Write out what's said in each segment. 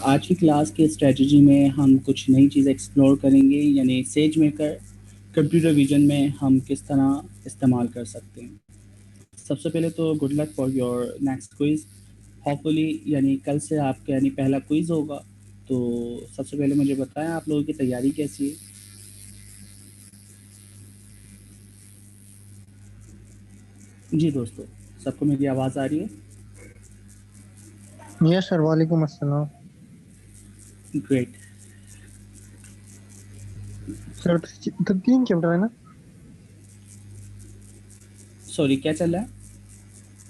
आज की क्लास के स्ट्रेटजी में हम कुछ नई चीज़ एक्सप्लोर करेंगे, यानी सेज मेकर कंप्यूटर विजन में हम किस तरह इस्तेमाल कर सकते हैं। सबसे पहले तो good luck for your next quiz. Hopefully यानी कल से आपका यानी पहला क्विज़ होगा। तो सबसे पहले मुझे बताएं आप लोगों की तैयारी कैसी है। जी दोस्तों, सबको मेरी आवाज़ आ रही है? यस सर, वालेकुम अस्सलाम। ग्रेट। सर तो 3 चैप्टर है ना? सॉरी, क्या चल रहा है?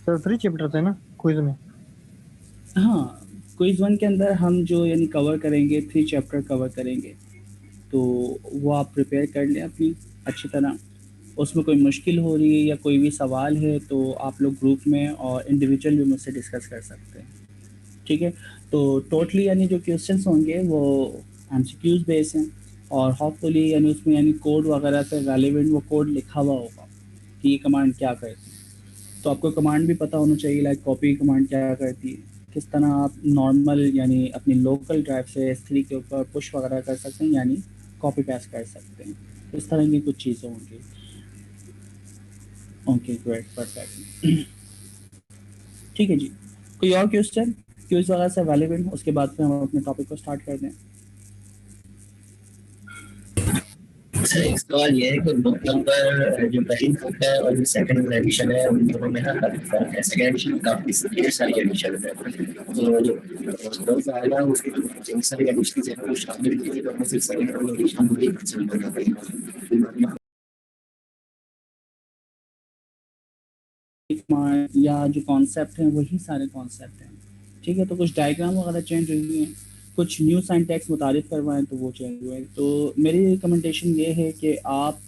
सर 3 चैप्टर थे ना क्विज में? हाँ, क्विज़ वन के अंदर हम जो यानी कवर करेंगे 3 चैप्टर कवर करेंगे। तो वो आप प्रिपेयर कर लें अपनी अच्छी तरह। उसमें कोई मुश्किल हो रही है या कोई भी सवाल है तो आप लोग ग्रुप में और इंडिविजुअल भी मुझसे डिस्कस कर सकते हैं। ठीक है? तो टोटली यानी जो क्वेश्चंस होंगे वो एमसीक्यूज बेस हैं, और होपफुली यानी उसमें यानी कोड वगैरह से रेलेवेंट वो कोड लिखा हुआ होगा कि ये कमांड क्या करती है। तो आपको कमांड भी पता होना चाहिए, लाइक कॉपी कमांड क्या करती है, किस तरह आप नॉर्मल यानी अपनी लोकल ड्राइव से S3 के ऊपर पुश वगैरह कर सकते हैं, यानी कॉपी पेस्ट कर सकते हैं। इस तरह की कुछ चीज़ें होंगी। Okay, great, perfect. ठीक है जी। कोई और क्वेश्चन क्यूज वगैरह से अवेलेबल हो, उसके बाद फिर हम अपने टॉपिक को स्टार्ट कर दें। सर एक सवाल ये है कि बुक नंबर जो पहली बुक है और जो सेकंड एडिशन है उन दोनों में ना काफी फर्क है। सेकंड एडिशन में काफी ढेर सारी एडिशन है, तो जो बहुत आएगा उसकी जो सारी एडिशन है वो शामिल की तो मुझे सेकंड एडिशन भी पसंद है। या जो कॉन्सेप्ट हैं वही सारे कॉन्सेप्ट हैं। ठीक है, तो कुछ डायग्राम वगैरह चेंज हुई हैं, कुछ न्यू सिंटैक्स मुतारिफ करवाएं तो वो चेंज हुए। तो मेरी रिकमेंडेशन ये है कि आप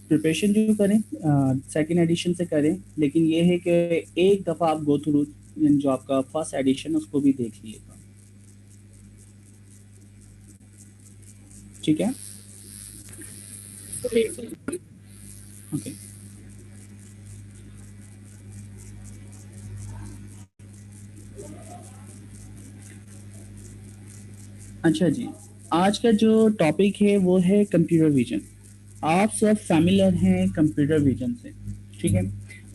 प्रिपरेशन जो करें सेकंड एडिशन से करें, लेकिन ये है कि एक दफ़ा आप गो थ्रू जो आपका फर्स्ट एडिशन है उसको भी देख लीजिएगा। ठीक है? ओके। अच्छा जी, आज का जो टॉपिक है वो है कंप्यूटर विजन। आप सब फैमिलियर हैं कंप्यूटर विजन से? ठीक है।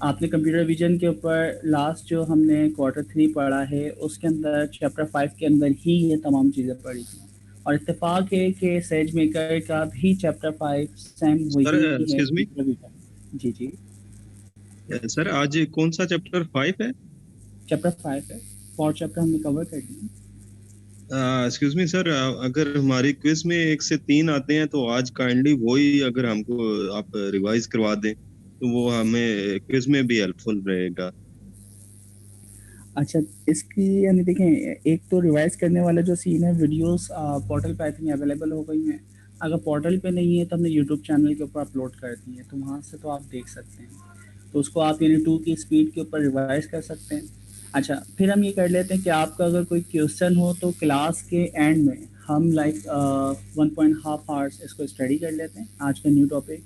आपने कंप्यूटर विजन के ऊपर लास्ट जो हमने Q3 पढ़ा है उसके अंदर चैप्टर 5 के अंदर ही ये तमाम चीज़ें पढ़ी थी, और इत्तेफाक है कि सेज मेकर का भी चैप्टर 5 सेम सर वही है, एक्सक्यूज मी। Computer vision. जी जी। सर आज कौन सा चैप्टर 5 है? चैप्टर 5 है, 4 चैप्टर हमने कवर कर लिए। एक्सक्यूज मी सर, अगर हमारी क्विज में 1 से 3 आते हैं तो आज काइंडली वही अगर हमको आप रिवाइज करवा दें तो वो हमें क्विज में भी हेल्पफुल रहेगा। अच्छा, इसकी यानी देखें, एक तो रिवाइज़ करने वाला जो सीन है, वीडियोस पोर्टल पे आई थिंक अवेलेबल हो गई हैं। अगर पोर्टल पे नहीं है तो हमने यूट्यूब चैनल के ऊपर अपलोड कर दी है, तो वहाँ से तो आप देख सकते हैं। तो उसको आप यानी 2 की स्पीड के ऊपर रिवाइज़ कर सकते हैं। अच्छा, फिर हम ये कर लेते हैं कि आपका अगर कोई क्वेश्चन हो तो क्लास के एंड में हम लाइक 1.5 आवर्स इसको स्टडी कर लेते हैं, आज का न्यू टॉपिक।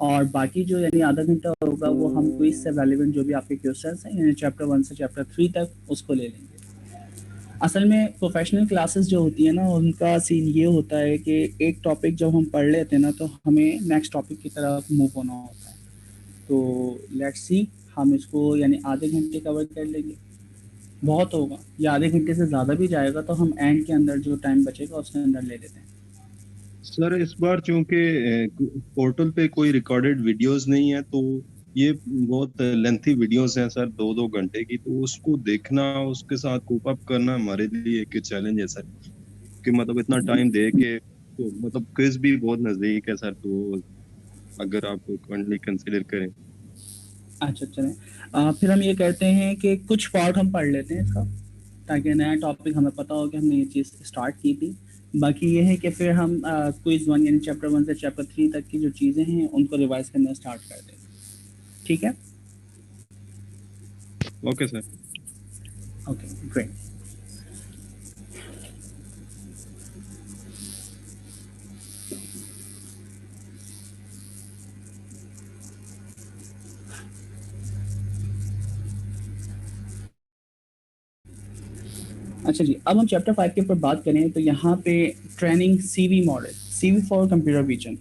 और बाकी जो यानी आधा घंटा होगा वो हम क्विज से रेलिवेंट जो भी आपके क्वेश्चंस हैं यानी चैप्टर 1 से चैप्टर 3 तक उसको ले लेंगे। असल में प्रोफेशनल क्लासेस जो होती है ना, उनका सीन ये होता है कि एक टॉपिक जब हम पढ़ लेते हैं ना तो हमें नेक्स्ट टॉपिक की तरफ मूव होना होता है। तो लेट्स सी, हम इसको यानी आधे घंटे कवर कर लेंगे, बहुत होगा, या आधे घंटे से ज़्यादा भी जाएगा तो हम एंड के अंदर जो टाइम बचेगा उसके अंदर ले लेते हैं। सर इस बार चूंकि पोर्टल पे कोई रिकॉर्डेड वीडियोस नहीं है तो ये बहुत लेंथी वीडियोस हैं सर, 2-2 घंटे की, तो उसको देखना उसके साथ कोप अप करना हमारे लिए एक चैलेंज है सर। कि मतलब इतना टाइम दे के तो मतलब क्विज भी बहुत नजदीक है सर, तो अगर आप काइंडली कंसीडर करें। अच्छा चलें, फिर हम ये कहते हैं कि कुछ पार्ट हम पढ़ लेते हैं इसका, ताकि नया टॉपिक हमें पता हो कि हमने ये चीज़ स्टार्ट की थी। बाकी ये है कि फिर हम क्विज 1 यानी चैप्टर 1 से चैप्टर 3 तक की जो चीज़ें हैं उनको रिवाइज करना स्टार्ट कर दें। ठीक है? Okay sir. Okay, great. अच्छा जी, अब हम चैप्टर 5 के ऊपर बात करें तो यहाँ पे training CV model, CV for computer vision.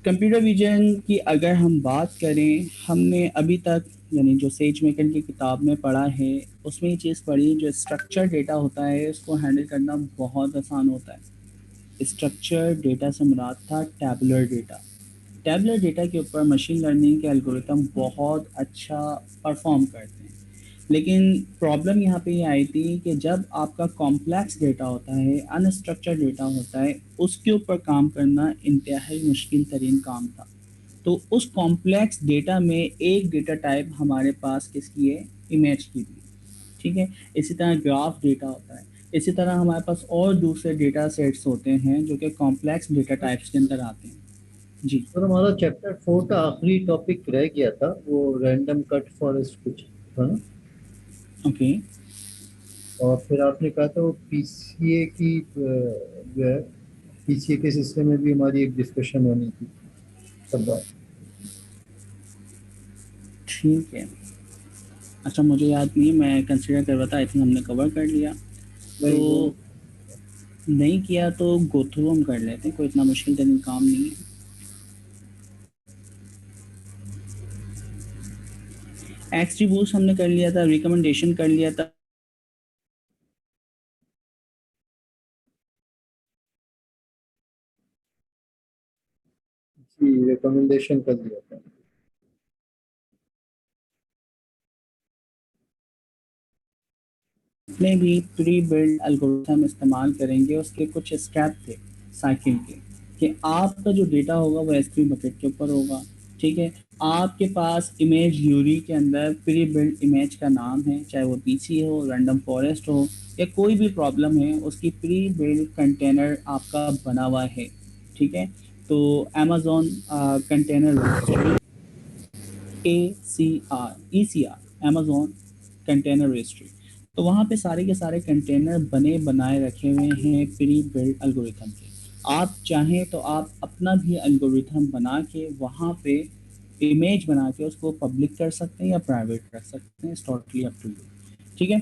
Computer vision की अगर हम बात करें, हमने अभी तक यानी जो सेज मेकर की किताब में पढ़ा है, उसमें ये चीज़ पढ़ी जो स्ट्रक्चर डेटा होता है उसको हैंडल करना बहुत आसान होता है। स्ट्रक्चर डेटा से मुराद था टैबुलर डेटा। टैबुलर डेटा के ऊपर मशीन लर्निंग के एल्गोरिथम बहुत अच्छा परफॉर्म करते हैं। लेकिन प्रॉब्लम यहाँ पे ये आई थी कि जब आपका कॉम्प्लेक्स डेटा होता है, अनस्ट्रक्चर्ड डेटा होता है, उसके ऊपर काम करना इंतहाई मुश्किल तरीन काम था। तो उस कॉम्प्लेक्स डेटा में एक डेटा टाइप हमारे पास किसकी है, इमेज की भी, ठीक है। इसी तरह ग्राफ डेटा होता है, इसी तरह हमारे पास और दूसरे डेटा सेट्स होते हैं जो कि कॉम्प्लेक्स डेटा टाइप्स के अंदर आते हैं। जी। सर हमारा चैप्टर 4 का आखिरी टॉपिक रह गया था, वो रैंडम कट फॉरेस्ट कुछ था ना। ओके। और फिर आपने कहा था वो पीसीए की जो है पीसीए के सिलसिले में भी हमारी एक डिस्कशन होनी थी सब बात। ठीक है। अच्छा, मुझे याद नहीं, मैं कंसिडर कर रहा था, आई थिंक हमने कवर कर लिया। नहीं वो तो नहीं किया तो गो थ्रू हम कर लेते हैं, कोई इतना मुश्किल तरीन काम नहीं है। एक्सट्रीब्यूट हमने कर लिया था, रिकमेंडेशन कर लिया था। जी रिकमेंडेशन कर दिया था। में भी प्री बिल्ड एल्गोरिथम इस्तेमाल करेंगे, उसके कुछ स्टेप थे साइकिल के, कि आपका जो डेटा होगा वो S3 बकेट के ऊपर होगा, ठीक है। आपके पास इमेज यूरी के अंदर प्री बिल्ड इमेज का नाम है, चाहे वो पीसी हो, रैंडम फॉरेस्ट हो, या कोई भी प्रॉब्लम है, उसकी प्री बिल्ड कंटेनर आपका बना हुआ है, ठीक है। तो Amazon container ACR Amazon container registry, तो वहाँ पे सारे के सारे कंटेनर बने बनाए रखे हुए हैं प्री बिल्ड एल्गोरिथम के। आप चाहें तो आप अपना भी एल्गोरिथम बना के वहाँ पे इमेज बना के उसको पब्लिक कर सकते हैं या प्राइवेट कर सकते हैं, टोटली अप टू यू, ठीक है।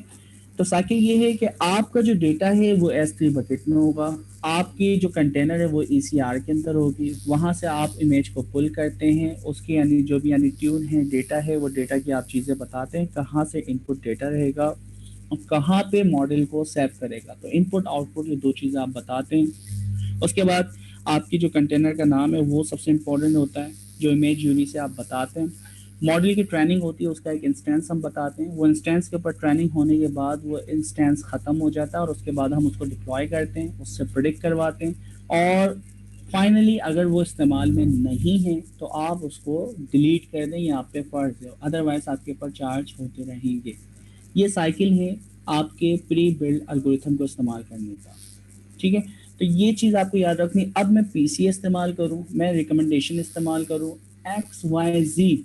तो साकिब ये है कि आपका जो डेटा है वो S3 बकेट में होगा, आपकी जो कंटेनर है वो ECR के अंदर होगी, वहाँ से आप इमेज को पुल करते हैं, उसकी यानी जो भी यानी ट्यून है डेटा है, वो डेटा की आप चीज़ें बताते हैं, कहाँ से इनपुट डेटा रहेगा और कहाँ पे मॉडल को सेव करेगा। तो इनपुट आउटपुट ये दो चीज़ें आप बताते हैं। उसके बाद आपकी जो कंटेनर का नाम है वो सबसे इम्पोर्टेंट होता है, जो इमेज यूरी से आप बताते हैं। मॉडल की ट्रेनिंग होती है, उसका एक इंस्टेंस हम बताते हैं, वो इंस्टेंस के ऊपर ट्रेनिंग होने के बाद वो इंस्टेंस ख़त्म हो जाता है और उसके बाद हम उसको डिप्लॉय करते हैं, उससे प्रिडिक्ट करवाते हैं, और फाइनली अगर वो इस्तेमाल में नहीं है तो आप उसको डिलीट कर दें, या आप पे फ़र्ज है, अदरवाइज आपके ऊपर चार्ज होते रहेंगे। ये साइकिल है आपके प्री बिल्ड एल्गोरिथम को इस्तेमाल करने का, ठीक है। तो ये चीज़ आपको याद रखनी। अब मैं पीसीए इस्तेमाल करूं, मैं रिकमेंडेशन इस्तेमाल करूं, XYZ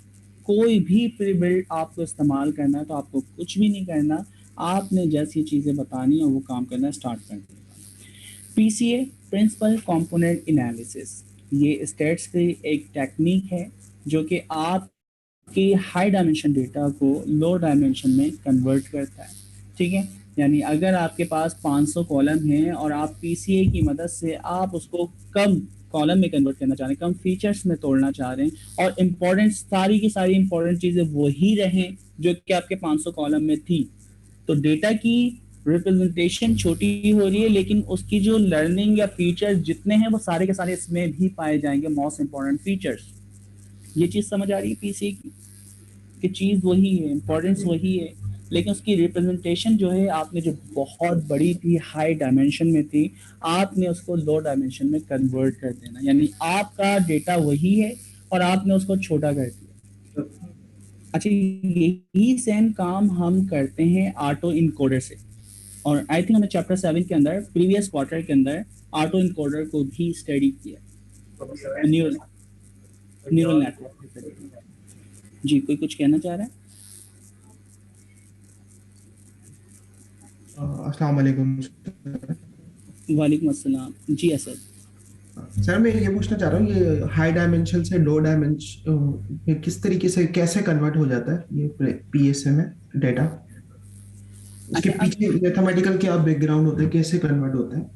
कोई भी प्री बिल्ड आपको इस्तेमाल करना है तो आपको कुछ भी नहीं करना, आपने जैसी चीज़ें बतानी है वो काम करना स्टार्ट कर देगा। पीसीए प्रिंसिपल कंपोनेंट एनालिसिस, ये स्टेट्स की एक टेक्निक है जो कि आप कि हाई डायमेंशन डेटा को लो डायमेंशन में कन्वर्ट करता है, ठीक है। यानी अगर आपके पास 500 कॉलम हैं और आप पीसीए की मदद से आप उसको कम कॉलम में कन्वर्ट करना चाह रहे हैं, कम फीचर्स में तोड़ना चाह रहे हैं, और इम्पोर्टेंट सारी की सारी इम्पोर्टेंट चीज़ें वही रहें जो कि आपके 500 कॉलम में थी, तो डेटा की रिप्रेजेंटेशन छोटी हो रही है, लेकिन उसकी जो लर्निंग या फीचर्स जितने हैं वो सारे के सारे इसमें भी पाए जाएंगे, मोस्ट इंपॉर्टेंट फीचर्स। ये चीज़ समझ आ रही है पीसीए की कि चीज़ वही है, इम्पोर्टेंस वही है, लेकिन उसकी रिप्रेजेंटेशन जो है आपने जो बहुत बड़ी थी, हाई डायमेंशन में थी, आपने उसको लो डायमेंशन में कन्वर्ट कर देना, यानी आपका डेटा वही है और आपने उसको छोटा कर दिया। अच्छा, यही सेम काम हम करते हैं ऑटो इनकोडर से, और आई थिंक हमने चैप्टर 7 के अंदर प्रीवियस क्वार्टर के अंदर ऑटो इनकोडर को भी स्टडी किया, न्यूरल नेटवर्क। जी, कोई कुछ कहना चाह रहा है? अस्सलाम वालेकुम। वालेकुम अस्सलाम। जी असद। सर मैं ये पूछना चाह रहा हूँ, ये हाई डायमेंशन से लो डायमेंशन में किस तरीके से कैसे कन्वर्ट हो जाता है ये पीएसए में डेटा? उसके अच्छा अब पीछे मैथमेटिकल क्या बैकग्राउंड होता है, कैसे कन्वर्ट होता है?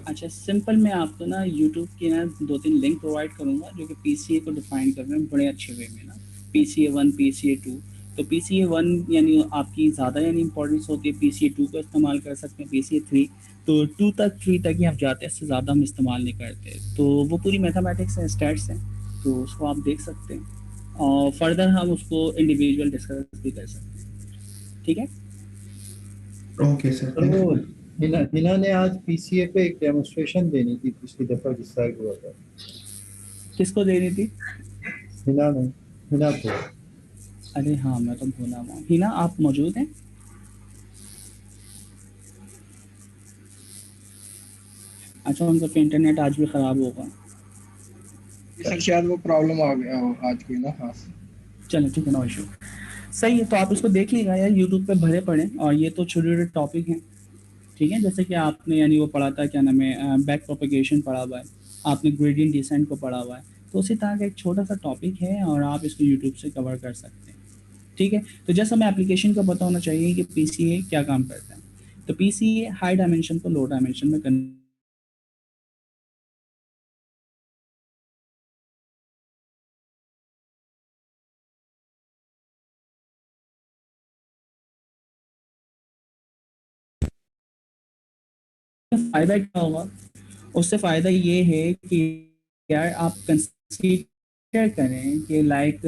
अच्छा सिंपल, मैं आपको ना यूट्यूब की ना 2-3 लिंक प्रोवाइड करूँगा जो कि पीसीए को डिफाइन कर रहे हैं बड़े अच्छे वे में ना। PCA 1, PCA 2। तो पीसीए 1 यानी आपकी ज़्यादा यानी इंपॉर्टेंस होती है, पीसीए 2 का इस्तेमाल कर सकते हैं, पीसीए 3 तो 2 तक 3 तक ही आप जाते हैं, इससे ज़्यादा हम इस्तेमाल नहीं करते। तो वो पूरी मैथमेटिक्स है, स्टैट्स हैं, तो उसको आप देख सकते हैं और फर्दर हम उसको इंडिविजुअल डिस्कस भी कर सकते हैं। ठीक है? ओके सर, और थैंक वो यू। हिना ने आज पीसीए पे एक डेमोन्स्ट्रेशन देनी थी, पिछली दफा डिसाइड हुआ था। किसको देनी थी? हिना ने, हिना को। अरे हाँ, मैं तो भूला हुआ। हिना आप मौजूद हैं? अच्छा, उनका तो इंटरनेट आज भी ख़राब होगा। सर शायद वो प्रॉब्लम आ गया हो आज कोई ना खास। चलो ठीक है, नो इशू। सही है, तो आप इसको देख लीजिएगा यार, यूट्यूब पे भरे पड़े और ये तो छोटे-छोटे टॉपिक हैं, ठीक है? जैसे कि आपने यानी वो पढ़ा था, क्या नाम है, बैक प्रोपेगेशन पढ़ा हुआ है, आपने ग्रेडियंट डिसेंट को पढ़ा हुआ है, तो उसी तरह का एक छोटा-सा टॉपिक है और आप इसको यूट्यूब से कवर कर सकते हैं, ठीक है? तो जैसा हमें एप्लीकेशन का पता होना चाहिए कि पीसीए क्या काम करता है। तो पीसीए हाई डायमेंशन को लो डायमेंशन में फ़ायदा क्या होगा? उससे फ़ायदा ये है कि यार आप कंसीडर करें कि लाइक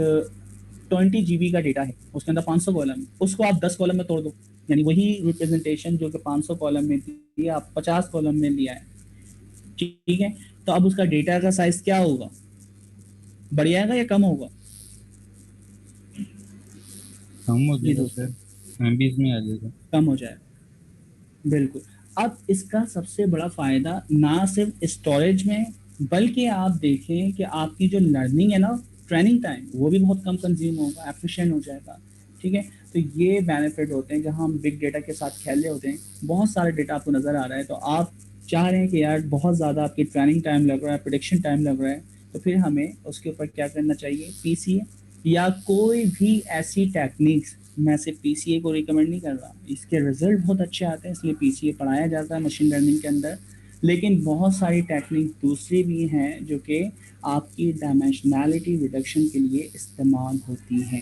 20 जीबी का डेटा है, उसके अंदर 500 कॉलम है, उसको आप 10 कॉलम में तोड़ दो, यानी वही रिप्रेजेंटेशन जो कि 500 कॉलम में थी आप 50 कॉलम में लिया है, ठीक है? तो अब उसका डेटा का साइज क्या होगा? बढ़ जाएगा या कम होगा? कम हो जी जाएगा दोस्तों, सर, एमबीज में आ जाएगा। कम हो जाएगा, बिल्कुल। अब इसका सबसे बड़ा फ़ायदा ना सिर्फ स्टोरेज में, बल्कि आप देखें कि आपकी जो लर्निंग है ना, ट्रेनिंग टाइम वो भी बहुत कम कंज्यूम होगा, एफिशिएंट हो जाएगा, ठीक है? तो ये बेनिफिट होते हैं जहाँ हम बिग डेटा के साथ खेल रहे होते हैं, बहुत सारे डेटा आपको नज़र आ रहा है, तो आप चाह रहे हैं कि यार बहुत ज़्यादा आपकी ट्रेनिंग टाइम लग रहा है, प्रेडिक्शन टाइम लग रहा है, तो फिर हमें उसके ऊपर क्या करना चाहिए? पीसीए या कोई भी ऐसी टेक्निक्स, मैं सिर्फ पीसीए को रिकमेंड नहीं कर रहा, इसके रिजल्ट बहुत अच्छे आते हैं इसलिए पीसीए पढ़ाया जाता है मशीन लर्निंग के अंदर, लेकिन बहुत सारी टेक्निक दूसरी भी हैं जो कि आपकी डायमेंशनैलिटी रिडक्शन के लिए इस्तेमाल होती हैं,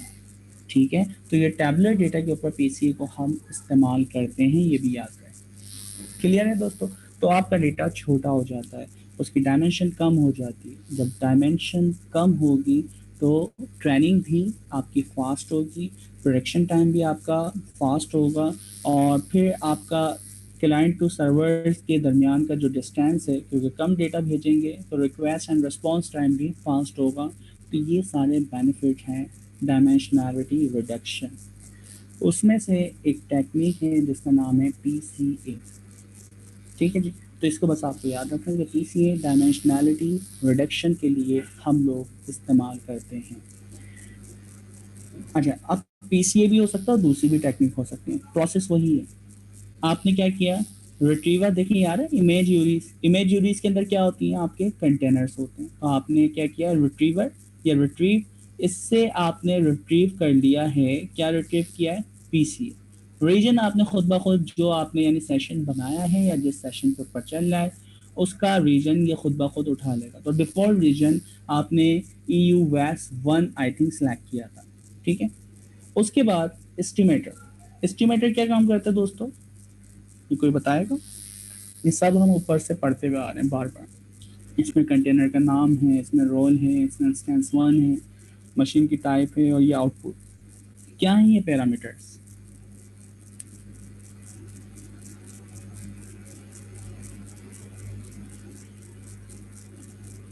ठीक है? तो ये टैबुलर डेटा के ऊपर पीसीए को हम इस्तेमाल करते हैं, ये भी याद करें। क्लियर है दोस्तों? तो आपका डेटा छोटा हो जाता है, उसकी डायमेंशन कम हो जाती है, जब डायमेंशन कम होगी तो ट्रेनिंग भी आपकी फास्ट होगी, प्रोडक्शन टाइम भी आपका फास्ट होगा और फिर आपका क्लाइंट टू सर्वर्स के दरमियान का जो डिस्टेंस है, क्योंकि कम डेटा भेजेंगे तो रिक्वेस्ट एंड रिस्पॉन्स टाइम भी फास्ट होगा। तो ये सारे बेनिफिट हैं डायमेंशनैलिटी रिडक्शन। उसमें से एक टेक्निक है जिसका नाम है पीसीए, ठीक है जी? तो इसको बस आपको याद रखना कि पीसीए डायमेंशनैलिटी रिडक्शन के लिए हम लोग इस्तेमाल करते हैं। अच्छा, अब पीसीए भी हो सकता है और दूसरी भी टेक्निक हो सकती है, प्रोसेस वही है। आपने क्या किया? रिट्रीवर देखिए यार, इमेज यूरीज के अंदर क्या होती हैं? आपके कंटेनर्स होते हैं, तो आपने क्या किया? रिट्रीवर या रिट्रीव, इससे आपने रिट्रीव कर लिया है, क्या रिट्रीव किया है? पीसीए रीजन आपने खुद ब खुद जो आपने यानी सेशन बनाया है या जिस सेशन के ऊपर चल रहा है उसका रीजन ये खुद ब खुद उठा लेगा। तो डिफ़ॉल्ट रीजन आपने EU wax 1 I think select किया था, ठीक है? उसके बाद एस्टिमेटर क्या काम करता है दोस्तों? ये कोई बताएगा? ये सब हम ऊपर से पढ़ते हुए आ रहे हैं बार बार। इसमें कंटेनर का नाम है, इसमें रोल है, इसमें इंस्टेंस 1 है, मशीन की टाइप है और ये आउटपुट। क्या है ये पैरामीटर्स?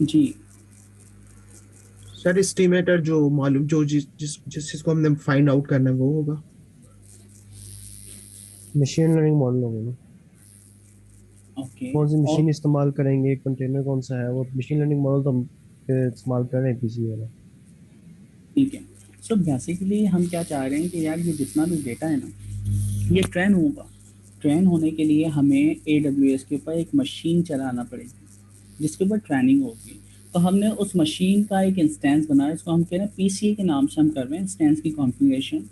जी, सर एस्टिमेटर जो मालूम, जो जिस जिस जिस चीज को हमने फाइंड आउट करना है वो होगा। मशीन लर्निंग मॉडल होगा ना, ओके। कौन सी और मशीन इस्तेमाल करेंगे, कंटेनर कौन सा है, वो मशीन लर्निंग मॉडल तो हम इस्तेमाल कर रहे हैं पीसी वाला। ठीक है, सो बेसिकली हम क्या चाह रहे हैं कि यार ये जितना भी डेटा है ना, ये ट्रेन होगा। ट्रेन होने के लिए हमें AWS के ऊपर एक मशीन चलाना पड़ेगी जिसके ऊपर ट्रेनिंग होगी। तो हमने उस मशीन का एक इंस्टेंस बनाया, इसको हम कह रहे हैं पीसीए के नाम से हम कर रहे हैं इंस्टेंस की कॉन्फ़िगरेशन।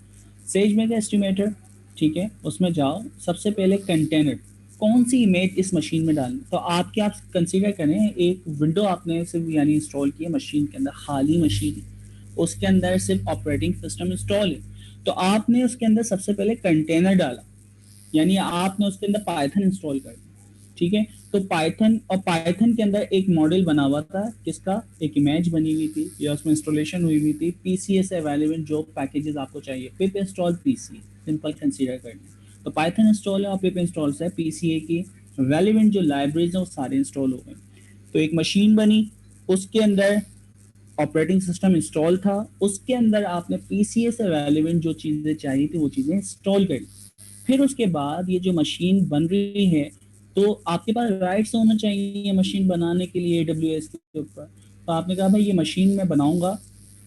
सेज में का एस्टिमेटर ठीक है, उसमें जाओ, सबसे पहले कंटेनर, कौन सी इमेज इस मशीन में डालनी, तो आपके आप कंसीडर करें एक विंडो आपने सिर्फ यानी इंस्टॉल की है मशीन के अंदर, खाली मशीन, उसके अंदर सिर्फ ऑपरेटिंग सिस्टम इंस्टॉल है, तो आपने उसके अंदर सबसे पहले कंटेनर डाला, यानी आपने उसके अंदर पाइथन इंस्टॉल कर दिया। ठीक है, तो पाइथन, और पाइथन के अंदर एक मॉडल बना हुआ था, किसका, एक इमेज बनी हुई थी या उसमें इंस्टॉलेशन हुई हुई थी, पीसीए से अवेलेबल जो पैकेजेस आपको चाहिए, पिप इंस्टॉल पीसीए, सिंपल कंसीडर करना, तो पाइथन इंस्टॉल है और पिप इंस्टॉल से पीसीए की रेलिवेंट जो लाइब्रेरीज हैं वो सारे इंस्टॉल हो गए। तो एक मशीन बनी, उसके अंदर ऑपरेटिंग सिस्टम इंस्टॉल था, उसके अंदर आपने पीसीए से रेलिवेंट जो चीज़ें चाहिए थी वो चीज़ें इंस्टॉल कर ली। फिर उसके बाद ये जो मशीन बन रही है, तो आपके पास राइट्स होना चाहिए मशीन बनाने के लिए AWS के ऊपर, तो आपने कहा भाई ये मशीन मैं बनाऊंगा,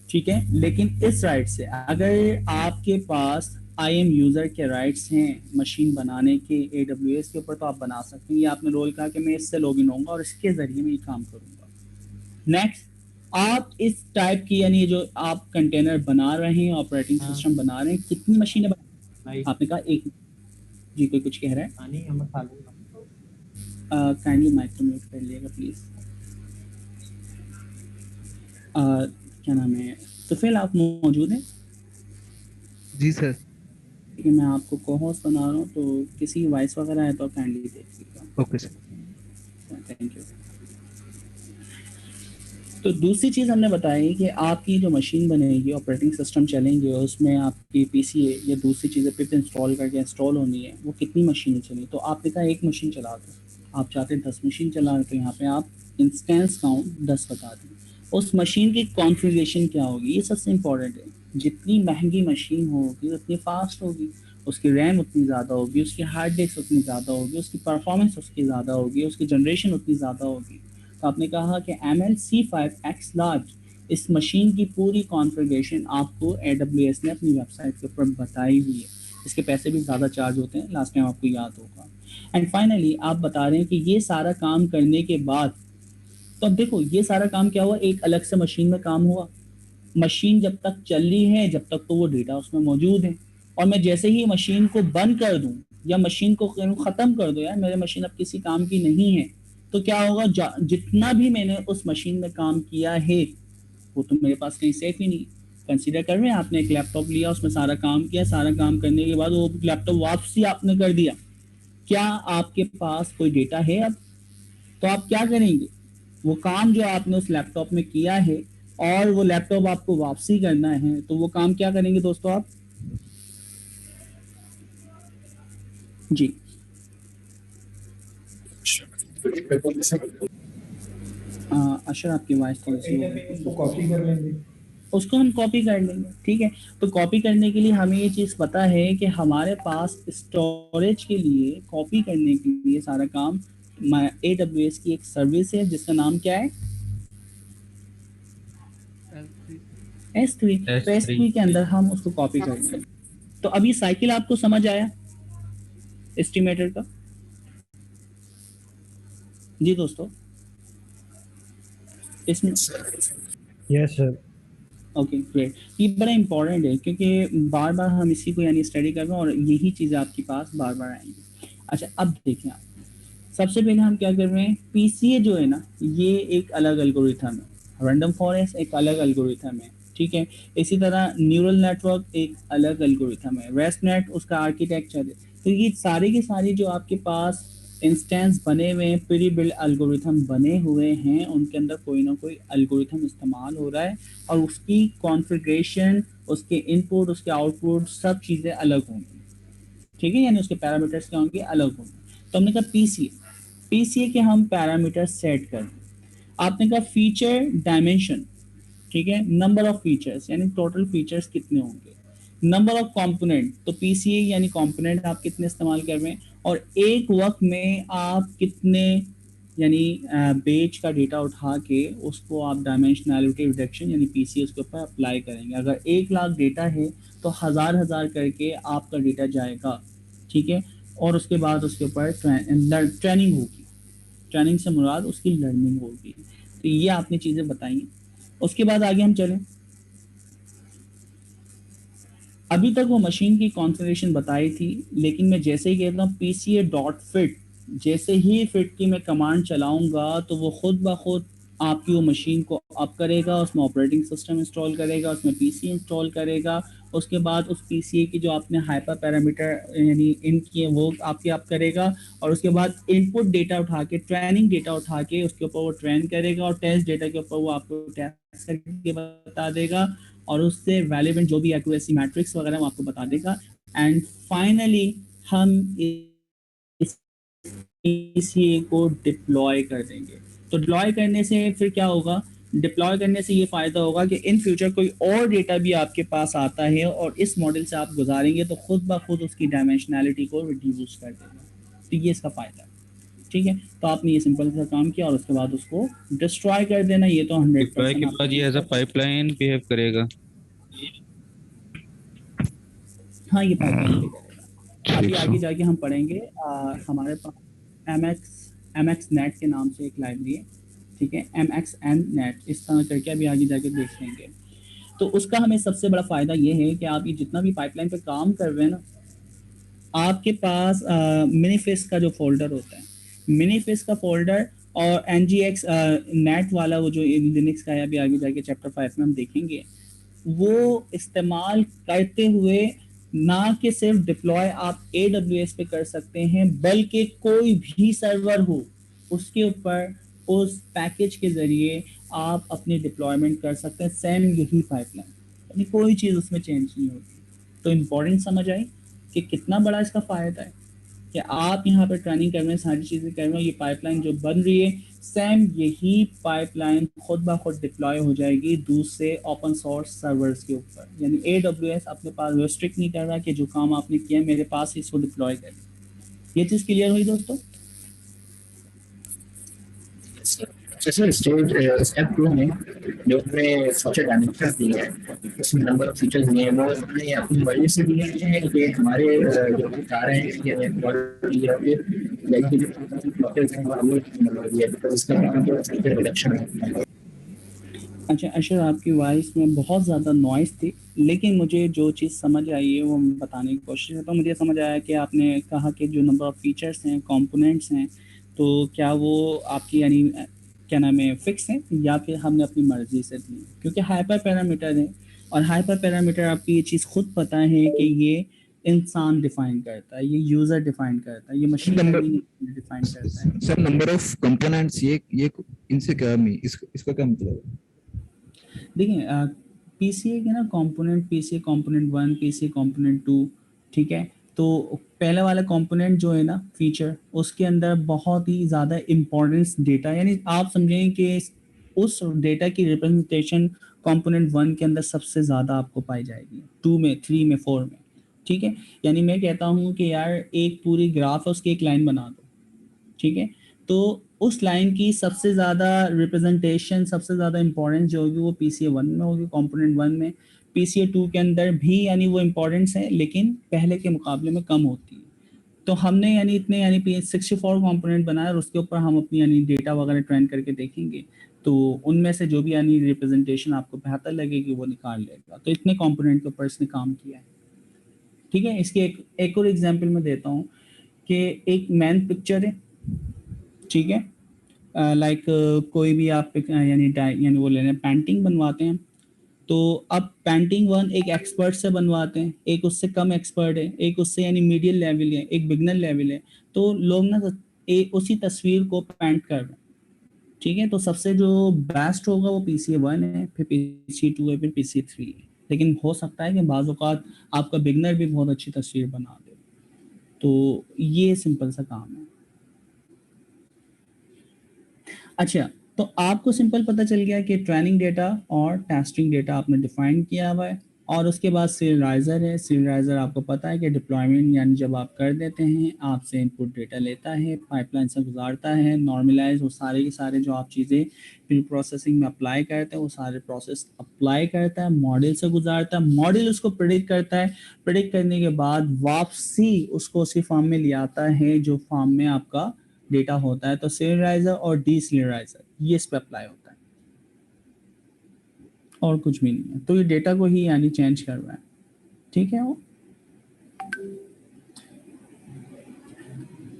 ठीक है, लेकिन इस राइट से अगर आपके पास IM यूज़र के राइट्स हैं मशीन बनाने के AWS के ऊपर, तो आप बना सकते हैं, ये आपने रोल कहा कि मैं इससे लॉगिन होऊंगा और इसके ज़रिए मैं ये काम करूंगा। नेक्स्ट, आप इस टाइप की यानी जो आप कंटेनर बना रहे हैं, ऑपरेटिंग सिस्टम बना रहे हैं, कितनी मशीनें आपने कहा एक, जी कोई कुछ कह रहा है, काइंडली माइक्रोम्यूट कर लिएगा प्लीज। क्या नाम है, तो फिर आप मौजूद हैं? जी सर। ठीक है, मैं आपको को होस्ट बना रहा हूँ, तो किसी की वॉइस वगैरह है तो काइंडली देखिएगा। Okay sir. Thank you. तो दूसरी चीज़ हमने बताई कि आपकी जो मशीन बनेगी, ऑपरेटिंग सिस्टम चलेंगे, उसमें आपकी पीसीए या दूसरी चीज़ें पिप इंस्टॉल करके इंस्टॉल होनी है, वो कितनी मशीनें चली, तो आपने कहा एक मशीन चला दो, आप चाहते हैं 10 मशीन चला रहे, तो यहाँ पे आप इंस्टेंस काउंट 10 बता दें। उस मशीन की कॉन्फ़िगरेशन क्या होगी, ये सबसे इम्पॉर्टेंट है, जितनी महंगी मशीन होगी उतनी फास्ट होगी, उसकी रैम उतनी ज़्यादा होगी, उसकी हार्ड डिस्क उतनी ज़्यादा होगी, उसकी परफॉर्मेंस उसकी ज़्यादा होगी, उसकी जनरेशन उतनी ज़्यादा होगी। तो आपने कहा कि MLC5X लार्ज, इस मशीन की पूरी कॉन्फ़िगरेशन आपको AWS ने अपनी वेबसाइट के ऊपर बताई हुई है, इसके पैसे भी ज़्यादा चार्ज होते हैं, लास्ट टाइम आपको याद होगा। एंड फाइनली आप बता रहे हैं कि ये सारा काम करने के बाद, तो अब देखो ये सारा काम क्या हुआ, एक अलग से मशीन में काम हुआ, मशीन जब तक चल रही है जब तक तो वो डेटा उसमें मौजूद है, और मैं जैसे ही मशीन को बंद कर दूं या मशीन को ख़त्म कर दूं, यार मेरे मशीन अब किसी काम की नहीं है, तो क्या होगा, जितना भी मैंने उस मशीन में काम किया है वो तो मेरे पास कहीं सेफ ही नहीं। कंसीडर कर रहे हैं, आपने एक लैपटॉप लिया, उसमें सारा काम किया, सारा काम करने के बाद वो लैपटॉप वापसी आपने कर दिया, क्या आपके पास कोई डेटा है अब, तो आप क्या करेंगे, वो काम जो आपने उस लैपटॉप में किया है और वो लैपटॉप आपको वापसी करना है, तो वो काम क्या करेंगे दोस्तों आप, जी अशर आपकी वॉइस थोड़ी सी उसको कॉपी कर लेंगे, उसको हम कॉपी कर लेंगे, ठीक है, तो कॉपी करने के लिए हमें ये चीज़ पता है कि हमारे पास स्टोरेज के लिए, कॉपी करने के लिए सारा काम AWS की एक सर्विस है जिसका नाम क्या है, S3। तो S3 के अंदर हम उसको कॉपी कर लेंगे। तो अभी साइकिल आपको समझ आया एस्टिमेटर का, जी दोस्तों, इसमें यस सर। ओके ग्रेट, ये बड़ा इंपॉर्टेंट है क्योंकि बार बार हम इसी को यानी स्टडी कर रहे हैं और यही चीज़ें आपके पास बार बार आएंगी। अच्छा अब देखें आप, सबसे पहले हम क्या कर रहे हैं, पीसीए जो है ना ये एक अलग एल्गोरिथम है, रैंडम फॉरेस्ट एक अलग एल्गोरिथम है, ठीक है, इसी तरह न्यूरल नेटवर्क एक अलग एल्गोरिथम है, रेस्टनेट उसका आर्किटेक्चर है, तो ये सारे के सारे जो आपके पास इंस्टेंस बने हुए हैं, प्री बिल्ड एल्गोरिथम बने हुए हैं, उनके अंदर कोई ना कोई एल्गोरिथम इस्तेमाल हो रहा है और उसकी कॉन्फ़िगरेशन, उसके इनपुट, उसके आउटपुट सब चीज़ें अलग होंगी, ठीक है, यानी उसके पैरामीटर्स क्या होंगे, अलग होंगे। तो हमने कहा पीसीए के हम पैरामीटर सेट कर, आपने कहा फीचर डायमेंशन, ठीक है, नंबर ऑफ फीचर्स यानी टोटल फीचर्स कितने होंगे, नंबर ऑफ कंपोनेंट, तो पीसीए यानी कंपोनेंट आप कितने इस्तेमाल कर रहे हैं, और एक वक्त में आप कितने यानी पेज का डेटा उठा के उसको आप डायमेंशनैलिटी रिडक्शन यानी पीसीए उसके ऊपर अप्लाई करेंगे। अगर 1 लाख डेटा है तो हज़ार करके आपका डेटा जाएगा, ठीक है, और उसके बाद उसके ऊपर ट्रेनिंग होगी, ट्रेनिंग से मुराद उसकी लर्निंग होगी। तो ये आपने चीज़ें बताई। उसके बाद आगे हम चलें, अभी तक वो मशीन की कॉन्फ़िगरेशन बताई थी, लेकिन मैं जैसे ही कहता हूँ पीसीए डॉट फिट, जैसे ही फिट की मैं कमांड चलाऊंगा तो वो खुद ब खुद आपकी वो मशीन को अप करेगा, उसमें ऑपरेटिंग सिस्टम इंस्टॉल करेगा, उसमें पीसी इंस्टॉल करेगा, उसके बाद उस पीसीए की जो आपने हाइपर पैरामीटर यानी इन किए वो आपके अप करेगा, और उसके बाद इनपुट डेटा उठा के, ट्रेनिंग डेटा उठा के उसके ऊपर वो ट्रेन करेगा, और टेस्ट डेटा के ऊपर वो आपको टेस्ट करके बता देगा, और उससे वैलिडेंट जो भी एक्यूरेसी मैट्रिक्स वगैरह वो आपको बता देगा। एंड फाइनली हम इस पीसीए को डिप्लॉय कर देंगे। तो डिप्लॉय करने से फिर क्या होगा, डिप्लॉय करने से ये फ़ायदा होगा कि इन फ्यूचर कोई और डेटा भी आपके पास आता है और इस मॉडल से आप गुजारेंगे तो खुद ब खुद उसकी डायमेंशनैलिटी को रिड्यूस कर देगा। तो ये इसका फ़ायदा है। ठीक है, तो आपने ये सिंपल सा काम किया और उसके बाद उसको डिस्ट्रॉय कर देना, ये तो डिप्लॉय 100% के आपको बाद ये एज अ पता है। पाइपलाइन बिहेव करेगा। हाँ, ये पाइपलाइन पे करेगा। अभी ठीक आगे है। जाके हम पढ़ेंगे, हमारे पास एम एक्स नेट के नाम से एक लाइब्रेरी है, ठीक है, एम एक्स एन नेट, इस तरह करके अभी आगे जाके देख लेंगे। तो उसका हमें सबसे बड़ा फ़ायदा ये है कि आप ये जितना भी पाइपलाइन पे काम कर रहे हैं ना, आपके पास मिनीफिस का जो फोल्डर होता है, मिनीफिस का फोल्डर और एन जी एक्स नेट वाला वो जो लिनक्स का है, अभी आगे जाके चैप्टर 5 में हम देखेंगे, वो इस्तेमाल करते हुए ना कि सिर्फ डिप्लॉय आप AWS पे कर सकते हैं, बल्कि कोई भी सर्वर हो उसके ऊपर उस पैकेज के ज़रिए आप अपनी डिप्लॉयमेंट कर सकते हैं, सेम यही पाइपलाइन, यानी कोई चीज़ उसमें चेंज नहीं होती। तो इम्पोर्टेंट समझ आई कि कितना बड़ा इसका फ़ायदा है कि आप यहाँ पे ट्रेनिंग कर रहे हैं, सारी चीज़ें कर रहे हो, ये पाइपलाइन जो बन रही है सेम यही पाइपलाइन खुद ब खुद डिप्लॉय हो जाएगी दूसरे ओपन सोर्स सर्वर्स के ऊपर। यानी AWS अपने पास रिस्ट्रिक्ट नहीं कर रहा कि जो काम आपने किया मेरे पास ही इसको डिप्लॉय करें। ये चीज़ क्लियर हुई दोस्तों? जैसे स्टेप 2 में जो हमने फीचर डायमेंशन दिए हैं, उसमें नंबर ऑफ फीचर्स दिए हैं, वो हमने अपनी मर्जी से दिए हैं कि हमारे जो भी कार हैं ये मॉडल या फिर जो फीचर्स हैं वो दिए, तो इसका मतलब फीचर रिडक्शन है। अच्छा अशर, आपकी वॉइस में बहुत ज़्यादा नॉइस थी, लेकिन मुझे जो चीज़ समझ आई है वो मैं बताने की कोशिश करता हूँ। मुझे समझ आया कि आपने कहा कि जो नंबर ऑफ़ फीचर्स हैं, कंपोनेंट्स हैं, तो क्या वो आपकी यानी क्या नाम है फिक्स हैं या फिर हमने अपनी मर्ज़ी से दी? क्योंकि हाइपर पैरामीटर है, और हाइपर पैरामीटर आपकी ये चीज़ खुद पता है कि ये इंसान डिफ़ाइन करता है, ये यूज़र डिफ़ाइन करता है, ये मशीन नंबर लर्निंग डिफ़ाइन करता है। सर नंबर ऑफ कंपोनेंट्स ये इनसे क्या मी इसका क्या मतलब है? देखिए पीसीए के ना component, PCA component 1, PCA component 2, ठीक है, तो पहले वाला कंपोनेंट जो है ना फीचर, उसके अंदर बहुत ही ज़्यादा इम्पोर्टेंस डेटा, यानी आप समझें कि उस डेटा की रिप्रेजेंटेशन कंपोनेंट 1 के अंदर सबसे ज़्यादा आपको पाई जाएगी, 2 में, 3 में, 4 में, ठीक है। यानी मैं कहता हूँ कि यार एक पूरी ग्राफ है उसकी एक लाइन बना दो, ठीक है, तो उस लाइन की सबसे ज़्यादा रिप्रेजेंटेशन, सबसे ज़्यादा इंपॉर्टेंस जो होगी वो पीसीए 1 में होगी, कंपोनेंट 1 में। पीसीए 2 के अंदर भी यानी वो इम्पोर्टेंस है, लेकिन पहले के मुकाबले में कम होती है। तो हमने यानी इतने यानी 64 कंपोनेंट बनाए और उसके ऊपर हम अपनी यानी डेटा वगैरह ट्रेन करके देखेंगे, तो उनमें से जो भी यानी रिप्रेजेंटेशन आपको बेहतर लगेगी वो निकाल लेगा। तो इतने कंपोनेंट के ऊपर इसने काम किया है, ठीक है। इसकी एक और एग्जांपल मैं देता हूँ कि एक मैन पिक्चर है, ठीक है, लाइक कोई भी आप यानी वो लेने पेंटिंग बनवाते हैं, तो अब पेंटिंग 1 एक एक्सपर्ट से बनवाते हैं, एक उससे कम एक्सपर्ट है, एक उससे यानी मीडियम लेवल है, एक बिगनर लेवल है, तो लोग ना उसी तस्वीर को पेंट कर रहे हैं, ठीक है। तो सबसे जो बेस्ट होगा वो पीसीए 1 है, फिर पीसीए 2 है, फिर पीसीए 3 है, लेकिन हो सकता है कि बाज़ औक़ात आपका बिगनर भी बहुत अच्छी तस्वीर बना दे। तो ये सिंपल सा काम है। अच्छा, तो आपको सिंपल पता चल गया कि ट्रेनिंग डेटा और टेस्टिंग डेटा आपने डिफाइन किया हुआ है, और उसके बाद सीरियलाइज़र है। सीरियलाइज़र आपको पता है कि डिप्लॉयमेंट यानी जब आप कर देते हैं, आपसे इनपुट डेटा लेता है, पाइपलाइन से गुजारता है, नॉर्मलाइज, वो सारे के सारे जो आप चीज़ें प्री प्रोसेसिंग में अप्लाई करते हैं वो सारे प्रोसेस अप्लाई करता है, मॉडल से गुजारता है, मॉडल उसको प्रेडिक्ट करता है, प्रेडिक्ट करने के बाद वापसी उसको उसी फॉर्म में ले आता है जो फॉर्म में आपका डेटा होता है। तो सीरियलाइजर और डीसीरियलाइजर ये इस पे अप्लाई होता है, और कुछ भी नहीं है। तो ये डेटा को ही यानी चेंज कर रहा है। ठीक है वो।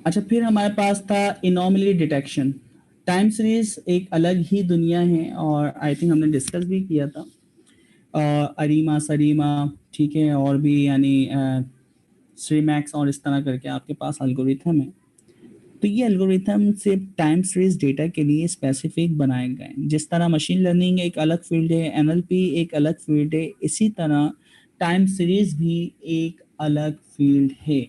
अच्छा, फिर हमारे पास था इनॉमली डिटेक्शन। टाइम सीरीज एक अलग ही दुनिया है और आई थिंक हमने डिस्कस भी किया था। अरीमा सरीमा, ठीक है, और भी यानी श्रीमैक्स और इस तरह करके आपके पास एल्गोरिथम है। तो ये एल्गोरिथम सिर्फ टाइम सीरीज डेटा के लिए स्पेसिफिक बनाए गए हैं। जिस तरह मशीन लर्निंग एक अलग फील्ड है, एनएलपी एक अलग फील्ड है, इसी तरह टाइम सीरीज भी एक अलग फील्ड है।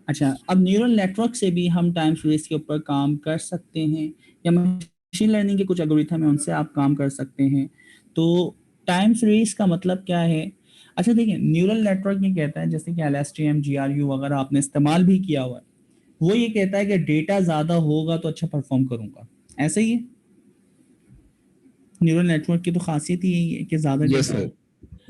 अच्छा, अब न्यूरल नेटवर्क से भी हम टाइम सीरीज के ऊपर काम कर सकते हैं, या मशीन लर्निंग के कुछ एल्गोरिथम है उनसे आप काम कर सकते हैं। तो टाइम सीरीज का मतलब क्या है? अच्छा देखिए, न्यूरल नेटवर्क ये कहता है, जैसे कि एलएसटीएम, जीआरयू वगैरह आपने इस्तेमाल भी किया हुआ है, वो ये कहता है कि डेटा ज्यादा होगा तो अच्छा परफॉर्म करूंगा। ऐसा ही है, न्यूरल नेटवर्क की तो खासियत ही यही है कि ज्यादा यस डेटा सर, हो।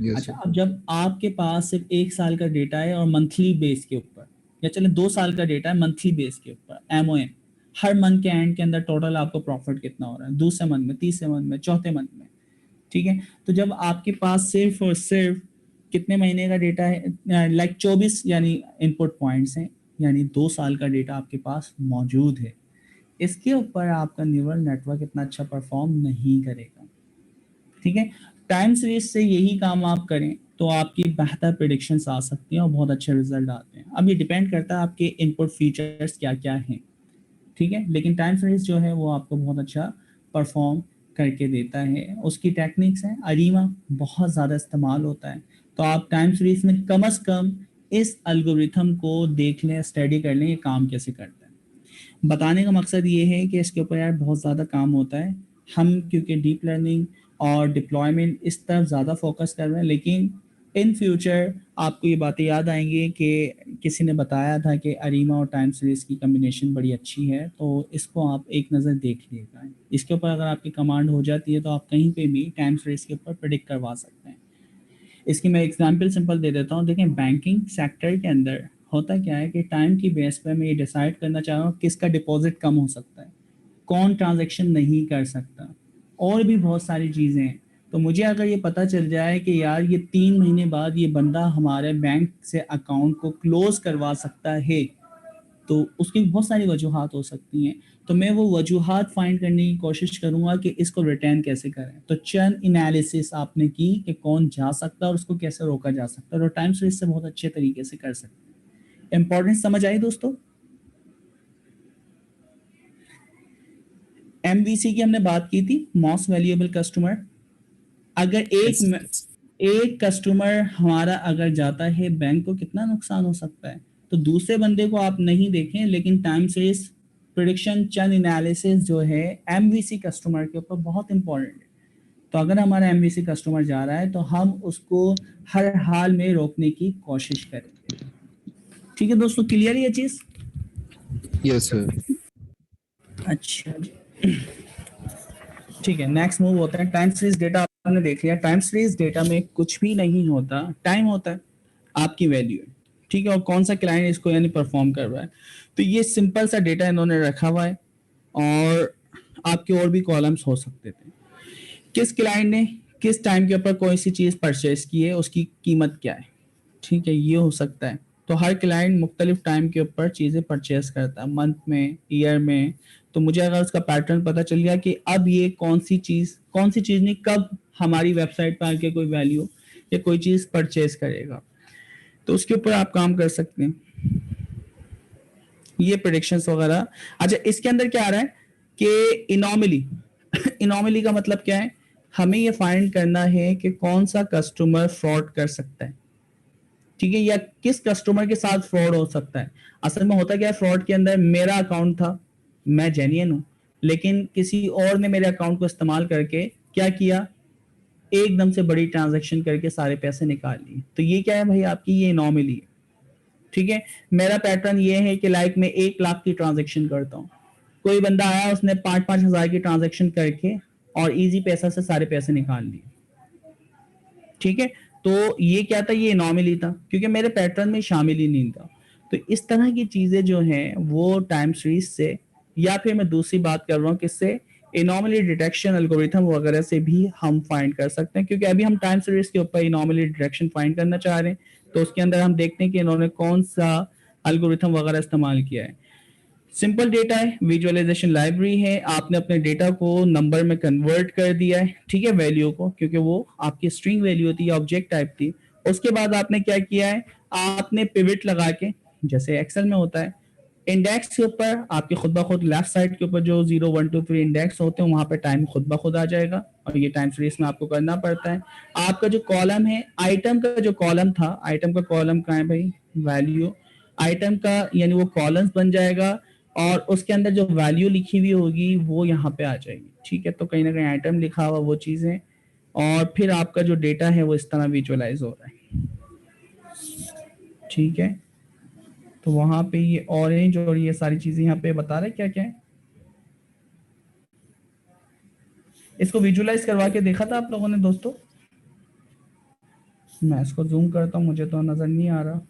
यस अच्छा, सर। अब जब आपके पास सिर्फ 1 साल का डेटा है और मंथली बेस के ऊपर, या चले 2 साल का डेटा है मंथली बेस के ऊपर, एमओएम, हर मंथ के एंड के अंदर टोटल आपको प्रॉफिट कितना हो रहा है, दूसरे मंथ में, तीसरे मंथ में, चौथे मंथ में, ठीक है। तो जब आपके पास सिर्फ और सिर्फ कितने महीने का डेटा है, लाइक 24 यानी इनपुट पॉइंट्स हैं, यानी 2 साल का डेटा आपके पास मौजूद है, इसके ऊपर आपका न्यूरल नेटवर्क इतना अच्छा परफॉर्म नहीं करेगा, ठीक है। टाइम सीरीज से यही काम आप करें तो आपकी बेहतर प्रिडिक्शंस आ सकती हैं और बहुत अच्छे रिजल्ट आते हैं। अब ये डिपेंड करता है आपके इनपुट फीचर्स क्या क्या हैं, ठीक है, लेकिन टाइम सीरीज जो है वो आपको बहुत अच्छा परफॉर्म करके देता है। उसकी टेक्निक्स हैं, अरीमा बहुत ज़्यादा इस्तेमाल होता है, तो आप टाइम सीरीज में कम से कम इस एल्गोरिथम को देख लें, स्टडी कर लें ये काम कैसे करता है। बताने का मकसद ये है कि इसके ऊपर यार बहुत ज़्यादा काम होता है। हम क्योंकि डीप लर्निंग और डिप्लॉयमेंट इस तरफ ज़्यादा फोकस कर रहे हैं, लेकिन इन फ्यूचर आपको ये बातें याद आएंगी कि किसी ने बताया था कि अरीमा और टाइम सीरीज की कम्बिनेशन बड़ी अच्छी है, तो इसको आप एक नज़र देख लीजिएगा। इसके ऊपर अगर आपकी कमांड हो जाती है तो आप कहीं पे भी टाइम सीरीज के ऊपर प्रिडिक्ट करवा सकते हैं। इसकी मैं एग्जांपल सिंपल दे देता हूँ। देखें, बैंकिंग सेक्टर के अंदर होता क्या है कि टाइम की बेस पे मैं ये डिसाइड करना चाह रहा हूँ किसका डिपॉजिट कम हो सकता है, कौन ट्रांजैक्शन नहीं कर सकता, और भी बहुत सारी चीज़ें हैं। तो मुझे अगर ये पता चल जाए कि यार ये 3 महीने बाद ये बंदा हमारे बैंक से अकाउंट को क्लोज करवा सकता है, तो उसकी बहुत सारी वजूहात हो सकती हैं, तो मैं वो वजूहात फाइंड करने की कोशिश करूंगा कि इसको रिटर्न कैसे करें। तो चर्न एनालिसिस आपने की कि कौन जा सकता है और उसको कैसे रोका जा सकता है, और टाइम सीरीज से बहुत अच्छे तरीके से कर सकते हैं। इंपॉर्टेंस समझ आई दोस्तों? एमवीसी की हमने बात की थी, मोस्ट वैल्यूएबल कस्टमर। अगर एक कस्टमर हमारा अगर जाता है बैंक को कितना नुकसान हो सकता है, तो दूसरे बंदे को आप नहीं देखें, लेकिन time series prediction churn analysis जो है एमवीसी कस्टमर के ऊपर बहुत इंपॉर्टेंट है। तो अगर हमारा एमवीसी कस्टमर जा रहा है तो हम उसको हर हाल में रोकने की कोशिश करेंगे। ठीक है दोस्तों, क्लियर है ये चीज? Yes sir. अच्छा जी, ठीक है, नेक्स्ट मूव होता है टाइम सीरीज डेटा। आपने देख लिया, टाइम सीरीज डेटा में कुछ भी नहीं होता, टाइम होता है, आपकी वैल्यू है, ठीक है, और कौन सा क्लाइंट इसको यानी परफॉर्म कर रहा है। तो ये सिंपल सा डेटा इन्होंने रखा हुआ है, और आपके और भी कॉलम्स हो सकते थे। किस क्लाइंट ने किस टाइम के ऊपर कोई सी चीज़ परचेज की है, उसकी कीमत क्या है, ठीक है, ये हो सकता है। तो हर क्लाइंट मुख्तलिफ टाइम के ऊपर चीज़ें परचेज करता है, मंथ में, ईयर में। तो मुझे अगर उसका पैटर्न पता चल गया कि अब ये कौन सी चीज़ नहीं, कब हमारी वेबसाइट पर आके कोई वैल्यू या कोई चीज़ परचेज करेगा, तो उसके ऊपर आप काम कर सकते हैं, ये प्रेडिक्शंस वगैरह। अच्छा, इसके अंदर क्या आ रहा है कि इनॉमली इनॉमली का मतलब क्या है? हमें ये फाइंड करना है कि कौन सा कस्टमर फ्रॉड कर सकता है, ठीक है, या किस कस्टमर के साथ फ्रॉड हो सकता है। असल में होता क्या है, फ्रॉड के अंदर मेरा अकाउंट था, मैं जेन्युइन हूं, लेकिन किसी और ने मेरे अकाउंट को इस्तेमाल करके क्या किया, एकदम से बड़ी ट्रांजैक्शन करके सारे पैसे निकाल लिए। तो ये क्या है भाई, आपकी ये नॉर्मली है, ठीक है। मेरा पैटर्न ये है कि लाइक मैं 1 लाख की ट्रांजैक्शन करता हूँ, कोई बंदा आया उसने 5-5 हजार की ट्रांजैक्शन करके और इजी पैसा से सारे पैसे निकाल लिए, ठीक है। तो ये क्या था, ये नॉर्मली था, क्योंकि मेरे पैटर्न में शामिल ही नहीं था। तो इस तरह की चीजें जो हैं वो टाइम सीरीज से, या फिर मैं दूसरी बात कर रहा हूँ किससे, एनॉमली डिटेक्शन एल्गोरिथम वगैरह से भी हम फाइंड कर सकते हैं, क्योंकि अभी हम टाइम सीरीज के ऊपर एनॉमली डिटेक्शन फाइंड करना चाह रहे हैं। तो उसके अंदर हम देखते हैं कि इन्होंने कौन सा एल्गोरिथम वगैरह इस्तेमाल किया है। सिंपल डेटा है, विजुअलाइजेशन लाइब्रेरी है, आपने अपने डेटा को नंबर में कन्वर्ट कर दिया है, ठीक है, वैल्यू को, क्योंकि वो आपकी स्ट्रिंग वैल्यू थी, ऑब्जेक्ट टाइप थी। उसके बाद आपने क्या किया है, आपने पिवट लगा के, जैसे एक्सेल में होता है, इंडेक्स के ऊपर आपके खुद ब खुद लेफ्ट साइड के ऊपर जो 0 1 2 3 इंडेक्स होते हैं वहां पे टाइम खुद ब खुद आ जाएगा, और ये टाइम सीरीज में आपको करना पड़ता है। आपका जो कॉलम है, आइटम का जो कॉलम था, आइटम का कॉलम कहाँ है भाई, वैल्यू, आइटम का यानी वो कॉलम्स बन जाएगा, और उसके अंदर जो वैल्यू लिखी हुई होगी वो यहाँ पे आ जाएगी, ठीक है। तो कहीं ना कहीं आइटम लिखा हुआ वो चीजें, और फिर आपका जो डेटा है वो इस तरह विजुअलाइज हो रहा है, ठीक है। तो वहां पे ये ऑरेंज और ये सारी चीजें यहाँ पे बता रहे क्या क्या है। इसको विजुअलाइज करवा के देखा था आप लोगों ने दोस्तों? मैं इसको जूम करता हूँ, मुझे तो नजर नहीं आ रहा।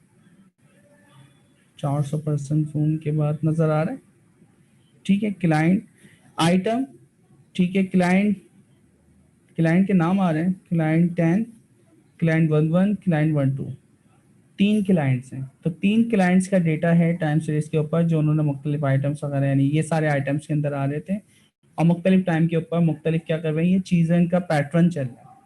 400% जूम के बाद नजर आ रहा है, ठीक है। क्लाइंट आइटम, ठीक है, क्लाइंट, क्लाइंट के नाम आ रहे हैं, क्लाइंट 10, क्लाइंट 11, क्लाइंट 12, 3 क्लाइंट्स हैं। तो 3 क्लाइंट्स का डेटा है टाइम सीरीज के ऊपर, जो उन्होंने मुख्तलिफ आइटम्स वगैरह, यानी ये सारे आइटम्स के अंदर आ रहे थे, और मुख्तलिफ टाइम के ऊपर मुख्तलिफ क्या कर रहे हैं, ये चीज़ें का पैटर्न चल रहा है,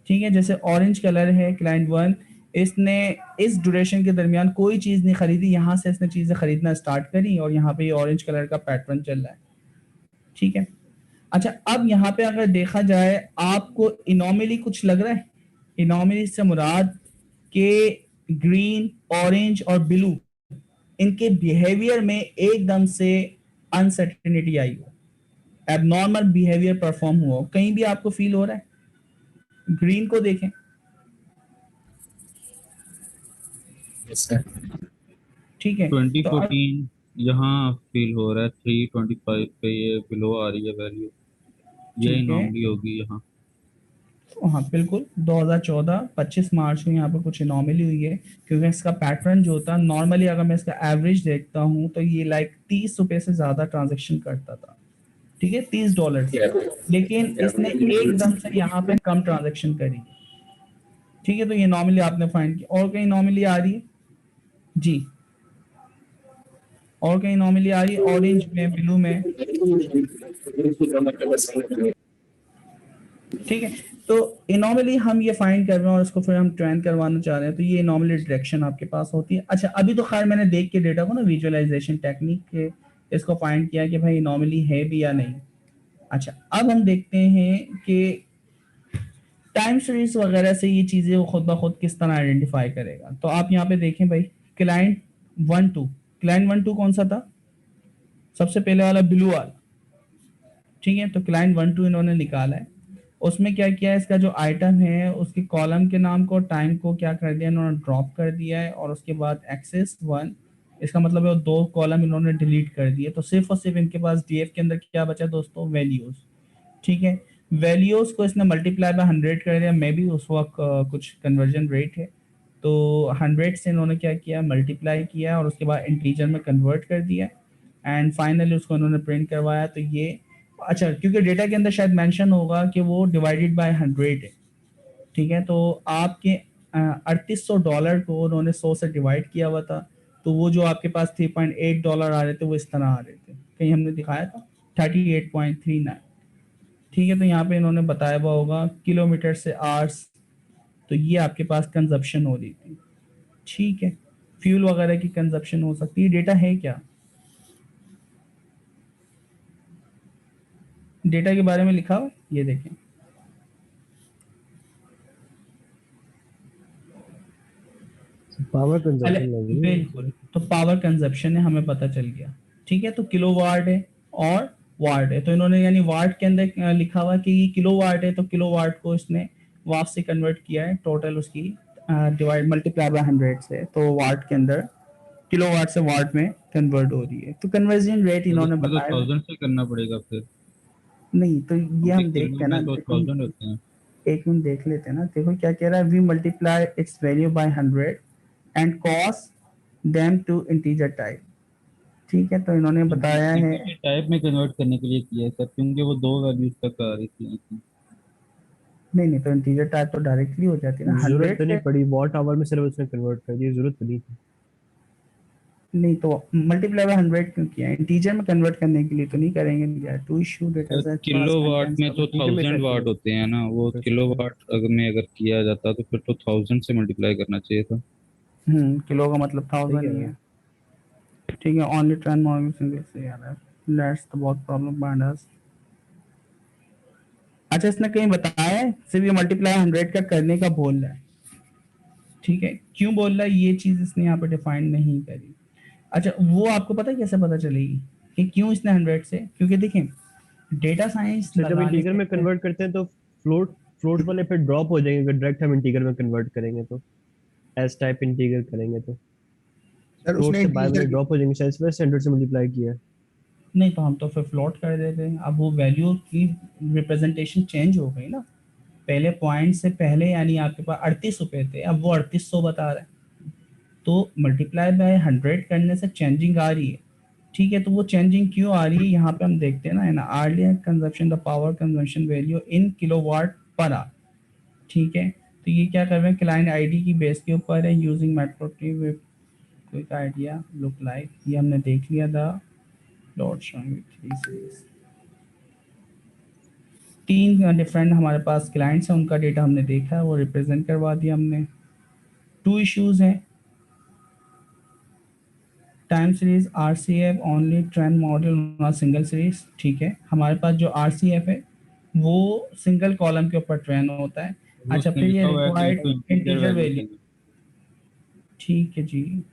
ठीक है। जैसे ऑरेंज कलर है, क्लाइंट 1, इसने इस ड्यूरेशन के दरमियान कोई चीज़ नहीं खरीदी, यहाँ से इसने चीज़ें खरीदना स्टार्ट करी, और यहाँ पे ये ऑरेंज कलर का पैटर्न चल रहा है, ठीक है। अच्छा, अब यहाँ पे अगर देखा जाए, आपको इनॉमली कुछ लग रहा है? इनॉमली से मुराद के ग्रीन, ऑरेंज और ब्लू, इनके बिहेवियर में एकदम से अनसर्टेनिटी आई हो, एबनॉर्मल बिहेवियर परफॉर्म हुआ हो, कहीं भी आपको फील हो रहा है? ग्रीन को देखें, यस सर। ठीक है। तो 2014 यहाँ फील हो रहा है, 325 पे ये बिलो आ रही है वैल्यू, ये ठीक है, नॉर्मली होगी यहाँ। हाँ बिल्कुल, 2014 25 मार्च को यहाँ पर कुछ एनॉमली हुई है, क्योंकि इसका पैटर्न जो होता है नॉर्मली, अगर मैं इसका एवरेज देखता हूँ तो ये लाइक 30 रुपए से ज्यादा ट्रांजेक्शन करता था, ठीक है, $30 से, लेकिन इसने एकदम से यहाँ पे कम ट्रांजेक्शन करी, ठीक है। तो ये नॉर्मली आपने फाइंड किया। और कहीं नॉर्मली आ रही है जी, और कहीं नॉर्मली आ रही है, ऑरेंज में, ब्लू में, ठीक है। तो इनॉमली हम ये फाइंड कर रहे हैं और इसको फिर हम ट्रेन करवाना चाह रहे हैं, तो ये इनॉमली डिटेक्शन आपके पास होती है। अच्छा, अभी तो खैर मैंने देख के डेटा को ना विजुअलाइजेशन टेक्निक के इसको फाइंड किया कि भाई इनॉमली है भी या नहीं। अच्छा, अब हम देखते हैं कि टाइम सीरीज वगैरह से ये चीजें वो खुद ब खुद किस तरह आइडेंटिफाई करेगा। तो आप यहाँ पे देखें भाई, क्लाइंट 1 2, क्लाइंट 1 2 कौन सा था? सबसे पहले वाला ब्लू वाला, ठीक है। तो क्लाइंट 1 2 इन्होंने निकाला है, उसमें क्या किया है, इसका जो आइटम है उसके कॉलम के नाम को, टाइम को क्या कर दिया इन्होंने, ड्रॉप कर दिया है, और उसके बाद एक्सेस 1, इसका मतलब है वो 2 कॉलम इन्होंने डिलीट कर दिए। तो सिर्फ और सिर्फ इनके पास डीएफ के अंदर क्या बचा दोस्तों, वैल्यूज, ठीक है। वैल्यूज को इसने मल्टीप्लाई बाय 100 कर दिया, मे बी उस वक्त कुछ कन्वर्जन रेट है, तो 100 से इन्होंने क्या किया, मल्टीप्लाई किया, और उसके बाद इंटीजर में कन्वर्ट कर दिया, एंड फाइनली उसको इन्होंने प्रिंट करवाया। तो ये, अच्छा, क्योंकि डेटा के अंदर शायद मेंशन होगा कि वो डिवाइडेड बाय 100 है, ठीक है। तो आपके $3800 को उन्होंने 100 से डिवाइड किया हुआ था, तो वो जो आपके पास $3.8 आ रहे थे वो इस तरह आ रहे थे, कहीं हमने दिखाया था 38.39, ठीक है। तो यहाँ पे इन्होंने बताया हुआ होगा किलोमीटर से आवर्स, तो ये आपके पास कंजप्शन हो रही थी, ठीक है। फ्यूल वगैरह की कंजप्शन हो सकती है। डेटा है क्या, डेटा के बारे में लिखा हुआ, ये देखें, पावर कंजप्शन लगी है। बिल्कुल, तो पावर कंजप्शन है, हमें पता चल गया, ठीक है। तो किलोवाट है और वाट है, तो इन्होंने यानी वाट के अंदर लिखा हुआ कि ये किलोवाट है, तो किलोवाट को इसने वाट से कन्वर्ट किया है, टोटल उसकी डिवाइड मल्टीप्लाई बाय 100 से, तो वाट के अंदर किलोवाट से वाट में कन्वर्ट हो रही है। तो कन्वर्जन रेट तो इन्होंने इसमें तो बताया 1000 से करना पड़ेगा फिर, नहीं, तो ये क्योंकि हम किलो देखते हैं ना, में तो देखो 1000 होते हैं। एक मिनट देख लेते हैं ना। देखो क्या कह रहा है, we multiply its value by 100 and cast them to integer type, ठीक है, तो इन्होंने बताया है टाइप में कन्वर्ट करने के लिए किया है सर, क्योंकि वो 2 वैल्यूज तक आ रही थी। नहीं, तो इंटीजर टाइप तो डायरेक्टली हो जाती है ना, जरूरत 100 तो नहीं से पड़ी, वॉट आवर में सिर्फ उसने कन्वर्ट कर दिया, जरूरत तो नहीं थी। नहीं तो मल्टीप्लाई बाय 100 क्यों किया? इंटीजर में कन्वर्ट करने के लिए तो नहीं करेंगे यार। To issue data set kilowatt में तो इंटीजर में 1000 सेट वाट करो। होते हैं ना, वो किलो वाट अगर किया जाता तो फिर तो 1000 से मल्टीप्लाई करना चाहिए था। किलो का मतलब सही 1000 कह ही रहे है। हो। ठीक है, ओनली ट्रेन मॉडल सिंगल से यार, दैट्स द बहुत प्रॉब्लम बाइंड अस। अच्छा, इसने कहीं बताया है सिर्फ ये मल्टीप्लाई 100 का करने का बोल रहा है, ठीक है, क्यों बोल रहा है ये चीज इसने यहाँ पे डिफाइन नहीं करी। अच्छा, वो आपको पता है कैसे पता चलेगी कि क्यों इसने 100 से? क्योंकि देखें डेटा साइंस तो जब लगाने इंटीजर में से कन्वर्ट करते हैं तो फ्लोट वाले फिर ड्रॉप हो जाएंगे अगर डायरेक्ट हम इंटीजर में कन्वर्ट करेंगे तो, एस टाइप इंटीजर करेंगे तो सर फ्लोट उसने से बाय इंटीजर वाले ड्रॉप हो जाएंगे, शायद से 100 से मल्टीप्लाई किया है। नहीं तो हम तो फिर फ्लोट कर देते हैं। अब वो वैल्यू की रिप्रेजेंटेशन चेंज हो गई ना, पहले पॉइंट से पहले यानी आपके पास 38 रुपए थे, अब वो 3800 बता रहा है, तो मल्टीप्लाई बाय 100 करने से चेंजिंग आ रही है। ठीक है, तो वो चेंजिंग क्यों आ रही है यहाँ पे हम देखते हैं ना, earlier consumption the power consumption value in kilowatt per hour. ठीक है, तो ये क्या कर रहे हैं, क्लाइंट आईडी की बेस के ऊपर है, using matplotlib quick idea look like, ये हमने देख लिया था। डॉट शोइंग 3 सीरीज, 3 डिफरेंट हमारे पास क्लाइंट्स हैं, उनका डेटा हमने देखा है, वो रिप्रेजेंट करवा दिया हमने। 2 इश्यूज हैं, time series RCF only trend model not single series. ठीक है, हमारे पास जो आरसीएफ है वो सिंगल कॉलम के ऊपर ट्रेन होता है। वो अच्छा, उसने फिर ये लिखा हुआ है कि रिक्वायर्ड इनको इंटीजर इंटीजर वैल्यू वैल्यू। चाहिए। ठीक है जी।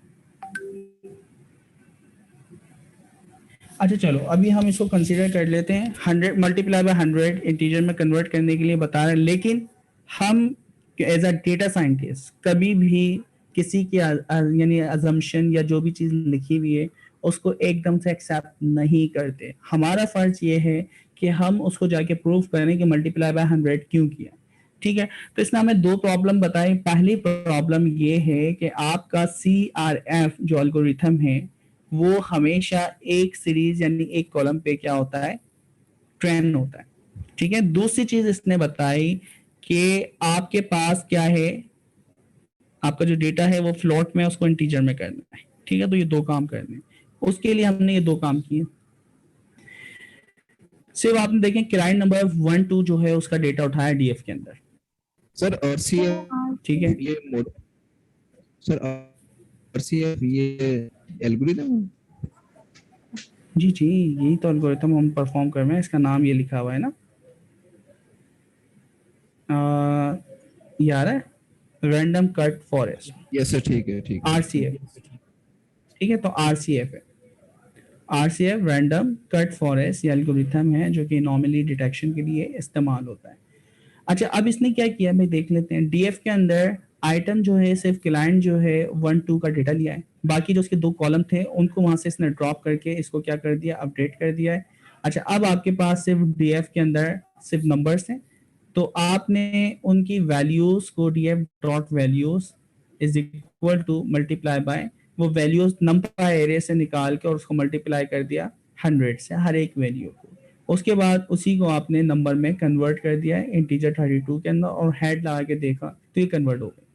अच्छा चलो, अभी हम इसको कंसीडर कर लेते हैं, 100 मल्टीप्लाई बाय 100 इंटीजर में कन्वर्ट करने के लिए बता रहे हैं, लेकिन हम एज अ डेटा साइंटिस्ट कभी भी किसी की यानी अजम्पशन या जो भी चीज़ लिखी हुई है उसको एकदम से एक्सेप्ट नहीं करते। हमारा फर्ज ये है कि हम उसको जाके प्रूव करें कि मल्टीप्लाई बाय 100 क्यों किया। ठीक है, तो इसने हमें 2 प्रॉब्लम बताई। पहली प्रॉब्लम ये है कि आपका CRF जो एल्गोरिथम है वो हमेशा एक सीरीज यानी एक कॉलम पे क्या होता है, ट्रेन होता है। ठीक है, दूसरी चीज इसने बताई कि आपके पास क्या है, आपका जो डेटा है वो फ्लोट में, उसको इंटीजर में करना है। ठीक है, तो ये 2 काम करने हैं, उसके लिए हमने ये 2 काम किए। सिर्फ आपने देखें क्लाइंट नंबर 1 2 जो है उसका डेटा उठाया डीएफ के अंदर। सर आरसीएफ ठीक है, ये मोड, सर आरसीएफ ये एल्गोरिथम। जी जी, यही तो एल्गोरिथम हम परफॉर्म कर रहे हैं, इसका नाम ये लिखा हुआ है ना, ये आ रहा है random cut forest, yes sir, ठीक है ठीक है। आरसीएफ। ठीक है, तो आरसीएफ है, आरसीएफ रैंडम कट फॉरेस्ट, ये एल्गोरिथम है जो कि नॉर्मली डिटेक्शन के लिए इस्तेमाल होता है। अच्छा, अब इसने क्या किया भाई देख लेते हैं। डीएफ के अंदर आइटम जो है सिर्फ क्लाइंट जो है 1 2 का डेटा लिया है, बाकी जो उसके 2 कॉलम थे उनको वहां से इसने ड्रॉप करके इसको क्या कर दिया, अपडेट कर दिया है। अच्छा, अब आपके पास सिर्फ डीएफ के अंदर सिर्फ नंबर्स हैं, तो आपने उनकी वैल्यूज को DF dot values is equal to multiply by वो वैल्यूज नंबर एरे से निकाल के और उसको मल्टीप्लाई कर दिया 100 से हर एक वैल्यू को। उसके बाद उसी को आपने नंबर में कन्वर्ट कर दिया है इंटीजर 32 के अंदर और हेड लगा के देखा तो ये कन्वर्ट हो गया।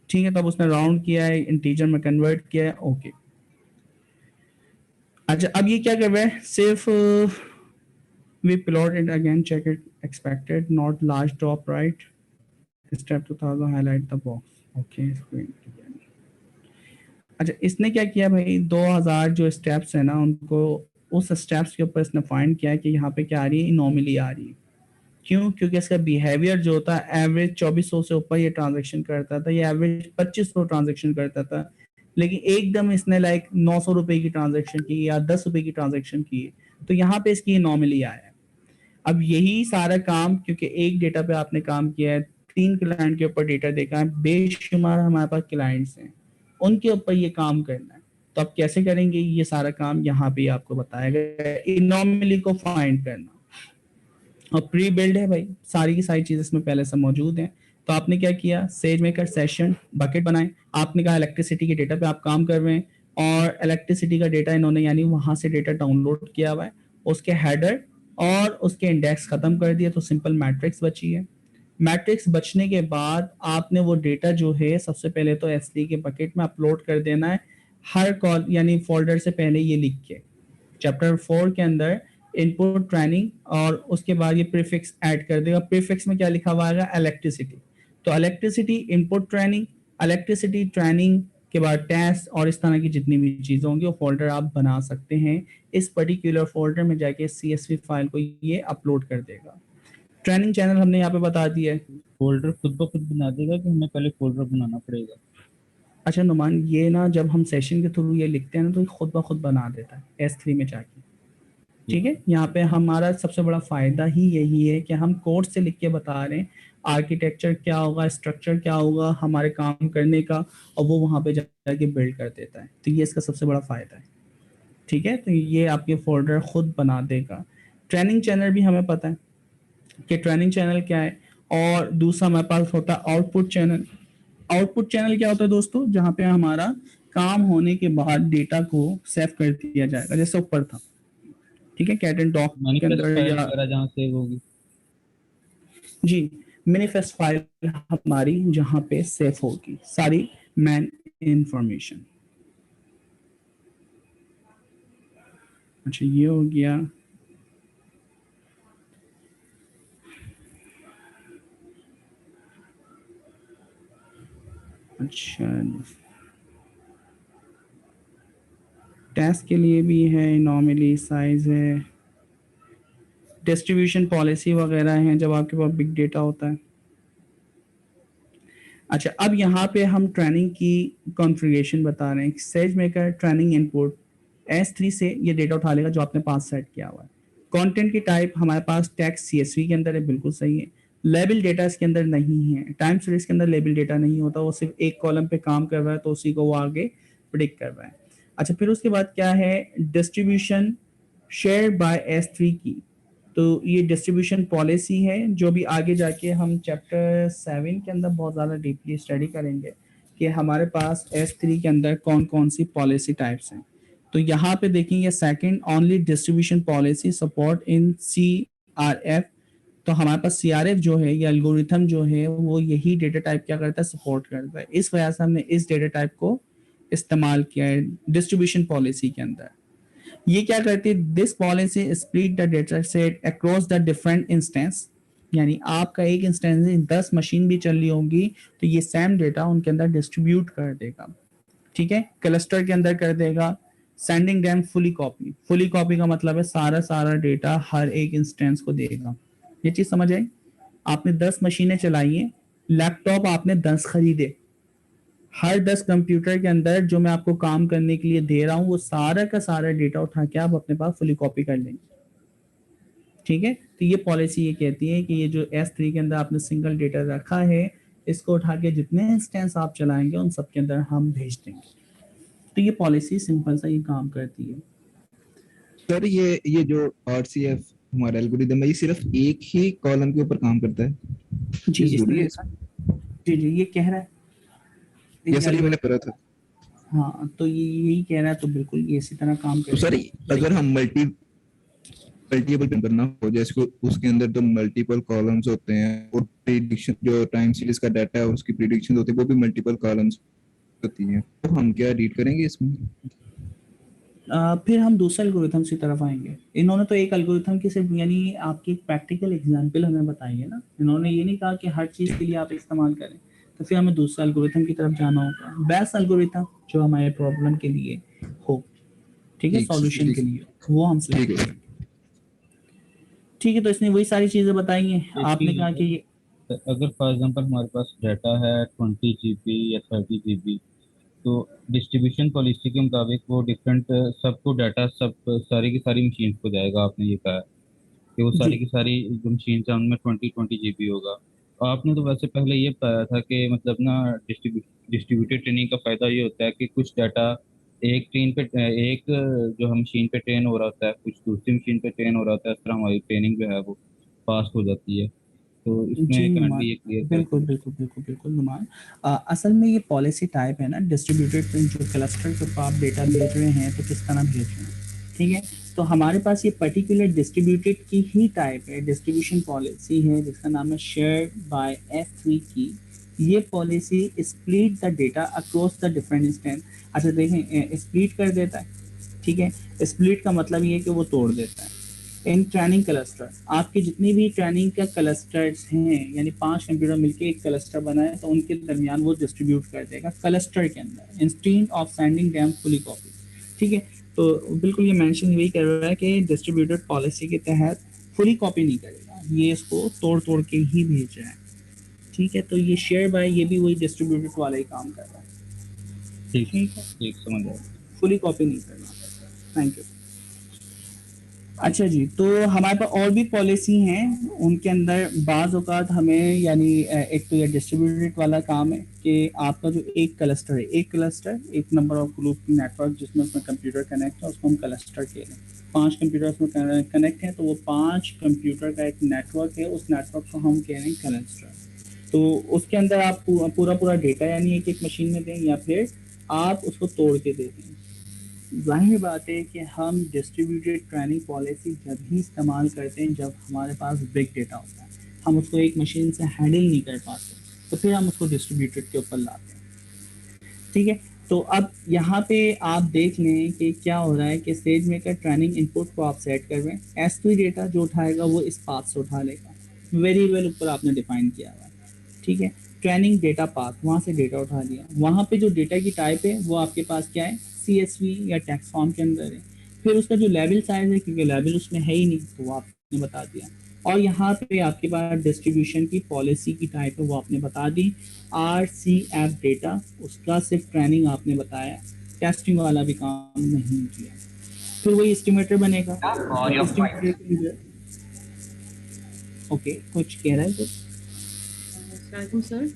ठीक है, तब उसने राउंड किया है, इंटीजर में कन्वर्ट किया है, ओके। अच्छा, अब ये क्या कर रहा है, सिर्फ we plot it again, check it expected not large drop right, step 2000 highlight the box, okay. अच्छा, इसने क्या किया भाई, 2000 जो स्टेप्स है ना उनको, उस स्टेप्स के ऊपर इसने फाइंड किया कि यहाँ पे क्या आ रही है, इनॉर्मली आ रही है। क्यों? क्योंकि इसका बिहेवियर जो होता है एवरेज 2400 से ऊपर ये ट्रांजैक्शन करता था, ये एवरेज 2500 ट्रांजैक्शन करता था, लेकिन एकदम इसने लाइक 900 रुपए की ट्रांजैक्शन की या 10 रुपए की ट्रांजैक्शन की, तो यहाँ पे इसकी इनॉर्मली आया है। अब यही सारा काम, क्योंकि एक डेटा पे आपने काम किया है, 3 क्लाइंट के ऊपर डेटा देखा है, बेशुमार हमारे पास क्लाइंट्स हैं, उनके ऊपर ये काम करना है, तो आप कैसे करेंगे ये सारा काम, यहाँ पे आपको बताया गया है, इनॉर्मली को फाइंड करना। और प्री बिल्ड है भाई, सारी की सारी चीज़ इसमें पहले से मौजूद हैं। तो आपने क्या किया, सेज मेकर सेशन बकेट बनाए, आपने कहा इलेक्ट्रिसिटी के डेटा पे आप काम कर रहे हैं, और इलेक्ट्रिसिटी का डेटा इन्होंने यानी वहाँ से डेटा डाउनलोड किया हुआ है, उसके हेडर और उसके इंडेक्स ख़त्म कर दिए, तो सिंपल मैट्रिक्स बची है। मैट्रिक्स बचने के बाद आपने वो डेटा जो है सबसे पहले तो S3 के बकेट में अपलोड कर देना है, हर कॉल यानी फोल्डर से पहले ये लिख के चैप्टर 4 के अंदर इनपुट ट्रेनिंग, और उसके बाद ये प्रीफिक्स ऐड कर देगा। प्रीफिक्स में क्या लिखा हुआ है? इलेक्ट्रिसिटी। तो electricity input training, electricity training के बाद टेस्ट और इस तरह की जितनी भी चीज़ें होंगी वो फोल्डर आप बना सकते हैं। इस पर्टिकुलर फोल्डर में जाके CSV फाइल को ये अपलोड कर देगा। ट्रेनिंग चैनल हमने यहाँ पे बता दिया है। फोल्डर खुद ब खुद बना देगा कि हमें पहले फोल्डर बनाना पड़ेगा? अच्छा नुमान, ये ना जब हम सेशन के थ्रू ये लिखते हैं ना तो ये खुद ब खुद बना देता है S3 में जाके। ठीक है, यहाँ पे हमारा सबसे बड़ा फायदा ही यही है कि हम कोड से लिख के बता रहे हैं आर्किटेक्चर क्या होगा, स्ट्रक्चर क्या होगा हमारे काम करने का, और वो वहाँ पे जाके बिल्ड कर देता है। तो ये इसका सबसे बड़ा फायदा है। ठीक है, तो ये आपके फोल्डर खुद बना देगा। ट्रेनिंग चैनल भी हमें पता है कि ट्रेनिंग चैनल क्या है, और दूसरा हमारे पास होता है आउटपुट चैनल। आउटपुट चैनल क्या होता है दोस्तों? जहाँ पे हमारा काम होने के बाद डेटा को सेव कर दिया जाएगा, जैसे ऊपर था। ठीक है, कैट एंड डॉग के मैनिफेस्ट अंदर फाइल या वगैरह जहाँ सेव होगी। जी, मैनिफेस्ट फाइल हमारी जहाँ पे सेव होगी सारी मैन इंफॉर्मेशन। अच्छा, ये हो गया। अच्छा, टेस्ट के लिए भी है, नॉर्मली साइज है, डिस्ट्रीब्यूशन पॉलिसी वगैरह हैं जब आपके पास बिग डेटा होता है। अच्छा, अब यहाँ पे हम ट्रेनिंग की कॉन्फ़िगरेशन बता रहे हैं। SageMaker ट्रेनिंग इनपुट S3 से ये डेटा उठा लेगा जो आपने पास सेट किया हुआ है। कंटेंट की टाइप हमारे पास टेक्स्ट CSV के अंदर है, बिल्कुल सही है। लेबल डेटा इसके अंदर नहीं है, टाइम सीरीज के अंदर लेबल डेटा नहीं होता, वो सिर्फ एक कॉलम पे काम कर रहा है तो उसी को वो आगे प्रिडिक्ट कर रहा है। अच्छा, फिर उसके बाद क्या है? डिस्ट्रीब्यूशन शेयर बाय S3 की, तो ये डिस्ट्रीब्यूशन पॉलिसी है जो भी आगे जाके हम चैप्टर 7 के अंदर बहुत ज़्यादा डीपली स्टडी करेंगे कि हमारे पास S3 के अंदर कौन कौन सी पॉलिसी टाइप्स हैं। तो यहाँ पे देखेंगे second only distribution policy support in CRF। तो हमारे पास CRF जो है, ये एल्गोरिथम जो है, वो यही डेटा टाइप क्या करता है? सपोर्ट करता है। इस वजह से हमने इस डेटा टाइप को इस्तेमाल किया है डिस्ट्रीब्यूशन पॉलिसी के अंदर। ये क्या करती है? This policy split the data set across the different instance, यानी आपका एक इंस्टेंस 10 मशीन भी चल रही होंगी तो ये सेम डेटा उनके अंदर डिस्ट्रीब्यूट कर देगा। ठीक है, क्लस्टर के अंदर कर देगा। Sending them fully copy, fully copy का मतलब है सारा डेटा हर एक इंस्टेंस को देगा। ये चीज समझ आई? आपने 10 मशीनें चलाई हैं, लैपटॉप आपने 10 खरीदे, हर 10 कंप्यूटर के अंदर जो मैं आपको काम करने के लिए दे रहा हूँ वो सारा का सारा डेटा उठा के आप अपने पास फुली कॉपी कर लेंगे। ठीक है, तो ये पॉलिसी ये कहती है कि ये जो S3 के अंदर आपने सिंगल डेटा रखा है, इसको उठा के जितने इंस्टेंस आप चलाएंगे उन सब के अंदर हम भेज देंगे। तो ये पॉलिसी सिंपल सा ये काम करती है। सर ये जो RCF हमारा एल्गोरिदम है, ये सिर्फ एक ही कॉलम के ऊपर काम करता है? जी, ये जरूरी इसमें है? जी ये कह रहा है। ये सर ये मैंने पढ़ा था। हाँ, तो ये यही कह रहा है, तो बिल्कुल ये इसी तरह काम तो सर अगर हम मल्टीपल करना हो, जैसे उसके अंदर तो मल्टीपल कॉलम्स होते हैं और प्रिडिक्शन जो टाइम सीरीज का डाटा है उसकी प्रिडिक्शन होती है वो भी मल्टीपल कॉलम्स होती हैं, तो हम क्या रीड करेंगे इसमें? फिर हम दूसरे एल्गोरिथम की तरफ आएंगे। इन्होंने तो एक एल्गोरिथम की सिर्फ यानी आपकी एक प्रैक्टिकल एग्जांपल हमें बताई है ना, इन्होंने ये नहीं कहा कि हर चीज़ के लिए आप इस्तेमाल करें, तो फिर हमें दूसरा एल्गोरिथम की तरफ जाना होगा, बेस्ट एल्गोरिथम जो हमारे प्रॉब्लम के लिए हो। ठीक है, सॉल्यूशन के लिए वो हम सिलेक्ट करेंगे। ठीक है, तो इसने वही सारी चीज़ें बताई हैं। आपने कहा कि ये अगर फॉर एग्जांपल हमारे पास डाटा है 20 GB या 30 GB, तो डिस्ट्रीब्यूशन पॉलिसी के मुताबिक वो डिफरेंट सबको डाटा सब सारी की सारी मशीन को जाएगा। आपने ये कहा कि वो सारी की सारी जो मशीन है उनमें 20 GB होगा। आपने तो वैसे पहले ये बताया था कि मतलब ना डिस्ट्रीब्यूटेड ट्रेनिंग का फायदा ये होता है कि कुछ डाटा एक ट्रेन पे एक जो हम मशीन पे ट्रेन हो रहा होता है, कुछ दूसरी मशीन पे ट्रेन हो रहा होता है, इस तरह हमारी ट्रेनिंग जो है वो फास्ट हो जाती है। तो जी इसमें नुमान, काइंडली ये क्लियर कर बिल्कुल बिल्कुल बिल्कुल बिल्कुल नुमान। असल में ये पॉलिसी टाइप है ना डिस्ट्रीब्यूटेड, जो क्लस्टर के ऊपर आप डेटा भेज रहे हैं तो किस तरह भेज रहे हैं, ठीक है। तो हमारे पास ये पर्टिकुलर डिस्ट्रीब्यूटेड की ही टाइप है, डिस्ट्रीब्यूशन पॉलिसी है जिसका नाम है शेयर्ड बाय S3 की। ये policy split the data across the different instance. अच्छा देखें, स्प्लिट कर देता है, ठीक है। स्प्लिट का मतलब ये है कि वो तोड़ देता है। इन ट्रेनिंग क्लस्टर, आपके जितनी भी ट्रेनिंग का क्लस्टर्स हैं, यानी 5 कंप्यूटर मिलके एक क्लस्टर बनाए तो उनके दरमियान वो डिस्ट्रीब्यूट कर देगा क्लस्टर के अंदर instead of sending them fully copy, ठीक है। तो बिल्कुल ये मेंशन यही कर रहा है कि डिस्ट्रीब्यूटेड पॉलिसी के तहत फुली कॉपी नहीं करेगा, ये इसको तोड़ तोड़ के ही भेज रहा है, ठीक है। तो ये शेयर बाय ये भी वही डिस्ट्रीब्यूटेड वाला ही काम कर रहा है, ठीक ठीक है। ठीक समझ आया। फुली कॉपी नहीं करना। Thank you. अच्छा जी, तो हमारे पास और भी पॉलिसी हैं, उनके अंदर बाज़ औक़ात हमें यानी एक तो ये डिस्ट्रीब्यूटेड वाला काम है कि आपका जो एक क्लस्टर है, एक क्लस्टर एक नंबर ऑफ ग्रुप नेटवर्क जिसमें उसमें कंप्यूटर कनेक्ट है उसको हम क्लस्टर कह रहे हैं। 5 कंप्यूटर उसमें कनेक्ट हैं तो वो 5 कंप्यूटर का एक नेटवर्क है, उस नेटवर्क को हम कह रहे हैं क्लस्टर। तो उसके अंदर आप पूरा डेटा यानी एक मशीन में दें या फिर आप उसको तोड़ के दे दें। ज़ाहिर बात है कि हम डिस्ट्रीब्यूटेड ट्रेनिंग पॉलिसी जब ही इस्तेमाल करते हैं जब हमारे पास बिग डेटा होता है, हम उसको एक मशीन से हैंडल नहीं कर पाते, तो फिर हम उसको डिस्ट्रीब्यूटेड के ऊपर लाते हैं, ठीक है। तो अब यहाँ पे आप देख लें कि क्या हो रहा है कि SageMaker ट्रेनिंग इनपुट को आप सेट कर रहे हैं, S3 डेटा जो उठाएगा वो इस पाथ से उठा लेगा, वेरिएबल ऊपर आपने डिफाइन किया हुआ है, ठीक है। ट्रेनिंग डेटा पाथ, वहाँ से डेटा उठा लिया, वहाँ पे जो डेटा की टाइप है वो आपके पास क्या है, CSV या टेक्स्ट फॉर्म के अंदर है। फिर उसका जो लेवल साइज है, क्योंकि लेवल उसमें है ही नहीं तो वो आपने बता दिया। और यहाँ पे आपके पास डिस्ट्रीब्यूशन की पॉलिसी की टाइप है वो आपने बता दी। RCF डेटा, उसका सिर्फ ट्रेनिंग आपने बताया, टेस्टिंग वाला भी काम नहीं किया। फिर वही एस्टिमेटर बनेगा। ओके, कुछ कह रहा है कुछ? सर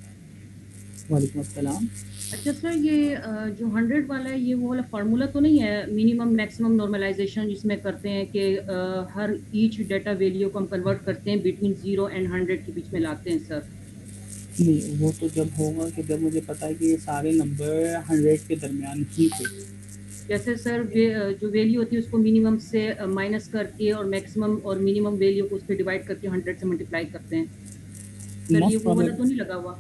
वालेकुम अस्सलाम। अच्छा सर, ये जो 100 वाला है ये वो वाला फार्मूला तो नहीं है मिनिमम मैक्सिमम नॉर्मलाइजेशन जिसमें करते हैं कि हर ईच डेटा वैल्यू को हम कन्वर्ट करते हैं बिटवीन 0 एंड 100 के बीच में लाते हैं सर? नहीं, वो तो जब होगा कि जब मुझे पता है कि ये सारे नंबर 100 के दरमियान ही थे। जैसे सर जो वैल्यू होती है उसको मिनिमम से माइनस करके और मैक्सिमम और मिनिमम वैल्यू को उस पर डिवाइड करके 100 से मल्टीप्लाई करते हैं सर, ये वो वाला तो नहीं लगा हुआ?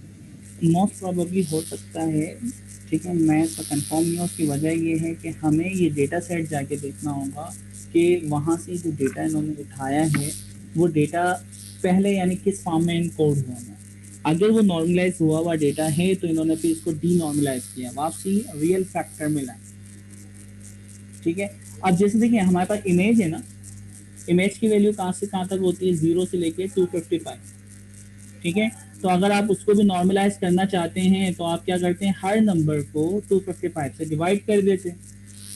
मोस्ट प्रोबेबली हो सकता है, ठीक है। मैं इसका कंफर्म नहीं हूँ, उसकी वजह ये है कि हमें ये डेटा सेट जाके देखना होगा कि वहाँ से जो डेटा इन्होंने उठाया है वो डेटा पहले यानी किस फॉर्म में इनकोड हुआ है। अगर वो नॉर्मलाइज हुआ हुआ डेटा है तो इन्होंने फिर इसको डी नॉर्मलाइज किया, वापसी रियल फैक्टर में लाए, ठीक है। अब जैसे देखिए हमारे पास इमेज है ना, इमेज की वैल्यू कहाँ से कहाँ तक होती है, 0 से लेके 255, ठीक है। तो अगर आप उसको भी नॉर्मलाइज करना चाहते हैं तो आप क्या करते हैं, हर नंबर को 255 से डिवाइड कर देते हैं,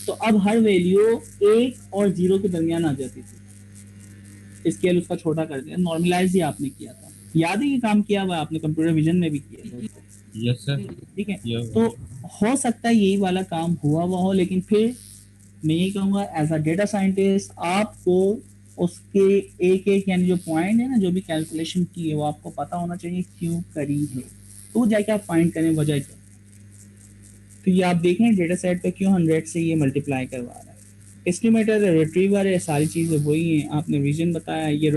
तो अब हर वैल्यू 1 और 0 के दरमियान आ जाती थी। स्केल उसका छोटा कर दिया, नॉर्मलाइज ही आपने किया था, याद है ये काम किया हुआ आपने कंप्यूटर विजन में भी किया। यस सर, ठीक है। तो हो सकता है यही वाला काम हुआ हो, लेकिन फिर मैं ये कहूँगा एज अ डेटा साइंटिस्ट आपको उसके एक एक यानी जो पॉइंट है ना, जो भी कैलकुलेशन की है वो आपको पता होना चाहिए क्यों करी है, तो जाके आप फाइंड करें वजह क्या। तो ये आप देखें डेटा सेट पे क्यों 100 से ये मल्टीप्लाई करवा रहा है। एस्टिमेटर है, रिट्रीवर है, सारी चीज़ें वही हैं। आपने रीजन बताया, ये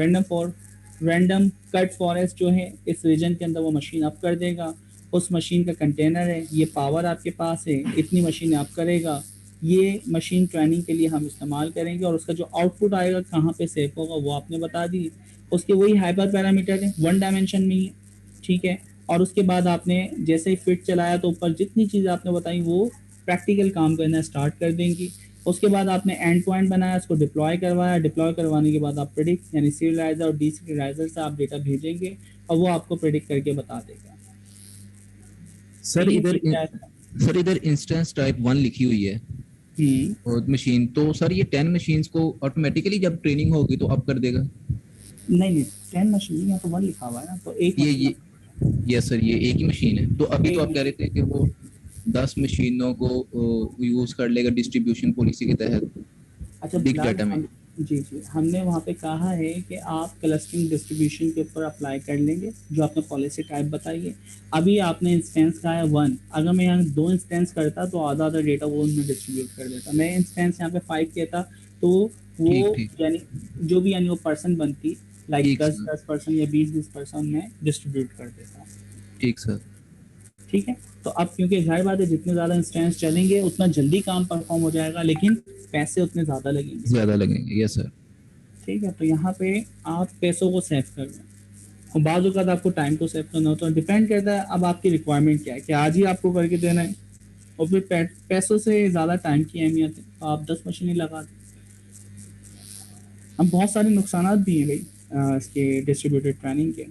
रैंडम कट फॉरेस्ट जो है इस रीजन के अंदर वो मशीन अप कर देगा, उस मशीन का कंटेनर है, ये पावर आपके पास है, इतनी मशीन अप करेगा, ये मशीन ट्रेनिंग के लिए हम इस्तेमाल करेंगे और उसका जो आउटपुट आएगा कहाँ पे सेव होगा वो आपने बता दी। उसके वही हाइपर पैरामीटर है, 1 डायमेंशन में ही है, ठीक है। और उसके बाद आपने जैसे ही फिट चलाया तो ऊपर जितनी चीज़ें आपने बताई वो प्रैक्टिकल काम करना स्टार्ट कर देंगी। उसके बाद आपने एंड पॉइंट बनाया, उसको डिप्लॉय करवाया, डिप्लॉय करवाने के बाद आप प्रेडिक्ट यानी सीरियलाइजर और डीसीरियलाइजर से आप डेटा भेजेंगे और वो आपको प्रेडिक्ट करके बता देगा। सर इधर इंस्टेंस टाइप 1 लिखी हुई है और मशीन, तो सर ये 10 मशीन्स को ऑटोमेटिकली जब ट्रेनिंग होगी तो अप कर देगा? नहीं 10 मशीन यहाँ तो 1 लिखा हुआ है ना, तो एक ये यस सर, ये एक ही मशीन है। तो अभी तो आप कह रहे थे कि वो 10 मशीनों को यूज कर लेगा डिस्ट्रीब्यूशन पॉलिसी के तहत। अच्छा, बिग डाटा में जी, जी। हमने वहाँ पे कहा है कि आप क्लस्टरिंग डिस्ट्रीब्यूशन के ऊपर अप्लाई कर लेंगे, जो आपने पॉलिसी टाइप बताई है। अभी आपने इंस्टेंस कहा है 1, अगर मैं यहाँ 2 इंस्टेंस करता तो आधा-आधा डेटा वो उनमें डिस्ट्रीब्यूट कर देता। मैं इंस्टेंस यहाँ पे 5 कहता तो ठीक वो ठीक यानी जो भी यानी वो पर्सन बनती लाइक ठीक सर 10-10 पर्सन या 20-20 पर्सन में डिस्ट्रीब्यूट कर देता। ठीक सर ठीक है? तो अब क्योंकि ज़ाहिर बात है जितने ज़्यादा इंस्टेंस चलेंगे उतना जल्दी काम परफ़ॉर्म हो जाएगा, लेकिन पैसे उतने ज़्यादा लगेंगे। ज्यादा लगेंगे यस सर ठीक है? तो यहाँ पे आप पैसों को सेव कर रहे हैं और बाज़ औक़ात आपको टाइम को सेव करना होता है। डिपेंड करता है अब आपकी रिक्वायरमेंट क्या है, कि आज ही आपको करके देना है और फिर पैसों से ज़्यादा टाइम की अहमियत है, तो आप 10 मशीनें लगा दें। अब बहुत सारे नुकसानात भी हैं भई इसके डिस्ट्रीब्यूटेड ट्रेनिंग के।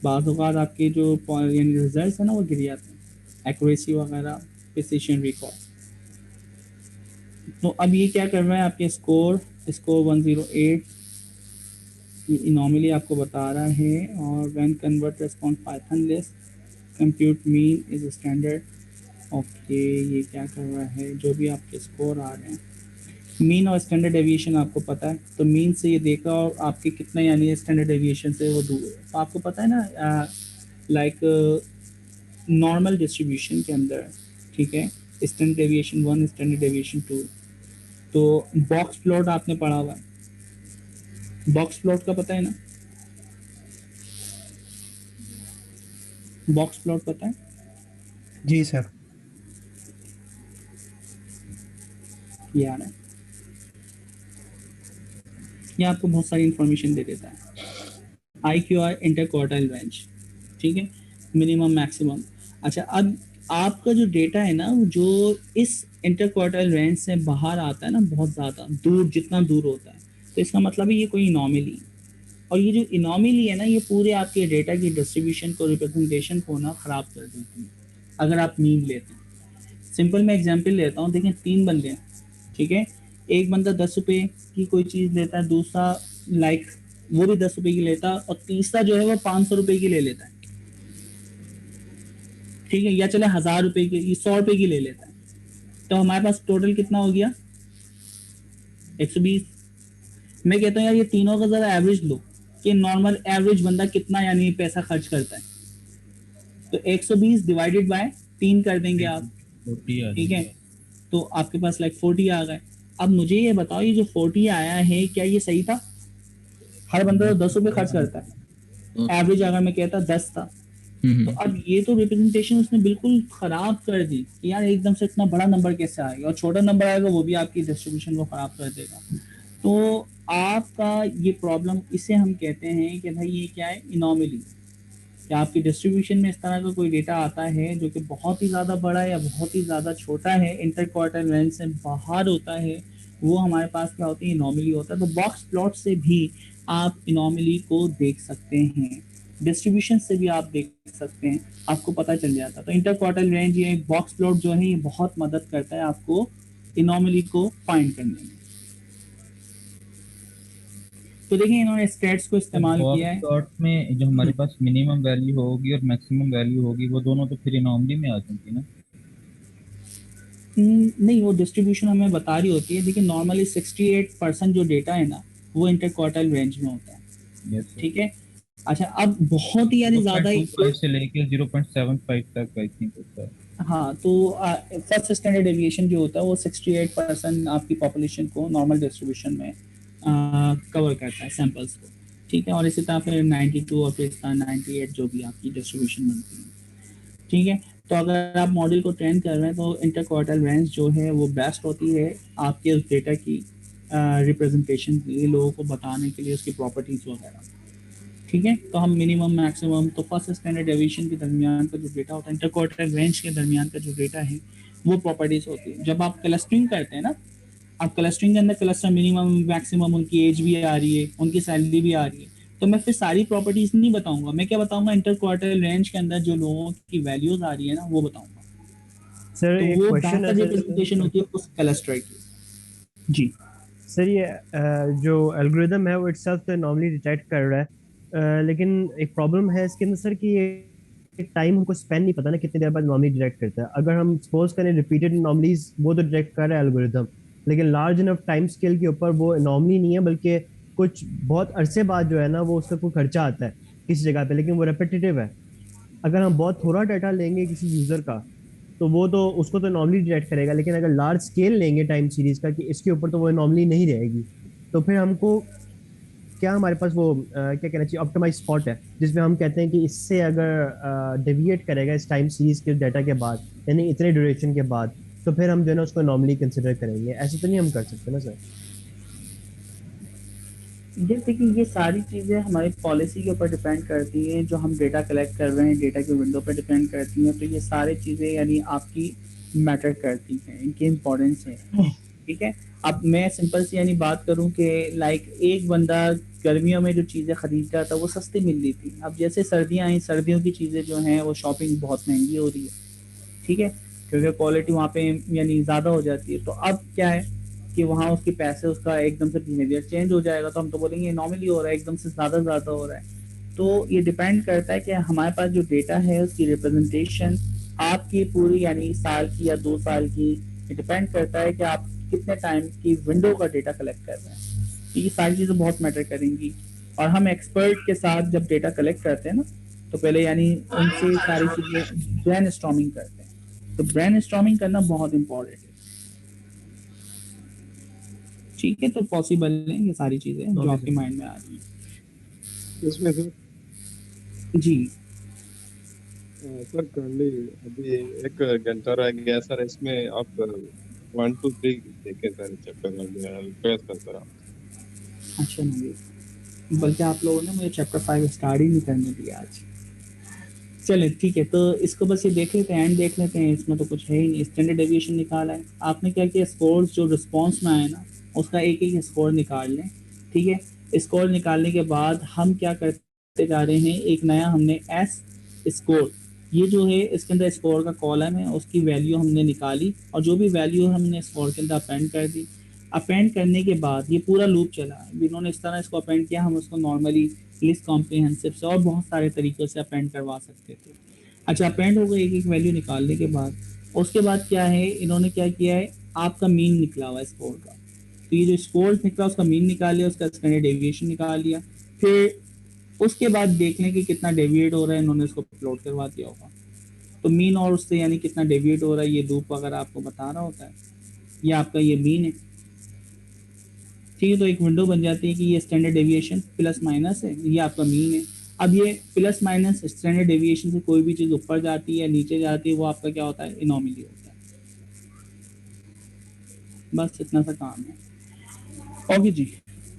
बाज़ औक़ात आपके जो यानी रिज़ल्ट्स हैं ना वो गिर जाते हैं, एक्यूरेसी वगैरह, प्रिसिशन रिकॉल। तो अब ये क्या कर रहा है आपके स्कोर 108 ये इनॉर्मली आपको बता रहा है, और when convert response Python list compute mean is standard. Okay, ये क्या कर रहा है, जो भी आपके स्कोर आ रहे हैं मीन और स्टैंडर्ड डेविएशन आपको पता है, तो मीन से ये देखा और आपके कितना यानी स्टैंडर्ड डेविएशन से वो दूर है। तो आपको पता है ना लाइक नॉर्मल डिस्ट्रीब्यूशन के अंदर, ठीक है, स्टैंडर्ड डेविएशन 1 स्टैंडर्ड डेविएशन 2, तो बॉक्स प्लॉट आपने पढ़ा हुआ है, बॉक्स प्लॉट का पता है ना, बॉक्स प्लॉट पता है? जी सर। ये आ रहा है, ये आपको बहुत सारी इंफॉर्मेशन दे देता है। IQR इंटर क्वार्टाइल रेंज, ठीक है, मिनिमम मैक्सिमम। अच्छा, अब आपका जो डेटा है ना जो इस इंटर क्वार्टाइल रेंज से बाहर आता है ना, बहुत ज़्यादा दूर, जितना दूर होता है, तो इसका मतलब है ये कोई इनॉमली, और ये जो इनॉमली है ना ये पूरे आपके डेटा की डिस्ट्रीब्यूशन को, रिप्रेजेंटेशन को ना ख़राब कर देती है अगर आप मीन लेते हैं। सिंपल मैं एग्जांपल लेता हूँ, देखें 3 बंदे हैं, ठीक है, एक बंदा 10 रुपये की कोई चीज़ लेता है, दूसरा लाइक वो भी 10 रुपये की लेता है, और तीसरा जो है वो 500 रुपये की ले लेता है, ठीक है, या चले 1000 रुपये की, 100 रुपये की ले लेता है, तो हमारे पास टोटल कितना हो गया 120। मैं कहता हूँ यार ये तीनों का ज़रा एवरेज लो कि नॉर्मल एवरेज बंदा कितना यानी पैसा खर्च करता है, तो 120 डिवाइडेड बाय 3 कर देंगे आप, ठीक है, तो आपके पास लाइक 40 आ गए। अब मुझे ये बताओ ये जो 40 आया है क्या ये सही था? हर बंदा तो 10 रुपये खर्च करता है, एवरेज अगर मैं कहता 10 था, तो अब ये तो रिप्रेजेंटेशन उसने बिल्कुल खराब कर दी कि यार एकदम से इतना बड़ा नंबर कैसे आएगा, और छोटा नंबर आएगा वो भी आपकी डिस्ट्रीब्यूशन को खराब कर देगा। तो आपका ये प्रॉब्लम, इसे हम कहते हैं कि भाई ये क्या है, इनॉमली, कि आपकी डिस्ट्रीब्यूशन में इस तरह का कोई डेटा आता है जो कि बहुत ही ज़्यादा बड़ा है या बहुत ही ज़्यादा छोटा है, इंटर क्वार्टाइल रेंज से बाहर होता है, वो हमारे पास क्या होती है, इनॉमली होता है। तो बॉक्स प्लॉट से भी आप इनॉमली को देख सकते हैं, डिस्ट्रीब्यूशन से भी आप देख सकते हैं, आपको पता चल जाता है। तो इंटर क्वार्टाइल रेंज ये बॉक्स प्लॉट जो है ये बहुत मदद करता है आपको इनॉमली को फाइंड करने में। तो देखिए इन्होंने स्टेट्स को इस्तेमाल किया है। प्लॉट में जो हमारे पास मिनिमम वैल्यू होगी और मैक्सिमम वैल्यू होगी वो दोनों तो फिर इनॉमली में आ जाएंगी ना? नहीं, वो डिस्ट्रीब्यूशन हमें बता रही होती है, लेकिन नॉर्मली 68% जो डेटा है ना वो इंटर क्वार्टाइल रेंज में होता है, ठीक है। अच्छा, अब बहुत ही यानी ज़्यादा ही से लेके 0.75 तक आई थिंक होता है। हाँ, तो फर्स्ट स्टैंडर्ड डेविएशन जो होता है वो 68% आपकी पॉपुलेशन को नॉर्मल डिस्ट्रीब्यूशन में कवर करता है, सैंपल्स को, ठीक है, और इसी तरह फिर 92 और फिर 98 जो भी आपकी डिस्ट्रीब्यूशन बनती है, ठीक है। तो अगर आप मॉडल को ट्रेन कर रहे हैं तो इंटर क्वार्टाइल रेंज जो है वो बेस्ट होती है आपके उस डेटा की रिप्रेजेंटेशन के लिए, लोगों को बताने के लिए उसकी प्रॉपर्टीज़ वगैरह, ठीक है। तो हम मिनिमम मैक्सिमम, तो फर्स्ट स्टैंडर्ड डेविएशन के दरमियान का जो डेटा होता है, इंटर क्वार्टाइल रेंज के दरमियान का जो डेटा है वो प्रॉपर्टीज़ होती है। जब आप क्लस्टरिंग करते हैं ना, आप क्लस्टरिंग के अंदर क्लस्टर मिनिमम मैक्सिमम, उनकी एज भी आ रही है, उनकी सैलरी भी आ रही है, तो मैं फिर सारी प्रॉपर्टीज नहीं बताऊंगा, मैं क्या बताऊंगा, इंटर क्वार्टाइल रेंज के अंदर जो लोगों की वैल्यूज आ रही है ना वो बताऊंगा। सर तो एक वो क्वेश्चन है रिप्रेजेंटेशन होती है उस क्लस्टर की। जी सर, ये जो एल्गोरिदम है वो इटसेल्फ तो नॉर्मली डिटेक्ट कर रहा है, लेकिन एक प्रॉब्लम है इसके अंदर सर कि ये टाइम हमको स्पेंड नहीं पता ना कितनी देर बाद नॉर्मली डिटेक्ट करता है। अगर हम सपोज करें रिपीटेड नॉर्मलीज वो तो डिटेक्ट कर रहा है एल्गोरिदम, लेकिन लार्ज इनफ टाइम स्केल के ऊपर वो एनॉमली नहीं है, बल्कि कुछ बहुत अरसे बाद जो है ना वो उसका कोई खर्चा आता है किसी जगह पे, लेकिन वो रेपिटेटिव है। अगर हम बहुत थोड़ा डाटा लेंगे किसी यूजर का तो वो तो उसको तो नॉर्मली डिटेक्ट करेगा, लेकिन अगर लार्ज स्केल लेंगे टाइम सीरीज का कि इसके ऊपर तो वो नॉर्मली नहीं रहेगी। तो फिर हमको क्या, हमारे पास वो क्या कहना चाहिए, ऑप्टिमाइज स्पॉट है, जिसमें हम कहते हैं कि इससे अगर डेविएट करेगा इस टाइम सीरीज के डाटा के बाद, यानी इतने ड्यूरेशन के बाद, तो फिर हम जो है ना उसको नॉर्मली कंसिडर करेंगे। ऐसे तो नहीं हम कर सकते ना सर। ये देखिए, ये सारी चीज़ें हमारी पॉलिसी के ऊपर डिपेंड करती हैं, जो हम डेटा कलेक्ट कर रहे हैं डेटा के विंडो पर डिपेंड करती हैं। तो ये सारी चीज़ें यानी आपकी मैटर करती हैं, इनकी इम्पोर्टेंस है, ठीक है। अब मैं सिंपल सी यानी बात करूं कि लाइक एक बंदा गर्मियों में जो चीज़ें ख़रीदता था वो सस्ती मिल रही थी। अब जैसे सर्दियाँ आई, सर्दियों की चीज़ें जो हैं वो शॉपिंग बहुत महंगी हो रही है, ठीक है, क्योंकि क्वालिटी वहाँ पे यानी ज़्यादा हो जाती है। तो अब क्या है कि वहाँ उसके पैसे, उसका एकदम से बिहेवियर चेंज हो जाएगा, तो हम तो बोलेंगे नॉर्मली हो रहा है, एकदम से ज़्यादा हो रहा है। तो ये डिपेंड करता है कि हमारे पास जो डेटा है उसकी रिप्रेजेंटेशन आपकी पूरी यानी साल की या 2 साल की, ये डिपेंड करता है कि आप कितने टाइम की विंडो का डेटा कलेक्ट कर रहे हैं। तो ये सारी चीज़ें बहुत मैटर करेंगी। और हम एक्सपर्ट के साथ जब डेटा कलेक्ट करते हैं ना, तो पहले यानी उनसे सारी चीज़ें ब्रेन स्टॉर्मिंग करते हैं। तो ब्रेन स्टॉर्मिंग करना बहुत इम्पोर्टेंट है, ठीक है। तो पॉसिबल है ये सारी चीज़ें जो आपके माइंड में आ रही हैं इसमें सर जी। सर करली अभी 1 घंटा रह गया सर, इसमें आप 1 2 3 देखें सर, चैप्टर रिक्वेस्ट कर सर आप। अच्छा नहीं, बल्कि आप लोगों ने मुझे चैप्टर 5 स्टार्ट ही नहीं करने दिया आज। चले ठीक है, तो इसको बस ये देख लेते हैं, एंड देख लेते हैं। इसमें तो कुछ है ही नहीं, स्टैंडर्ड डेविएशन निकाला है आपने। क्या किया, स्कोर्स जो रिस्पॉन्स में आए ना उसका एक एक स्कोर निकाल लें, ठीक है। स्कोर निकालने के बाद हम क्या करते जा रहे हैं, एक नया हमने एस स्कोर, ये जो है इसके अंदर स्कोर का कॉलम है, उसकी वैल्यू हमने निकाली और जो भी वैल्यू हमने स्कोर के अंदर अपेंड कर दी। अपेंड करने के बाद ये पूरा लूप चला, इन्होंने इस तरह इसको अपेंड किया। हम उसको नॉर्मली लिस्ट कॉम्प्रिहेंसिव से और बहुत सारे तरीक़ों से अपेंड करवा सकते थे। अच्छा, अपेंड हो गई एक एक वैल्यू निकालने के बाद, उसके बाद क्या है, इन्होंने क्या किया है, आपका मीन निकला हुआ है स्कोर का। तो ये जो स्कोर निकला उसका मीन निकाल लिया, उसका स्टैंडर्ड डेविएशन निकाल लिया। फिर उसके बाद देख लें कि कितना डेविएट हो रहा है, इन्होंने इसको प्लॉट करवा दिया होगा। तो मीन और उससे यानी कितना डेविएट हो रहा है, ये लूप अगर आपको बता रहा होता है, ये आपका ये मीन है, ठीक है। तो एक विंडो बन जाती है कि ये स्टैंडर्ड डेविएशन प्लस माइनस है, ये आपका मीन है। अब ये प्लस माइनस स्टैंडर्ड डेविएशन से कोई भी चीज़ ऊपर जाती है नीचे जाती है, वो आपका क्या होता है, एनोमली होता है। बस इतना सा काम है। ओके जी,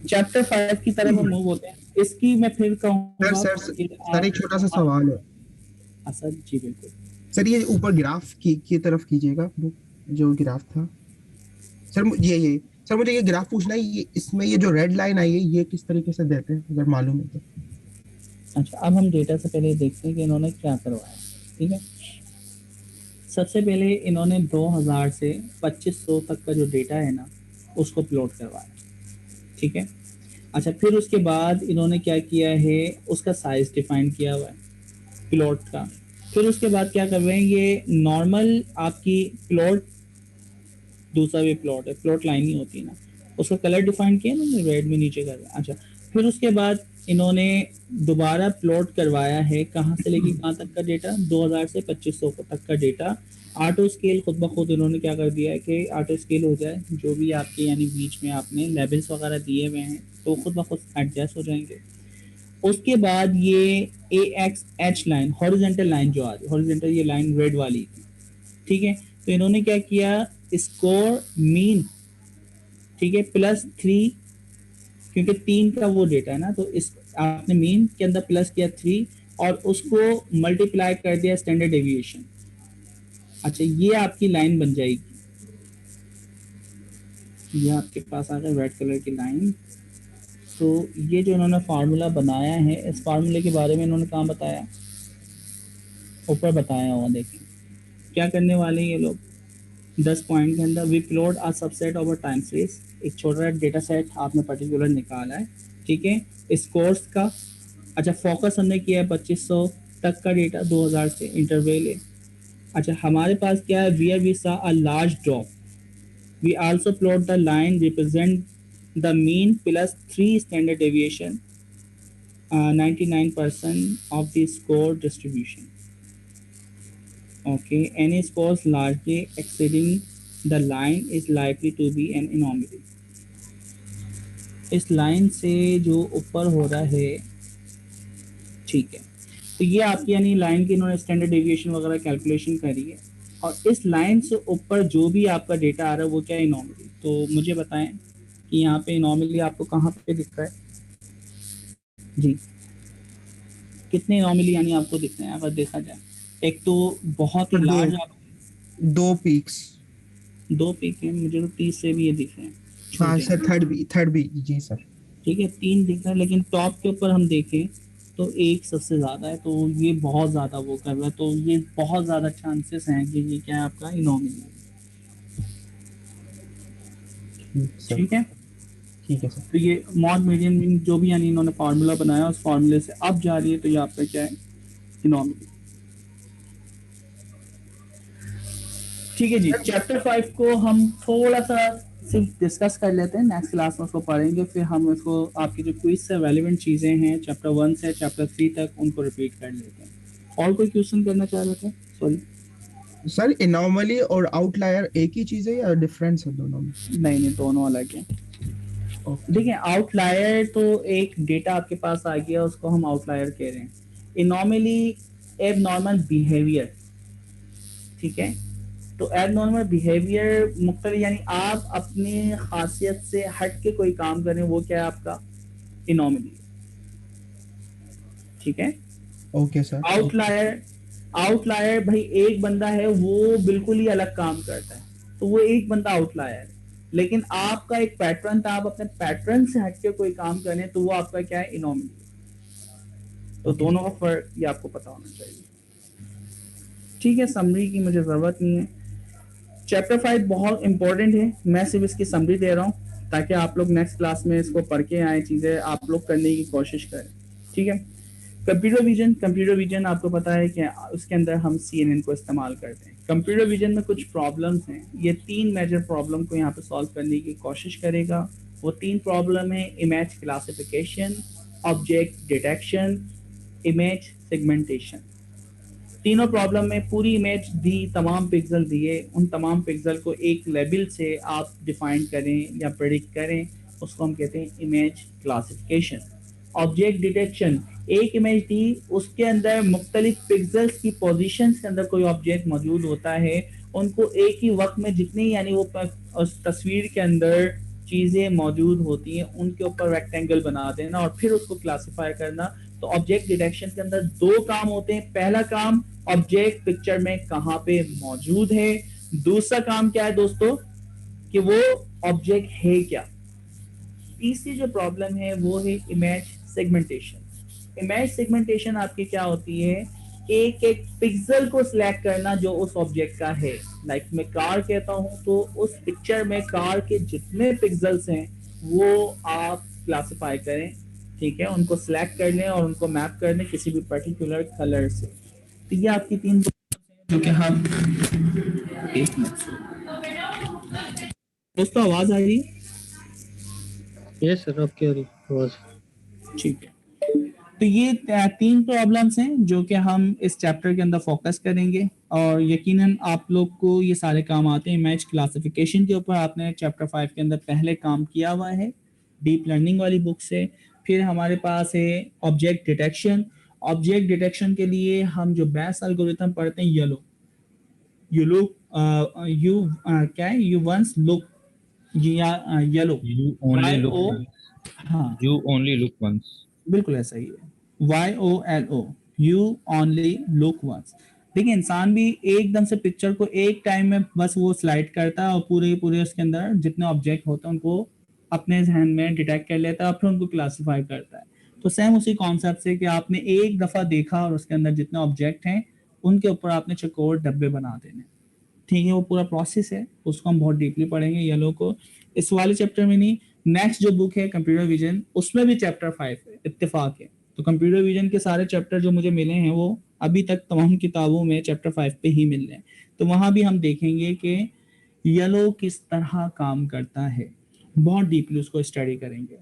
चैप्टर 5 की तरफ हम मूव होते हैं। इसकी मैं फिर कहूँगा सर एक छोटा सा सवाल है। सर जी बिल्कुल सर, ये ऊपर ग्राफ की तरफ कीजिएगा, जो ग्राफ था सर, ये सर मुझे ये ग्राफ पूछना है, ये इसमें ये जो रेड लाइन आई है ये किस तरीके से देते हैं, अगर मालूम है तो। अच्छा, अब हम डेटा से पहले देखते हैं कि इन्होंने क्या करवाया, ठीक है। सबसे पहले इन्होंने 2000 से 2500 तक का जो डेटा है ना उसको प्लॉट करवाया, ठीक है। अच्छा, फिर उसके बाद इन्होंने क्या किया है, उसका साइज डिफाइन किया हुआ है प्लॉट का। फिर उसके बाद क्या कर रहे हैं, ये नॉर्मल आपकी प्लॉट, दूसरा भी प्लॉट है, प्लॉट लाइन ही होती है ना, उसका कलर डिफाइन किया ना, रेड में नीचे कर रहा है। अच्छा, फिर उसके बाद इन्होंने दोबारा प्लॉट करवाया है कहाँ से लेके कहाँ तक का डेटा, 2000 से 2500 तक का डेटा। ऑटो स्केल खुद ब खुद इन्होंने क्या कर दिया है कि ऑटो स्केल हो जाए, जो भी आपके यानी बीच में आपने लेबल्स वगैरह दिए हुए हैं तो खुद ब खुद एडजस्ट हो जाएंगे। उसके बाद ये AXH लाइन, हॉरिजॉन्टल लाइन जो आ रही है, हॉरिजॉन्टल ये लाइन रेड वाली, ठीक है। तो इन्होंने क्या किया, स्कोर मीन, ठीक है, +3, क्योंकि 3 का वो डेटा है ना, तो इस आपने मीन के अंदर प्लस किया 3 और उसको मल्टीप्लाई कर दिया स्टैंडर्ड डेविएशन। अच्छा, ये आपकी लाइन बन जाएगी, ये आपके पास आ गया रेड कलर की लाइन। तो ये जो इन्होंने फार्मूला बनाया है, इस फार्मूले के बारे में इन्होंने कहाँ बताया, ऊपर बताया हुआ, देखिए क्या करने वाले हैं ये लोग। 10 पॉइंट के अंदर we plot a subset over time series, एक छोटा डेटा सेट आपने पर्टिकुलर निकाला है, ठीक है, इस कोर्स का। अच्छा, फोकस हमने किया है 2500 तक का डेटा, 2000 से इंटरवल है। अच्छा, हमारे पास क्या है, we saw a large drop, We also plot the line represent the mean plus 3 standard deviation, 99% of the score distribution. Okay, any scores largely exceeding the line is likely to be an anomaly. इस line से जो ऊपर हो रहा है, ठीक है, तो ये आपकी यानी लाइन की इन्होंने स्टैंडर्ड डेविएशन वगैरह कैलकुलेशन करी है, और इस लाइन से ऊपर जो भी आपका डेटा आ रहा है वो क्या है, इनॉमली। तो मुझे बताएं कि यहाँ पे इनॉमली आपको कहाँ पे दिख रहा है जी, कितने इनॉमली यानी आपको दिख रहे हैं अगर देखा जाए? एक तो बहुत ही लार्ज, आप 2 पीक्स, 2 पीक है, मुझे तो 30 से भी ये दिख रहे हैं। हाँ सर, थर्ड भी जी सर, ठीक है, 3 दिख रहा है, लेकिन टॉप के ऊपर हम देखें तो 1 सबसे ज़्यादा है, तो ये बहुत ज़्यादा वो कर रहा है, तो ये बहुत ज़्यादा चांसेस हैं कि ये क्या है, आपका इनॉमिनी है। ठीक है, ठीक है सर। तो ये मॉड मीडियन जो भी यानी इन्होंने फार्मूला बनाया उस फार्मूले से अब जा रही है, तो ये आपका क्या है, इनॉमिनी। ठीक है जी, चैप्टर 5 को हम थोड़ा सा सिर्फ डिस्कस कर लेते हैं, नेक्स्ट क्लास में उसको पढ़ेंगे, फिर हम इसको आपकी जो क्विज से रेलेवेंट चीज़ें हैं चैप्टर 1 से चैप्टर 3 तक उनको रिपीट कर लेते हैं। और कोई क्वेश्चन करना चाह रहे थे? सॉरी सर, एनॉमली और आउटलायर एक ही चीज है या डिफरेंस है दोनों में? नहीं, दोनों अलग हैं। देखिए, आउटलायर तो एक डेटा आपके पास आ गया, उसको हम आउटलायर कह रहे हैं। एनॉमली एबनॉर्मल बिहेवियर, ठीक है, तो एबनॉर्मल बिहेवियर मुख्तलिफ यानी आप अपनी खासियत से हट के कोई काम करें, वो क्या है आपका, एनॉमली। ठीक है, ओके सर। आउटलायर भाई एक बंदा है वो बिल्कुल ही अलग काम करता है, तो वो एक बंदा आउटलायर है, लेकिन आपका एक पैटर्न था, आप अपने पैटर्न से हट के कोई काम करें तो वो आपका क्या है, एनॉमली। तो दोनों का फर्क ये आपको पता होना चाहिए। ठीक है, समरी की मुझे जरूरत नहीं है। चैप्टर 5 बहुत इंपॉर्टेंट है, मैं सिर्फ इसकी समरी दे रहा हूँ ताकि आप लोग नेक्स्ट क्लास में इसको पढ़ के आए, चीज़ें आप लोग करने की कोशिश करें। ठीक है, कंप्यूटर विजन आपको पता है कि उसके अंदर हम CNN को इस्तेमाल करते हैं। कंप्यूटर विजन में कुछ प्रॉब्लम्स हैं, ये 3 मेजर प्रॉब्लम को यहाँ पे सॉल्व करने की कोशिश करेगा। वो 3 प्रॉब्लम है, image classification, object detection, image segmentation. तीनों प्रॉब्लम में पूरी इमेज दी, तमाम पिक्सल दिए, उन तमाम पिक्सल को एक लेवल से आप डिफाइन करें या प्रेडिक्ट करें, उसको हम कहते हैं इमेज क्लासिफिकेशन। ऑब्जेक्ट डिटेक्शन, एक इमेज दी, उसके अंदर मुख्तलिफ पिक्सल्स की पोजीशंस के अंदर कोई ऑब्जेक्ट मौजूद होता है, उनको एक ही वक्त में जितनी यानी वो उस तस्वीर के अंदर चीज़ें मौजूद होती हैं उनके ऊपर रेक्टेंगल बना देना और फिर उसको क्लासीफाई करना। तो ऑब्जेक्ट डिटेक्शन के अंदर 2 काम होते हैं। पहला काम, ऑब्जेक्ट पिक्चर में कहाँ पे मौजूद है। दूसरा काम क्या है दोस्तों, कि वो ऑब्जेक्ट है क्या। तीसरी जो प्रॉब्लम है वो है इमेज सेगमेंटेशन। इमेज सेगमेंटेशन आपकी क्या होती है, एक एक पिक्सल को सिलेक्ट करना जो उस ऑब्जेक्ट का है। लाइक मैं कार कहता हूं तो उस पिक्चर में कार के जितने पिक्सल्स हैं वो आप क्लासिफाई करें, ठीक है, उनको सिलेक्ट कर लें और उनको मैप कर लें किसी भी पर्टिकुलर कलर से। तो ये आपकी 3 जो कि हम एक मिनट दोस्तों, आवाज आ रही है? यस सर, आपकी आ रही आवाज। ठीक है, तो ये 3 प्रॉब्लम्स हैं जो कि हम इस चैप्टर के अंदर फोकस करेंगे और यकीनन आप लोग को ये सारे काम आते हैं। इमेज क्लासिफिकेशन के ऊपर आपने चैप्टर 5 के अंदर पहले काम किया हुआ है डीप लर्निंग वाली बुक से। फिर हमारे पास है ऑब्जेक्ट डिटेक्शन। ऑब्जेक्ट डिटेक्शन के लिए हम जो बेस एल्गोरिथम पढ़ते हैं, क्या है, यू वंस लुक या येलो, यू ओनली लुक, हाँ, यू ओनली लुक वंस, बिल्कुल ऐसा ही है, YOLO, you only look once. देखिए, इंसान भी एकदम से पिक्चर को एक टाइम में बस वो स्लाइड करता है और पूरे उसके अंदर जितने ऑब्जेक्ट होते हैं उनको अपने जहन में डिटेक्ट कर लेता है और फिर उनको क्लासिफाई करता है। तो सेम उसी कॉन्सेप्ट से कि आपने एक दफ़ा देखा और उसके अंदर जितने ऑब्जेक्ट हैं उनके ऊपर आपने चकोर डब्बे बना देने, ठीक है, वो पूरा प्रोसेस है, उसको हम बहुत डीपली पढ़ेंगे येलो को इस वाले चैप्टर में नहीं। नेक्स्ट जो बुक है कंप्यूटर विजन, उसमें भी चैप्टर 5 है, इत्तेफाक है। तो कंप्यूटर विजन के सारे चैप्टर जो मुझे मिले हैं वो अभी तक तमाम किताबों में चैप्टर 5 पे ही मिल रहे हैं। तो वहाँ भी हम देखेंगे कि येलो किस तरह काम करता है, बहुत डीपली उसको स्टडी करेंगे।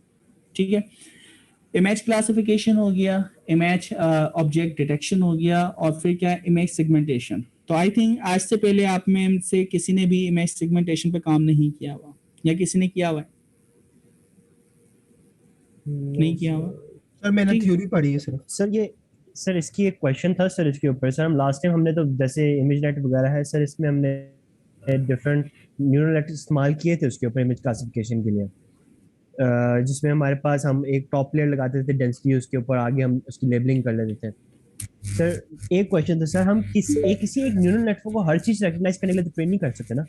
ठीक है, इमेज क्लासिफिकेशन हो गया, इमेज ऑब्जेक्ट डिटेक्शन हो गया, और फिर क्या, इमेज सेगमेंटेशन। तो आई थिंक आज से पहले आप में से किसी ने भी इमेज सेगमेंटेशन पे काम नहीं किया हुआ, या किसी ने किया हुआ है? नहीं किया हुआ? सर मैंने ठीक है। थ्योरी पढ़ी है सिर्फ। सर इसकी एक क्वेश्चन था सर इसके ऊपर। सर हम लास्ट टाइम हमने तो जैसे इमेज नेट वगैरह है सर, इसमें हमने डिफरेंट न्यूरल नेट इस्तेमाल किए थे उसके ऊपर इमेज क्लासिफिकेशन के लिए, जिसमें हमारे पास हम एक टॉप लेयर लगाते थे डेंसिटी, उसके ऊपर आगे हम उसकी लेबलिंग कर लेते थे। सर एक क्वेश्चन था सर, हम किसी एक न्यूरल नेटवर्क को हर चीज रिकॉग्नाइज करने के लिए तो ट्रेन नहीं कर सकते ना?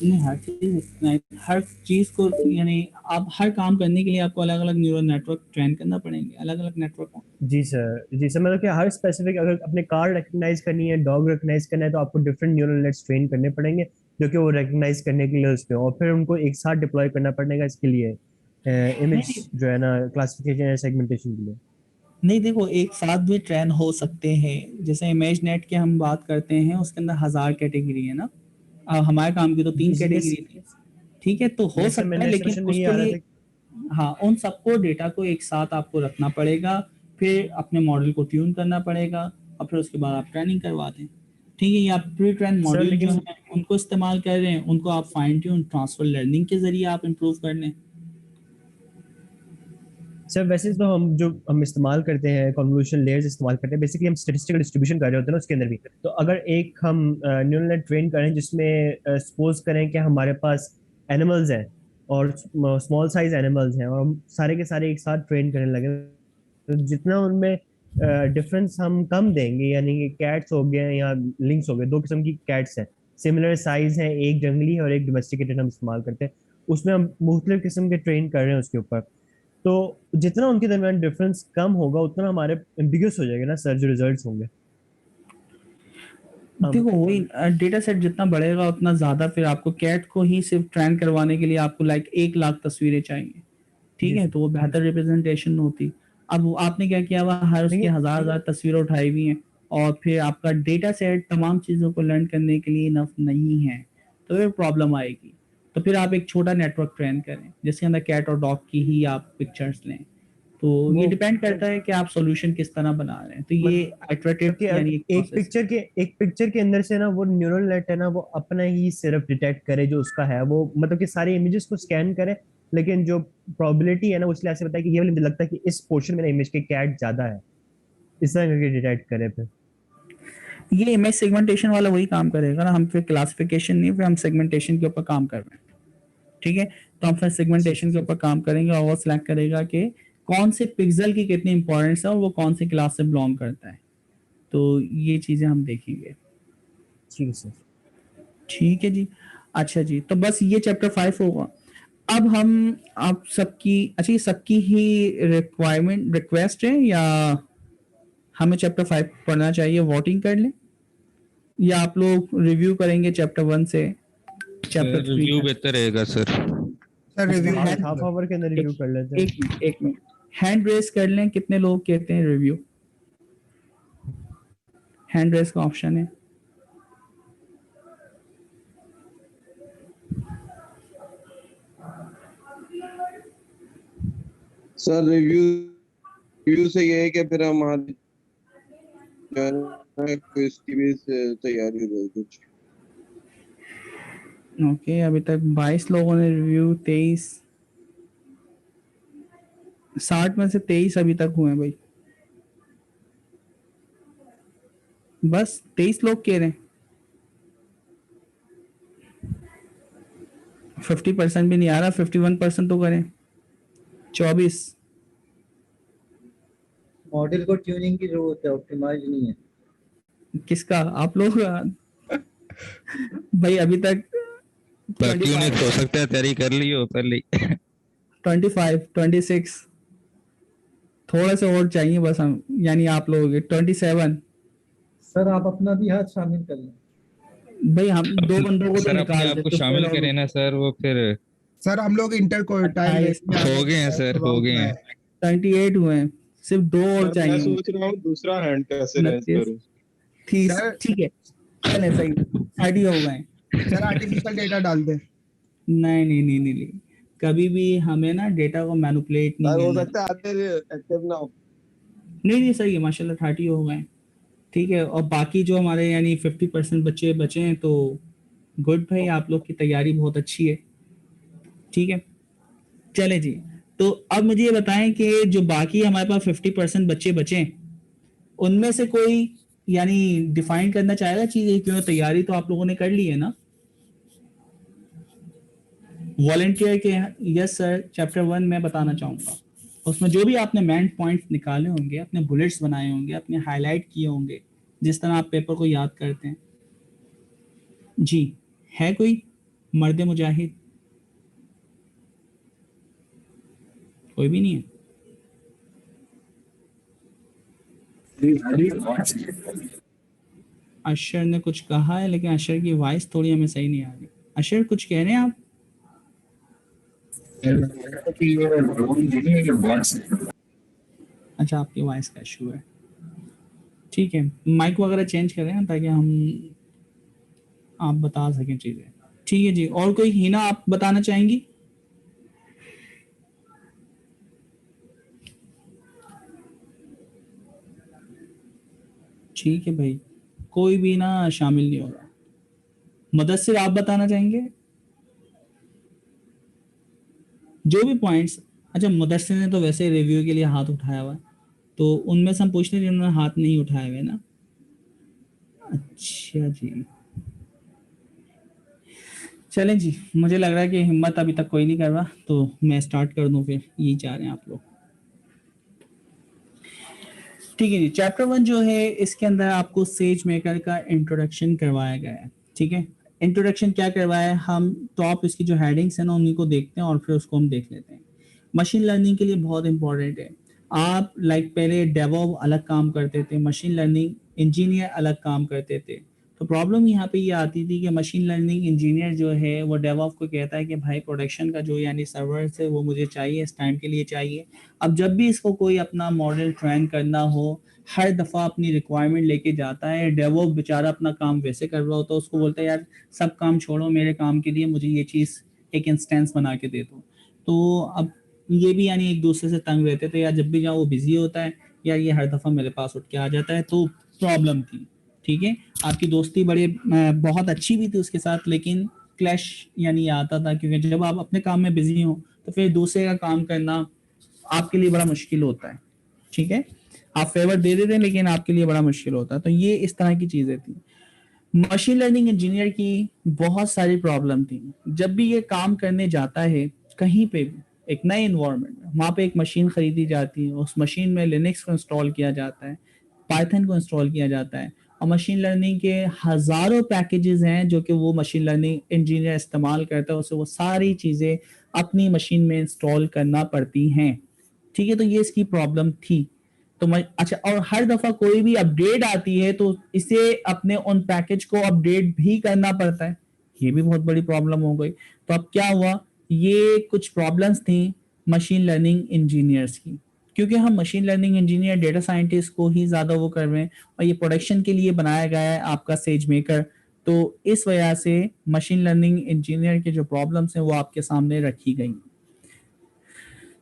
नहीं, हर चीज को, यानी आप हर काम करने के लिए आपको अलग अलग न्यूरल नेटवर्क ट्रेन करना पड़ेंगे, अलग अलग नेटवर्क को। जी सर मतलब कि हर स्पेसिफिक, अगर अपने कार रिकॉग्नाइज करनी है, डॉग रिकॉग्नाइज करना है, तो आपको डिफरेंट न्यूरल नेट्स ट्रेन करने पड़ेंगे जो कि वो रिकॉग्नाइज करने के लिए उस पे, और फिर उनको एक साथ डिप्लॉय करना पड़ेगा इसके लिए इमेज जो है ना क्लासिफिकेशन या सेगमेंटेशन के लिए। नहीं देखो, एक साथ भी ट्रेन हो सकते हैं। जैसे इमेज नेट की हम बात करते हैं, उसके अंदर 1000 कैटेगरी है ना, हमारे काम की तो 3 कैटेगरी थी। ठीक है, तो हो सकता है, लेकिन उसके लिए हाँ, उन सबको डेटा को एक साथ आपको रखना पड़ेगा, फिर अपने मॉडल को ट्यून करना पड़ेगा, और फिर उसके बाद आप ट्रेनिंग करवा दें। ठीक है, या प्री ट्रेन मॉड्यूल जो है उनको इस्तेमाल कर रहे हैं, उनको आप फाइन ट्यून ट्रांसफर लर्निंग के जरिए आप इम्प्रूव कर लें। सर वैसे तो हम इस्तेमाल करते हैं कन्वोल्यूशन लेयर्स इस्तेमाल करते हैं, बेसिकली हम स्टैटिस्टिकल डिस्ट्रीब्यूशन कर रहे होते हैं ना उसके अंदर भी। तो अगर एक हम न्यूरल नेट ट्रेन करें जिसमें सपोज करें कि हमारे पास एनिमल्स हैं और स्मॉल साइज एनिमल्स हैं, और हम सारे के सारे एक साथ ट्रेन करने लगे, तो जितना उनमें डिफरेंस हम कम देंगे, यानी कि कैट्स हो गए या लिंक्स हो गए, 2 किस्म की कैट्स हैं, सिमिलर साइज है, एक जंगली और एक डोमेस्टिकेटेड हम इस्तेमाल करते हैं, उसमें हम मुख्तलिफ किस्म के ट्रेन कर रहे हैं उसके ऊपर। तो जितना उनके दरमियान डिफरेंस कम होगा उतना हमारे एम्बिगुअस हो जाएगा ना सर जो रिजल्ट्स होंगे। देखो वही डेटा सेट जितना बढ़ेगा उतना ज्यादा फिर आपको कैट को ही सिर्फ ट्रेन करवाने के लिए आपको 1 लाख तस्वीरें चाहिए। ठीक है, तो वो बेहतर रिप्रेजेंटेशन होती। अब आपने क्या किया हुआ, हर उसकी हजार तस्वीरें उठाई हुई हैं, और फिर आपका डेटा सेट तमाम चीजों को लर्न करने के लिए इनफ नहीं है, तो फिर प्रॉब्लम आएगी। तो फिर आप एक छोटा नेटवर्क ट्रेन करें जिसके अंदर कैट और डॉग की ही आप पिक्चर्स लें। तो ये डिपेंड करता है कि आप सॉल्यूशन किस तरह बना रहे हैं। तो ये इटरेटिव यानी एक पिक्चर के अंदर से ना वो न्यूरल नेट है ना, वो अपना ही सिर्फ डिटेक्ट करे जो उसका है, वो मतलब कि सारे इमेजेस को स्कैन करे, लेकिन जो प्रोबेबिलिटी है ना उसलिए ऐसे बताया कि ये वाली मुझे लगता है कि इस पोर्शन में इमेज के कैट ज्यादा है, इस तरह करके डिटेक्ट करे। फिर ये इमेज सेगमेंटेशन वाला वही काम करेगा ना, हम फिर क्लासिफिकेशन नहीं, फिर हम सेगमेंटेशन के ऊपर काम कर रहे हैं। ठीक है, तो हम फिर सेगमेंटेशन के ऊपर काम करेंगे, और वो सिलेक्ट करेगा कि कौन से पिक्सल की कितनी इंपॉर्टेंस है और वो कौन सी क्लास से बिलोंग करता है। तो ये चीजें हम देखेंगे। ठीक है सर। ठीक है जी, अच्छा जी, तो बस ये चैप्टर 5 होगा। अब हम आप सबकी, अच्छा ये सबकी ही रिक्वेस्ट है या हमें चैप्टर 5 पढ़ना चाहिए, वोटिंग कर लें, या आप लोग रिव्यू करेंगे चैप्टर 1 से चैप्टर 3? रिव्यू बेहतर रहेगा सर। रिव्यू हाफ आवर के अंदर रिव्यू कर लेते हैं। एक मिनट हैंड रेस कर लें, कितने लोग कहते हैं रिव्यू? हैंड रेस का ऑप्शन है। सर रिव्यू से ये है कि फिर हमारी क्विज की भी तैयारी हो कुछ। ओके, अभी तक 22 लोगों ने रिव्यू, 60 में से 23 अभी तक हुए हैं भाई। बस 23 लोग कह रहे हैं, 50% भी नहीं आ रहा, 51% तो करें। 24 मॉडल को ट्यूनिंग की जरूरत है, ऑप्टिमाइज नहीं है। किसका? आप लोग भाई अभी तक बाकी उन्हें हो सकता है तैयारी कर ली हो पहले। 25, 26 थोड़ा सा और चाहिए बस हम, यानी आप लोग 27। सर आप अपना भी हाथ शामिल कर लें। भाई हम 2 बंदों को तो सर अपने निकाल आप दे, को तो शामिल फिर करें ना सर, वो फिर सर हम लोग इंटर को टाइम हो गए हैं सर, हो गए हैं। 28 हुए हैं, सिर्फ 2 और मैं चाहिए। सोच रहा हूँ दूसरा हैंड कैसे रेज करूं। ठीक है, चलें, सही 30 हो गए। सर आर्टिफिशियल डेटा डाल दे। नहीं नहीं नहीं नहीं नहीं, कभी भी हमें ना डेटा को मैनिपुलेट नहीं सर हो करना। सकता है आते एक्टिव ना हो। नहीं नहीं सही है, माशाल्लाह 30 हो गए, ठीक है। और बाकी जो हमारे यानी 50% बच्चे बचे हैं, तो गुड भाई, आप लोग की तैयारी बहुत अच्छी है, ठीक है। चले जी, तो अब मुझे ये बताएं कि जो बाकी हमारे पास 50% बच्चे बचे हैं, उनमें से कोई यानी डिफाइन करना चाहेगा चीजें, क्यों तैयारी तो आप लोगों ने कर ली है ना वॉलंटियर के। यस सर, चैप्टर 1 में बताना चाहूंगा, उसमें जो भी आपने मेन पॉइंट्स निकाले होंगे, अपने बुलेट्स बनाए होंगे, अपने हाईलाइट किए होंगे, जिस तरह आप पेपर को याद करते हैं। जी, है कोई मर्द मुजाहिद? कोई भी नहीं है? अशर ने कुछ कहा है, लेकिन अशर की वॉइस थोड़ी हमें सही नहीं आ रही। अशर कुछ कह रहे हैं आप? अच्छा, आपकी वॉइस का इशू है, ठीक है। माइक वगैरह चेंज करें ना, ताकि हम आप बता सकें चीजें, ठीक है जी। और कोई हिना आप बताना चाहेंगी? ठीक है भाई, कोई भी ना शामिल नहीं होगा। मुदस्सिर आप बताना चाहेंगे जो भी पॉइंट्स? अच्छा, मुदस्सिर ने तो वैसे रिव्यू के लिए हाथ उठाया हुआ है, तो उनमें से हम पूछते हैं जिन्होंने हाथ नहीं उठाए हुए ना। अच्छा जी, चलें जी, मुझे लग रहा है कि हिम्मत अभी तक कोई नहीं कर रहा, तो मैं स्टार्ट कर दूं फिर, यही चाह रहे हैं आप लोग। ठीक है जी, चैप्टर 1 जो है, इसके अंदर आपको सेज मेकर का इंट्रोडक्शन करवाया गया है, ठीक है। इंट्रोडक्शन क्या करवाया है, हम टॉप इसकी जो हेडिंग्स है ना, उन्हीं को देखते हैं और फिर उसको हम देख लेते हैं। मशीन लर्निंग के लिए बहुत इंपॉर्टेंट है। आप पहले डेवऑप अलग काम करते थे, मशीन लर्निंग इंजीनियर अलग काम करते थे। तो प्रॉब्लम यहाँ पे ये आती थी कि मशीन लर्निंग इंजीनियर जो है वो डेवऑप को कहता है कि भाई प्रोडक्शन का जो यानी सर्वर्स है वो मुझे चाहिए, इस टाइम के लिए चाहिए। अब जब भी इसको कोई अपना मॉडल ट्रेन करना हो, हर दफ़ा अपनी रिक्वायरमेंट लेके जाता है। डेवऑप बेचारा अपना काम वैसे कर रहा होता है, उसको बोलता है यार सब काम छोड़ो, मेरे काम के लिए मुझे ये चीज़ एक इंस्टेंस बना के दे दो। तो अब ये भी यानी एक दूसरे से तंग रहते थे, या जब भी जाओ वो बिजी होता है, यार ये हर दफ़ा मेरे पास उठ के आ जाता है, तो प्रॉब्लम थी, ठीक है। आपकी दोस्ती बहुत अच्छी भी थी उसके साथ, लेकिन क्लैश यानी आता था, क्योंकि जब आप अपने काम में बिजी हो तो फिर दूसरे का काम करना आपके लिए बड़ा मुश्किल होता है, ठीक है। आप फेवर दे देते हैं, लेकिन आपके लिए बड़ा मुश्किल होता है। तो ये इस तरह की चीज़ें थी। मशीन लर्निंग इंजीनियर की बहुत सारी प्रॉब्लम थी। जब भी ये काम करने जाता है कहीं पे भी, एक नए इन्वायरमेंट में, वहाँ पे एक मशीन खरीदी जाती है, उस मशीन में लिनक्स को इंस्टॉल किया जाता है, पाइथन को इंस्टॉल किया जाता है, और मशीन लर्निंग के हज़ारों पैकेजेस हैं जो कि वो मशीन लर्निंग इंजीनियर इस्तेमाल करता है, उसे वो सारी चीज़ें अपनी मशीन में इंस्टॉल करना पड़ती हैं, ठीक है। तो ये इसकी प्रॉब्लम थी। तो अच्छा, और हर दफा कोई भी अपडेट आती है तो इसे अपने उन पैकेज को अपडेट भी करना पड़ता है, ये भी बहुत बड़ी प्रॉब्लम हो गई। तो अब क्या हुआ, ये कुछ प्रॉब्लम्स थी मशीन लर्निंग इंजीनियर्स की, क्योंकि हम machine learning engineer data scientist को ही ज़्यादा वो कर रहे हैं, और ये प्रोडक्शन के लिए बनाया गया है आपका सेज मेकर। तो इस वजह से मशीन लर्निंग इंजीनियर के जो प्रॉब्लम्स हैं वो आपके सामने रखी गई।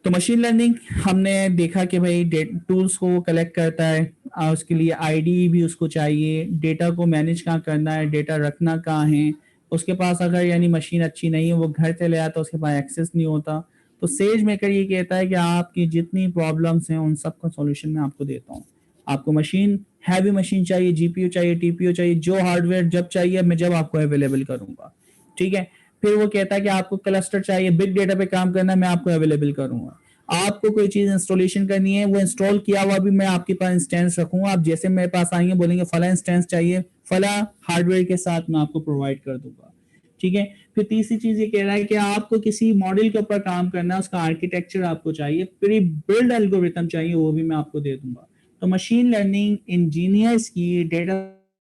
तो मशीन लर्निंग हमने देखा कि भाई टूल्स को कलेक्ट करता है, उसके लिए आईडी भी उसको चाहिए, डेटा को मैनेज कहाँ करना है, डेटा रखना कहाँ है, उसके पास अगर यानी मशीन अच्छी नहीं है, वो घर चले आता, उसके पास एक्सेस नहीं होता। तो सेज मेकर ये कहता है कि आपकी जितनी प्रॉब्लम्स हैं उन सब का सॉल्यूशन मैं आपको देता हूँ। आपको मशीन, हैवी मशीन चाहिए, जीपीयू चाहिए, टीपीयू चाहिए, जो हार्डवेयर जब चाहिए मैं जब आपको अवेलेबल करूंगा, ठीक है। फिर वो कहता है कि आपको क्लस्टर चाहिए, बिग डेटा पे काम करना है, मैं आपको अवेलेबल करूंगा। आपको कोई चीज इंस्टॉलेशन करनी है, वो इंस्टॉल किया हुआ भी मैं आपके पास इंस्टेंस रखूंगा, आप जैसे मेरे पास आएंगे बोलेंगे फला इंस्टेंस चाहिए, फला हार्डवेयर के साथ मैं आपको प्रोवाइड कर दूंगा, ठीक है। फिर तीसरी चीज ये कह रहा है कि आपको किसी मॉडल के ऊपर काम करना है, उसका आर्किटेक्चर आपको चाहिए, प्री बिल्ड एल्गोरिथम चाहिए, वो भी मैं आपको दे दूंगा। तो मशीन लर्निंग इंजीनियर्स की, डेटा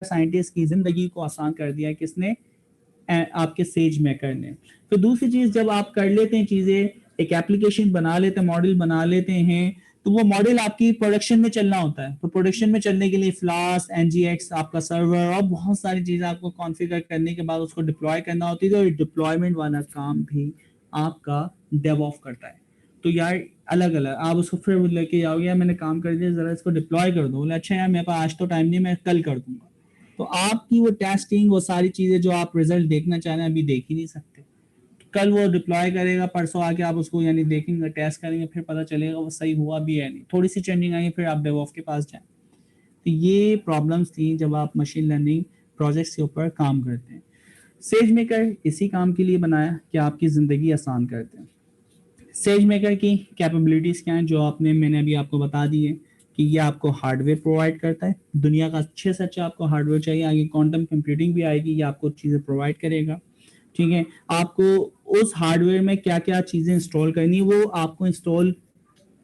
साइंटिस्ट की जिंदगी को आसान कर दिया है किसने? आपके सेज मेकर ने। तो दूसरी चीज, जब आप कर लेते हैं चीजें, एक एप्लीकेशन बना लेते हैं, मॉडल बना लेते हैं, तो वो मॉडल आपकी प्रोडक्शन में चलना होता है। तो प्रोडक्शन में चलने के लिए फ्लास्क, एनजीएक्स, आपका सर्वर और बहुत सारी चीजें आपको कॉन्फ़िगर करने के बाद उसको डिप्लॉय करना होती है। तो डिप्लॉयमेंट वाला काम भी आपका डेवऑप्स करता है। तो यार अलग अलग आप उसको फिर लेके जाओगे, यार मैंने काम कर दिया, जरा इसको डिप्लॉय कर दो, बोले अच्छा यार मेरे पास आज तो टाइम नहीं, मैं कल कर दूंगा। तो आपकी वो टेस्टिंग, वो सारी चीजें जो आप रिजल्ट देखना चाह रहे हैं अभी देख ही नहीं सकते। कल वो डिप्लॉय करेगा, परसों आके आप उसको यानी देखेंगे, टेस्ट करेंगे, फिर पता चलेगा वो सही हुआ भी है नहीं, थोड़ी सी चेंजिंग आई फिर आप डेवऑप्स के पास जाएं। तो ये प्रॉब्लम्स थी जब आप मशीन लर्निंग प्रोजेक्ट्स के ऊपर काम करते हैं। सेजमेकर इसी काम के लिए बनाया कि आपकी ज़िंदगी आसान कर दें। सेजमेकर की कैपेबिलिटीज़ क्या हैं जो मैंने अभी आपको बता दी है कि ये आपको हार्डवेयर प्रोवाइड करता है, दुनिया का अच्छे से अच्छा आपको हार्डवेयर चाहिए, आगे क्वांटम कंप्यूटिंग भी आएगी, ये आपको चीज़ें प्रोवाइड करेगा। ठीक है, आपको उस हार्डवेयर में क्या क्या चीज़ें इंस्टॉल करनी है वो आपको इंस्टॉल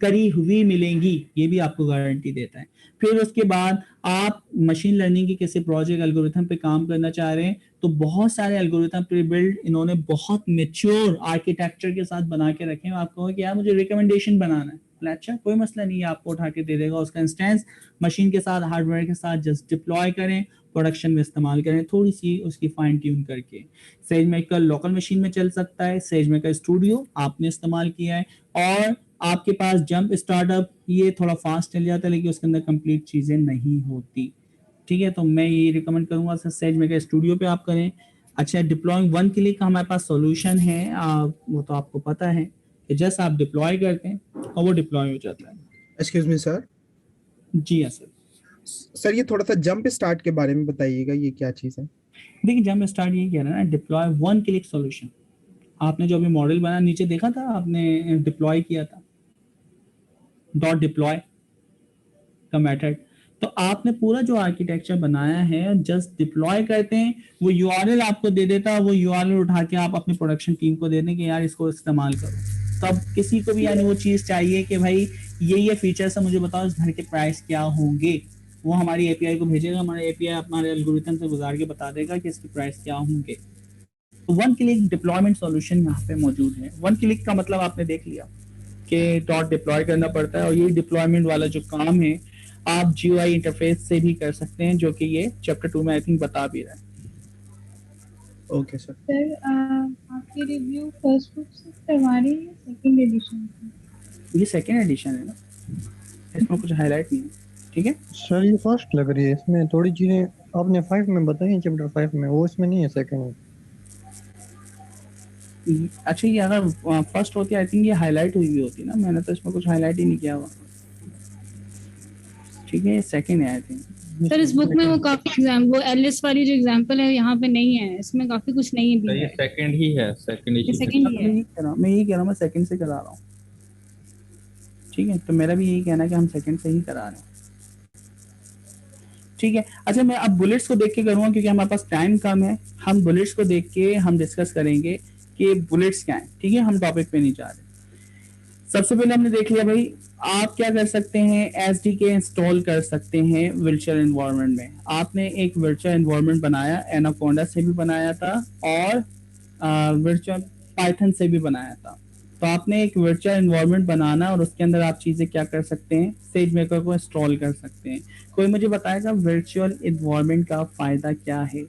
करी हुई मिलेंगी, ये भी आपको गारंटी देता है। फिर उसके बाद आप मशीन लर्निंग के किसी प्रोजेक्ट एल्गोरिथम पे काम करना चाह रहे हैं तो बहुत सारे एल्गोरिथम प्री बिल्ड इन्होंने बहुत मैच्योर आर्किटेक्चर के साथ बना के रखे हैं। आप कहो कि यार मुझे रिकमेंडेशन बनाना है, अच्छा कोई मसला नहीं है, आपको उठा के दे देगा उसका इंस्टेंस, मशीन के साथ हार्डवेयर के साथ जस्ट डिप्लॉय करें, प्रोडक्शन में इस्तेमाल करें, थोड़ी सी उसकी फाइन ट्यून करके। सेजमेकर लोकल मशीन में चल सकता है, सेजमेकर स्टूडियो आपने इस्तेमाल किया है, और आपके पास जंप स्टार्टअप ये थोड़ा फास्ट चल जाता है लेकिन उसके अंदर कंप्लीट चीज़ें नहीं होती। ठीक है, तो मैं ये रिकमेंड करूंगा सेजमेकर स्टूडियो पे आप करें। अच्छा, डिप्लॉइंग वन क्लिक का हमारे पास सॉल्यूशन है, वो तो आपको पता है कि जस्ट आप डिप्लॉय करते हैं और वो डिप्लॉय हो जाता है। एक्सक्यूज मी सर। जी हाँ सर। सर ये थोड़ा सा जंप स्टार्ट के बारे में बताइएगा, ये क्या चीज़ है? देखिए जंप स्टार्ट ये कह रहा है ना, डिप्लॉय वन क्लिक सॉल्यूशन। आपने जो अभी मॉडल बनाया नीचे देखा था, आपने डिप्लॉय किया था डॉट डिप्लॉय का मेथड, तो आपने पूरा जो आर्किटेक्चर बनाया है जस्ट डिप्लॉय करते हैं, वो यूआरएल आपको दे देता है, वो यूआरएल उठा के आप अपनी प्रोडक्शन टीम को दे दें कि यार इसको इस्तेमाल करो। तब किसी को भी यानी वो चीज़ चाहिए कि भाई ये फीचर्स है, मुझे बताओ इस घर के प्राइस क्या होंगे, वो हमारी एपीआई को भेजेगा, हमारे एपीआई हमारे एल्गोरिथम से गुजार के बता देगा कि इसके प्राइस क्या होंगे। तो वन क्लिक डिप्लॉयमेंट सॉल्यूशन यहाँ पे मौजूद है। वन क्लिक का मतलब आपने देख लिया कि डॉट डिप्लॉय करना पड़ता है, और ये डिप्लॉयमेंट वाला जो काम है आप जीयूआई इंटरफेस से भी कर सकते हैं, जो कि ये चैप्टर 2 में आई थिंक बता भी रहा है। Okay sir. सर आपकी रिव्यू फर्स्ट बुक से करवा रही है सेकंड एडिशन? ये सेकंड एडिशन है ना, इसमें कुछ हाईलाइट नहीं है। ठीक है सर, ये फर्स्ट लग रही है, इसमें थोड़ी चीजें आपने 5 में बताई हैं, चैप्टर 5 में, वो इसमें नहीं है सेकंड में। अच्छा, ये अगर फर्स्ट होती आई थिंक ये हाईलाइट हुई भी होती ना, मैंने तो इसमें कुछ हाईलाइट ही नहीं किया हुआ। ठीक है, ये सेकंड है आई थिंक। सर इस बुक में वो काफी एग्जाम, वो एलिस वाली जो एग्जांपल है यहाँ पे नहीं है, इसमें काफी कुछ नहीं है। ये सेकंड ही है, सेकंड ही है। मैं यही कह रहा हूँ, मैं सेकंड से करा रहा हूँ। ठीक है, तो मेरा भी यही कहना है कि हम सेकंड से ही करा रहे हैं। ठीक है, अच्छा मैं अब बुलेट्स को देख के करूँगा क्योंकि हमारे पास टाइम कम है। हम बुलेट्स को देख के हम डिस्कस करेंगे कि बुलेट्स क्या हैं। ठीक है, हम टॉपिक पे नहीं जा रहे। सबसे पहले हमने देख लिया भाई, आप क्या कर सकते हैं, एसडीके इंस्टॉल कर सकते हैं वर्चुअल एनवायरनमेंट में। आपने एक वर्चुअल एनवायरनमेंट बनाया, एनाकोंडा से भी बनाया था और वर्चुअल पाइथन से भी बनाया था। तो आपने एक वर्चुअल एनवायरनमेंट बनाना और उसके अंदर आप चीज़ें क्या कर सकते हैं, सेजमेकर को इंस्टॉल कर सकते हैं। कोई मुझे बताएगा वर्चुअल एनवायरनमेंट का फ़ायदा क्या है?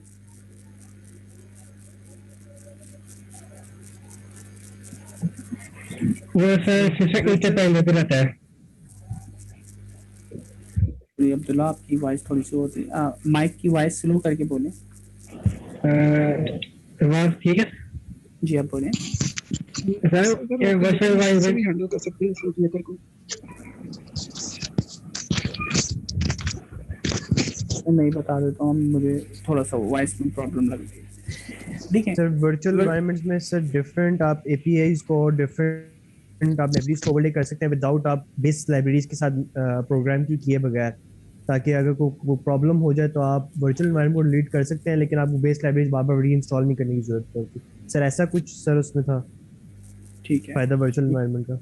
वो सर सिक्योरिटी पे लेते रहता है। अब्दुल्ला आपकी वॉइस थोड़ी सी होती है, माइक की वॉइस स्लो करके बोलें। आवाज ठीक है जी, आप बोलें सर। ये वर्चुअल एनवायरनमेंट हैंडल कर सकते हैं सेजमेकर को। मैं ही बता देता हूँ, मुझे थोड़ा सा वॉइस में प्रॉब्लम लग रही है। देखिए सर वर्चुअल एनवायरनमेंट्स में सर डिफरेंट आप एपीआईज को डिफरेंट आप लाइब्रेरीज को ओवरले कर सकते हैं विदाउट आप बेस लाइब्रेरीज के साथ प्रोग्राम की किए बगैर, ताकि अगर कोई प्रॉब्लम हो जाए तो आप वर्चुअल एनवायरनमेंट को डिलीट कर सकते हैं, लेकिन आपको बेस लाइब्रेरीज बार बार री इंस्टॉल नहीं करने की जरूरत पड़ती। सर ऐसा कुछ सर उसमें था। ठीक है, फायदा वर्चुअल एनवायरनमेंट का।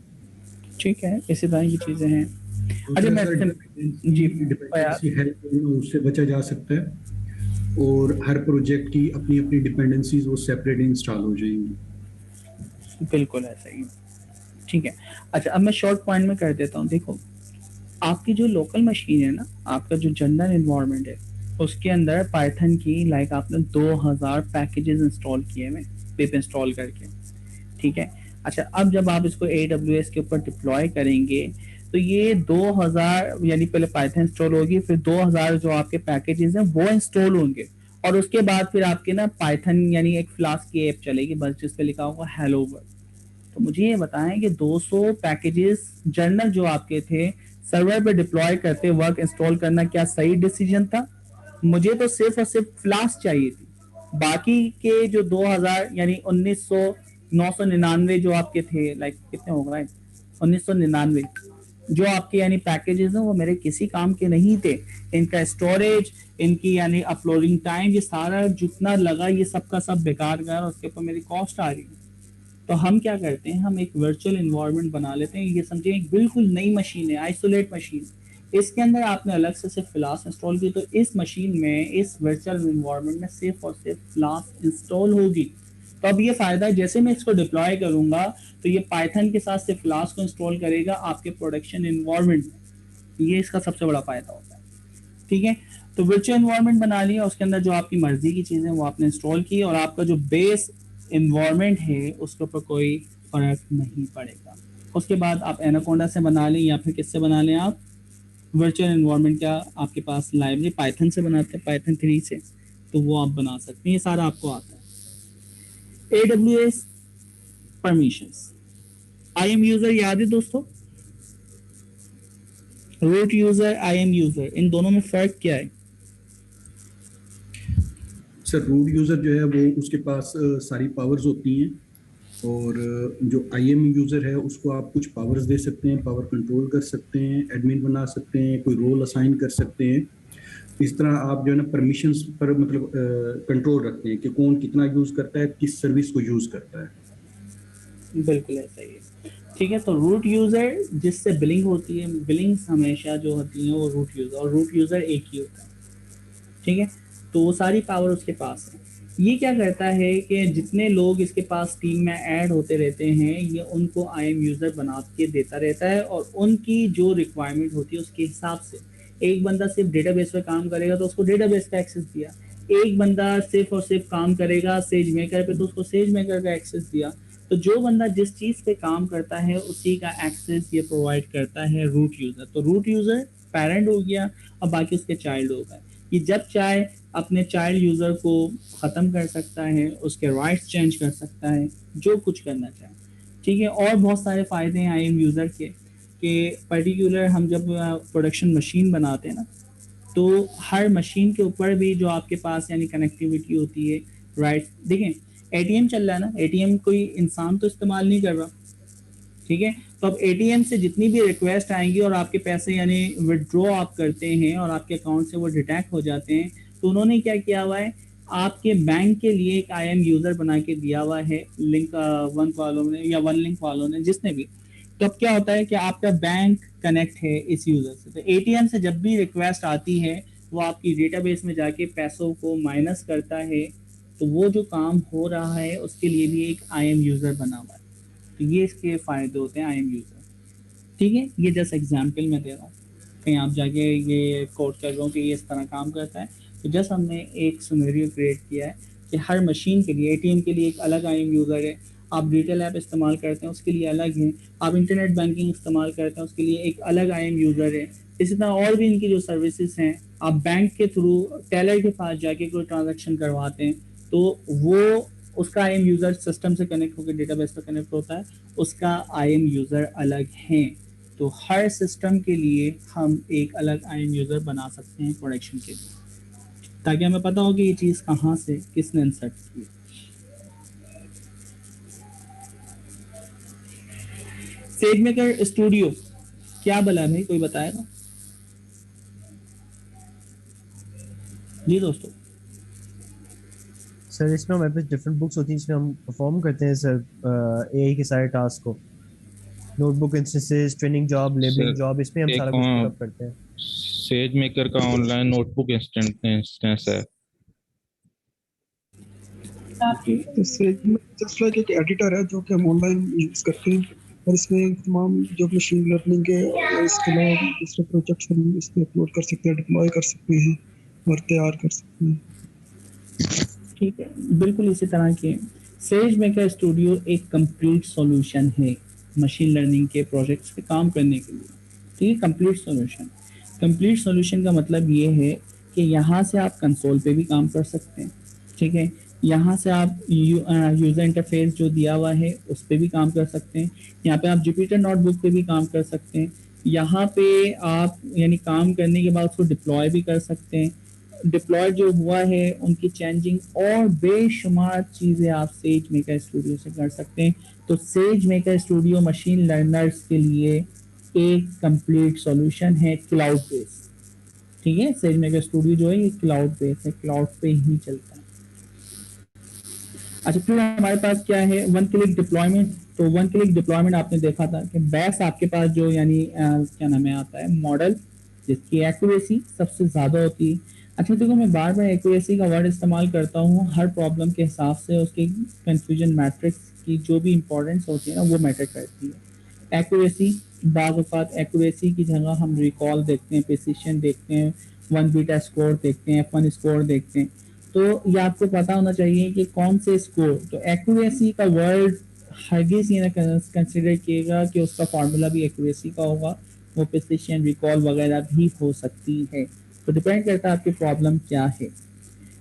ठीक है, इसी तरह की चीज़ें हैं। अच्छा मैं जी उससे बचा जा सकता है, और हर प्रोजेक्ट की अपनी अपनी डिपेंडेंसीज वो सेपरेट इंस्टॉल हो जाएंगी। बिल्कुल ऐसा ही। ठीक है, अच्छा अब मैं शॉर्ट पॉइंट में कर देता हूँ। देखो आपकी जो लोकल मशीन है ना, आपका जो जनरल इन्वायरमेंट है, उसके अंदर पाइथन की लाइक आपने 2000 पैकेजेस इंस्टॉल किए हुए पिप इंस्टॉल करके, ठीक है। अच्छा, अब जब आप इसको AWS के ऊपर डिप्लॉय करेंगे तो ये 2000 यानी पहले पाइथन इंस्टॉल होगी, फिर 2000 जो आपके पैकेजेस हैं वो इंस्टॉल होंगे, और उसके बाद फिर आपके ना पाइथन यानी एक फ्लास्क की ऐप चलेगी बस, जिस पे लिखा होगा हेलो वर्ल्ड। तो मुझे ये बताएं कि 200 पैकेजेस जर्नल जो आपके थे सर्वर पे डिप्लॉय करते वक्त इंस्टॉल करना क्या सही डिसीजन था? मुझे तो सिर्फ और सिर्फ फ्लास्क चाहिए थी, बाकी के जो 2000 यानी 999 जो आपके थे, लाइक कितने हो गए 1999 जो आपके यानी पैकेजेस हैं, वो मेरे किसी काम के नहीं थे। इनका स्टोरेज, इनकी यानी अपलोडिंग टाइम, ये सारा जितना लगा ये सब का सब बेकार गया, और उसके ऊपर मेरी कॉस्ट आ रही है। तो हम क्या करते हैं, हम एक वर्चुअल इन्वायरमेंट बना लेते हैं। ये समझे एक बिल्कुल नई मशीन है, आइसोलेट मशीन, इसके अंदर आपने अलग से सिर्फ फ्लास्क इंस्टॉल की, तो इस मशीन में इस वर्चुअल इन्वायरमेंट में सिर्फ और सिर्फ फ्लास्क इंस्टॉल होगी। तो अब ये फायदा है, जैसे मैं इसको डिप्लॉय करूंगा तो ये पाइथन के साथ सिर्फ फ्लास्क को इंस्टॉल करेगा आपके प्रोडक्शन इन्वायरमेंट में। ये इसका सबसे बड़ा फायदा होता है, ठीक है। तो वर्चुअल इन्वायरमेंट बना लिया, उसके अंदर जो आपकी मर्जी की चीजें वो आपने इंस्टॉल की, और आपका जो बेस इन्वायरमेंट है उसके ऊपर कोई फर्क नहीं पड़ेगा। उसके बाद आप एनाकोंडा से बना लें या फिर किससे बना लें, आप वर्चुअल इन्वायरमेंट क्या आपके पास लाइब्रेरी पाइथन से बनाते हैं, पाइथन 3 से, तो वो आप बना सकते हैं। ये सारा आपको आता है। AWS परमिशंस, IAM यूजर याद है दोस्तों, रूट यूजर, IAM यूजर, इन दोनों में फर्क क्या है? सर रूट यूजर जो है वो उसके पास सारी पावर्स होती हैं, और जो IAM यूजर है उसको आप कुछ पावर्स दे सकते हैं, पावर कंट्रोल कर सकते हैं, एडमिन बना सकते हैं, कोई रोल असाइन कर सकते हैं। इस तरह आप जो है ना परमिशंस पर मतलब कंट्रोल रखते हैं कि कौन कितना यूज करता है, किस सर्विस को यूज करता है। बिल्कुल ऐसा ही है, ठीक है। तो रूट यूजर जिससे बिलिंग होती है, बिलिंग्स हमेशा जो होती हैं वो रूट यूजर, और रूट यूजर एक ही होता है, ठीक है। तो वो सारी पावर उसके पास है। ये क्या करता है कि जितने लोग इसके पास टीम में ऐड होते रहते हैं, ये उनको IAM यूजर बना के देता रहता है, और उनकी जो रिक्वायरमेंट होती है उसके हिसाब से। एक बंदा सिर्फ डेटाबेस पे काम करेगा तो उसको डेटाबेस का एक्सेस दिया, एक बंदा सिर्फ और सिर्फ काम करेगा सेज मेकर पे तो उसको सेज मेकर का एक्सेस दिया। तो जो बंदा जिस चीज़ पे काम करता है उसी का एक्सेस ये प्रोवाइड करता है रूट यूजर। तो रूट यूजर पेरेंट हो गया, और बाकी उसके चाइल्ड हो गए। ये जब चाहे अपने चाइल्ड यूजर को ख़त्म कर सकता है, उसके राइट्स चेंज कर सकता है, जो कुछ करना चाहे, ठीक है। और बहुत सारे फ़ायदे हैं IAM यूज़र के, कि पर्टिकुलर हम जब प्रोडक्शन मशीन बनाते हैं ना, तो हर मशीन के ऊपर भी जो आपके पास यानी कनेक्टिविटी होती है, राइट। देखें ATM चल रहा है ना, ATM कोई इंसान तो इस्तेमाल नहीं कर रहा, ठीक है। तो अब ATM से जितनी भी रिक्वेस्ट आएंगी और आपके पैसे यानी विड्रॉ आप करते हैं और आपके अकाउंट से वो डिटेक्ट हो जाते हैं, तो उन्होंने क्या किया हुआ है, आपके बैंक के लिए एक IAM यूज़र बना के दिया हुआ है, लिंक वन वालों ने या वन लिंक वालों ने, जिसने भी। तो अब क्या होता है कि आपका बैंक कनेक्ट है इस यूज़र से, तो ATM से जब भी रिक्वेस्ट आती है वो आपकी डेटाबेस में जाके पैसों को माइनस करता है। तो वो जो काम हो रहा है उसके लिए भी एक IAM यूज़र बना हुआ है। तो ये इसके फ़ायदे होते हैं IAM यूज़र, ठीक है। ये जस्ट एग्जाम्पल मैं दे रहा हूँ, कहीं आप जाके ये कोड कर रहा हूँ कि ये इस तरह काम करता है। तो जस्ट हमने एक सिनेरियो क्रिएट किया है कि हर मशीन के लिए, ATM के लिए एक अलग IAM यूज़र है, आप डिटेल ऐप इस्तेमाल करते हैं उसके लिए अलग है, आप इंटरनेट बैंकिंग इस्तेमाल करते हैं उसके लिए एक अलग IAM यूज़र है। इसी तरह और भी इनकी जो सर्विसेज हैं, आप बैंक के थ्रू टेलर के पास जाके कोई ट्रांजैक्शन करवाते हैं तो वो उसका IAM यूज़र सिस्टम से कनेक्ट होकर डेटाबेस पर कनेक्ट होता है, उसका IAM यूज़र अलग है। तो हर सिस्टम के लिए हम एक अलग IAM यूज़र बना सकते हैं प्रोडक्शन के लिए, ताकि हमें पता हो कि ये चीज़ कहाँ से किसने इंसर्ट की। सेजमेकर स्टूडियो क्या भला है भाई, कोई बताएगा? जी दोस्तों, सर इसमें हमारे पास डिफरेंट बुक्स होती हैं जिसमें हम परफॉर्म करते हैं सर AI के सारे टास्क को, notebook instances, training job, labelling job, इसमें हम सारा कुछ पिकअप करते हैं। सेज मेकर का ऑनलाइन नोटबुक इंस्टेंस है। जस्ट लाइक एक एडिटर है जो कि हम ऑनलाइन यूज करते हैं, और इसमें तमाम जो मशीन लर्निंग के और इसके अलावा दूसरे प्रोजेक्ट्स हम इस पर अपलोड कर सकते हैं, डिप्लॉय कर सकते हैं और तैयार कर सकते हैं। ठीक है, बिल्कुल इसी तरह के सेज मेकर स्टूडियो एक कंप्लीट सॉल्यूशन है मशीन लर्निंग के प्रोजेक्ट्स पे काम करने के लिए। ठीक है, कंप्लीट सॉल्यूशन। कंप्लीट सॉल्यूशन का मतलब ये है कि यहाँ से आप कंसोल पे भी काम कर सकते हैं। ठीक है, यहाँ से आप यूज़र इंटरफेस जो दिया हुआ है उस पर भी काम कर सकते हैं। यहाँ पे आप जुपिटर नोटबुक पे भी काम कर सकते हैं। यहाँ पे आप यानी काम करने के बाद उसको डिप्लॉय भी कर सकते हैं। डिप्लॉय जो हुआ है उनकी चेंजिंग और बेशुमार चीज़ें आप सेज मेकर स्टूडियो से कर सकते हैं। तो says maker studio machine learners के लिए एक कंप्लीट सॉल्यूशन है क्लाउड बेस्ड। ठीक है, सेज मेकर स्टूडियो जो है ये क्लाउड बेस्ड है, क्लाउड पे ही चलता है। अच्छा, फिर हमारे पास क्या है, वन क्लिक डिप्लॉयमेंट। तो वन क्लिक डिप्लॉयमेंट आपने देखा था कि बेस्ट आपके पास जो यानी क्या नाम है आता है मॉडल जिसकी एक्यूरेसी सबसे ज़्यादा होती है। अच्छा देखो, मैं बार बार एक्यूरेसी का वर्ड इस्तेमाल करता हूँ हर प्रॉब्लम के हिसाब से, उसकी कंफ्यूजन मैट्रिक्स की जो भी इंपॉर्टेंस होती है ना वो मैटर करती है। एक्यूरेसी, बाज़ औक़ात एक्यूरेसी की जगह हम रिकॉल देखते हैं, प्रिसिशन देखते हैं, 1 बीटा स्कोर देखते हैं, F1 स्कोर देखते हैं। तो ये आपको पता होना चाहिए कि कौन से स्कोर। तो एक्यूरेसी का वर्ड हरगिज़ ये ना कंसिडर किएगा कि उसका फार्मूला भी एक्यूरेसी का होगा, वो प्रिसिशन रिकॉल वगैरह भी हो सकती है। तो डिपेंड करता है आपकी प्रॉब्लम क्या है।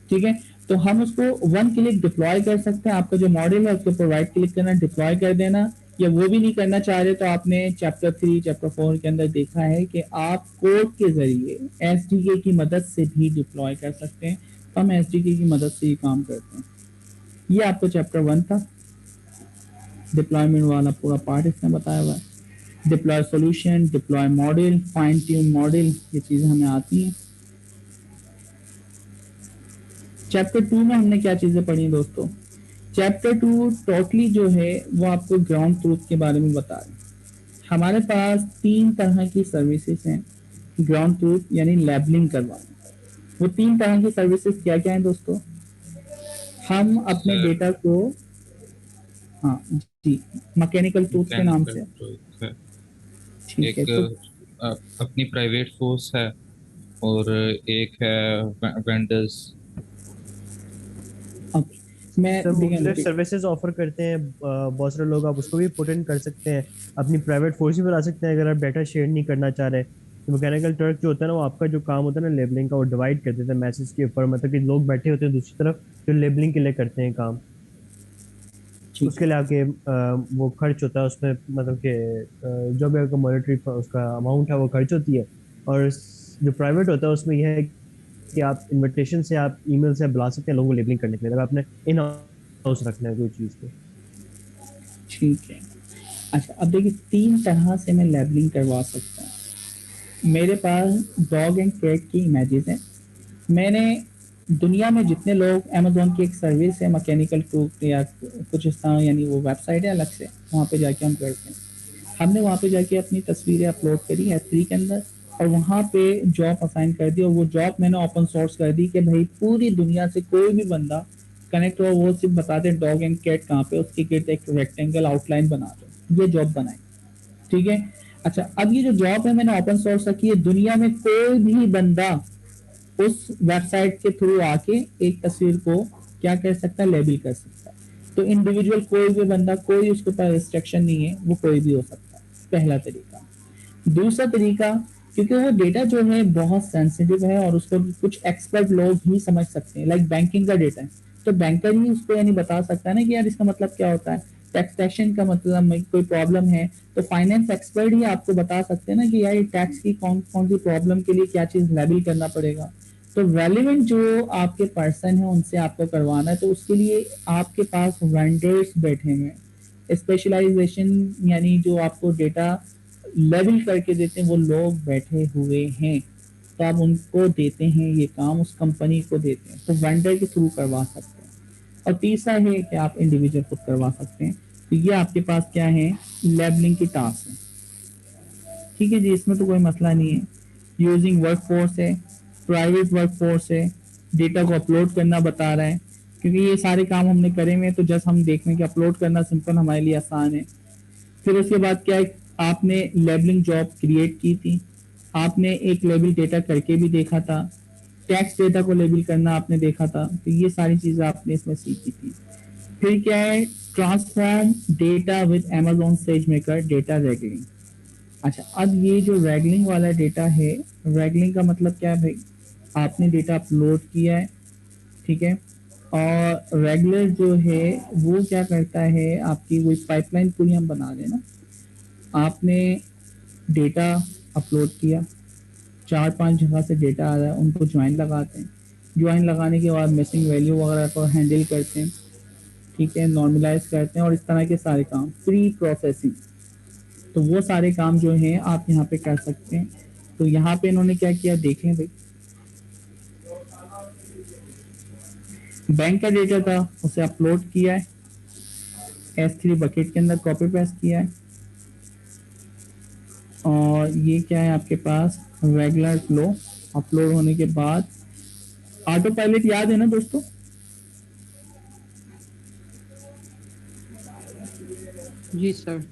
ठीक है, तो हम उसको वन क्लिक डिप्लॉय कर सकते हैं। आपका जो मॉडल है उसके ऊपर राइट क्लिक करना, डिप्लॉय कर देना, या वो भी नहीं करना चाह रहे तो आपने चैप्टर 3 चैप्टर 4 के अंदर देखा है कि आप कोड के जरिए एसडीके की मदद से भी डिप्लॉय कर सकते हैं। तो हम एसडीके की मदद से ही काम करते हैं। ये आपको चैप्टर 1 था, डिप्लॉयमेंट वाला पूरा पार्ट इसमें बताया हुआ है। Deploy solution, deploy model, fine tune model, ये चीज़ें हमें आती हैं। चैप्टर 2 में हमने क्या चीज़ें पढ़ी दोस्तों? चैप्टर 2 टोटली जो है वो आपको ग्राउंड ट्रूथ के बारे में बता रहे हैं। हमारे पास 3 तरह की सर्विसेज हैं ग्राउंड ट्रूथ यानी लेबलिंग करवाना। वो 3 तरह की सर्विसेज क्या क्या हैं दोस्तों? हम अपने डेटा को, हाँ जी, मैकेनिकल ट्रूथ के नाम से, ठीक है, तो अपनी प्राइवेट फोर्स है और एक है वेंडर्स। मैं मुख्तलिफ सर्विसेज ऑफर करते हैं बहुत सारे लोग, आप उसको भी पुट इन कर सकते हैं, अपनी प्राइवेट फोर्स भी बना सकते हैं अगर आप डाटा शेयर नहीं करना चाह रहे। तो मैकेनिकल टर्क जो होता है ना, वो आपका जो काम होता है ना लेबलिंग का, वो डिवाइड कर देते हैं मैसेज के ऊपर, मतलब कि लोग बैठे होते हैं दूसरी तरफ जो लेबलिंग के लिए करते हैं काम, उसके लिए आके वो खर्च होता है उसमें, मतलब कि जो भी आपका मॉनेटरी उसका अमाउंट है वो खर्च होती है। और जो प्राइवेट होता है उसमें यह है कि आप इनविटेशन से, आप ईमेल से बुला सकते हैं लोगों को लेबलिंग करने के लिए, अगर आपने इन हाउस रखना है कोई चीज़ को। ठीक है, अच्छा अब देखिए 3 तरह से मैं लेबलिंग करवा सकता हूँ। मेरे पास डॉग एंड कैट की इमेजेस हैं। मैंने दुनिया में जितने लोग, अमेजोन की एक सर्विस है मैकेनिकल ट्रूथ या कुछ इस तरह, यानी वो वेबसाइट है अलग से, वहाँ पे जाके हम करते हैं। हमने वहाँ पे जाके अपनी तस्वीरें अपलोड करी S3 के अंदर और वहाँ पे जॉब असाइन कर दी, और वो जॉब मैंने ओपन सोर्स कर दी कि भाई पूरी दुनिया से कोई भी बंदा कनेक्ट हुआ, वो सिर्फ बता दे डॉग एंड कैट कहाँ पे, उसके गिर्द एक रेक्टेंगल आउटलाइन बना दो, ये जॉब बनाई। ठीक है, अच्छा अब ये जो जॉब है मैंने ओपन सोर्स रखी है, दुनिया में कोई भी बंदा उस वेबसाइट के थ्रू आके एक तस्वीर को क्या कर सकता है, लेबल कर सकता है। तो इंडिविजुअल कोई भी बंदा, कोई उसके पास रिस्ट्रिक्शन नहीं है, वो कोई भी हो सकता है, पहला तरीका। दूसरा तरीका, क्योंकि वो डेटा जो है बहुत सेंसिटिव है और उसको कुछ एक्सपर्ट लोग ही समझ सकते हैं, लाइक बैंकिंग का डेटा है, तो बैंकर ही उसको यानी बता सकता है ना कि यार इसका मतलब क्या होता है, टैक्सेशन का मतलब कोई प्रॉब्लम है तो फाइनेंस एक्सपर्ट ही आपको बता सकते हैं ना कि यार ये टैक्स की कौन कौन सी प्रॉब्लम के लिए क्या चीज़ लेबल करना पड़ेगा। तो रेलिवेंट जो आपके पर्सन है उनसे आपको करवाना है, तो उसके लिए आपके पास वेंडर्स बैठे हैं, स्पेशलाइजेशन यानी जो आपको डेटा लेबल करके देते हैं वो लोग बैठे हुए हैं, तो आप उनको देते हैं ये काम, उस कंपनी को देते हैं, तो वेंडर के थ्रू करवा सकते हैं। और तीसरा है कि आप इंडिविजुअल खुद करवा सकते हैं। तो ये आपके पास क्या है, लेबलिंग की टास्क है। ठीक है जी, इसमें तो कोई मसला नहीं है। यूजिंग वर्कफोर्स है, प्राइवेट वर्कफोर्स है, डेटा को अपलोड करना बता रहा है, क्योंकि ये सारे काम हमने करे हुए हैं, तो जस्ट हम देख रहे हैं कि अपलोड करना सिंपल हमारे लिए आसान है। फिर उसके बाद क्या है, आपने लेबलिंग जॉब क्रिएट की थी, आपने एक लेबल डेटा करके भी देखा था, टेक्स्ट डेटा को लेबल करना आपने देखा था, तो ये सारी चीज़ें आपने इसमें सीखी थी। फिर क्या है, transform data with Amazon SageMaker data wrangling. अच्छा, अब ये जो रैगलिंग वाला डेटा है, रैगलिंग का मतलब क्या है भाई, आपने डेटा अपलोड किया है, ठीक है, और रेगुलर जो है वो क्या करता है, आपकी वही पाइपलाइन पूरी हम बना रहे हैं ना, आपने डेटा अपलोड किया, 4-5 जगह से डेटा आ रहा है, उनको ज्वाइन लगाते हैं, ज्वाइन लगाने के बाद मिसिंग वैल्यू वगैरह को हैंडल करते हैं, ठीक है, नॉर्मलाइज करते हैं, और इस तरह के सारे काम प्री प्रोसेसिंग, तो वो सारे काम जो हैं आप यहाँ पे कर सकते हैं। तो यहाँ पे इन्होंने क्या किया देखें भाई, बैंक का डेटा था उसे अपलोड किया है, S3 बकेट के अंदर कॉपी पेस्ट किया है, और ये क्या है आपके पास रेगुलर फ्लो अपलोड होने के बाद ऑटो पायलट याद है ना दोस्तों, जी सर।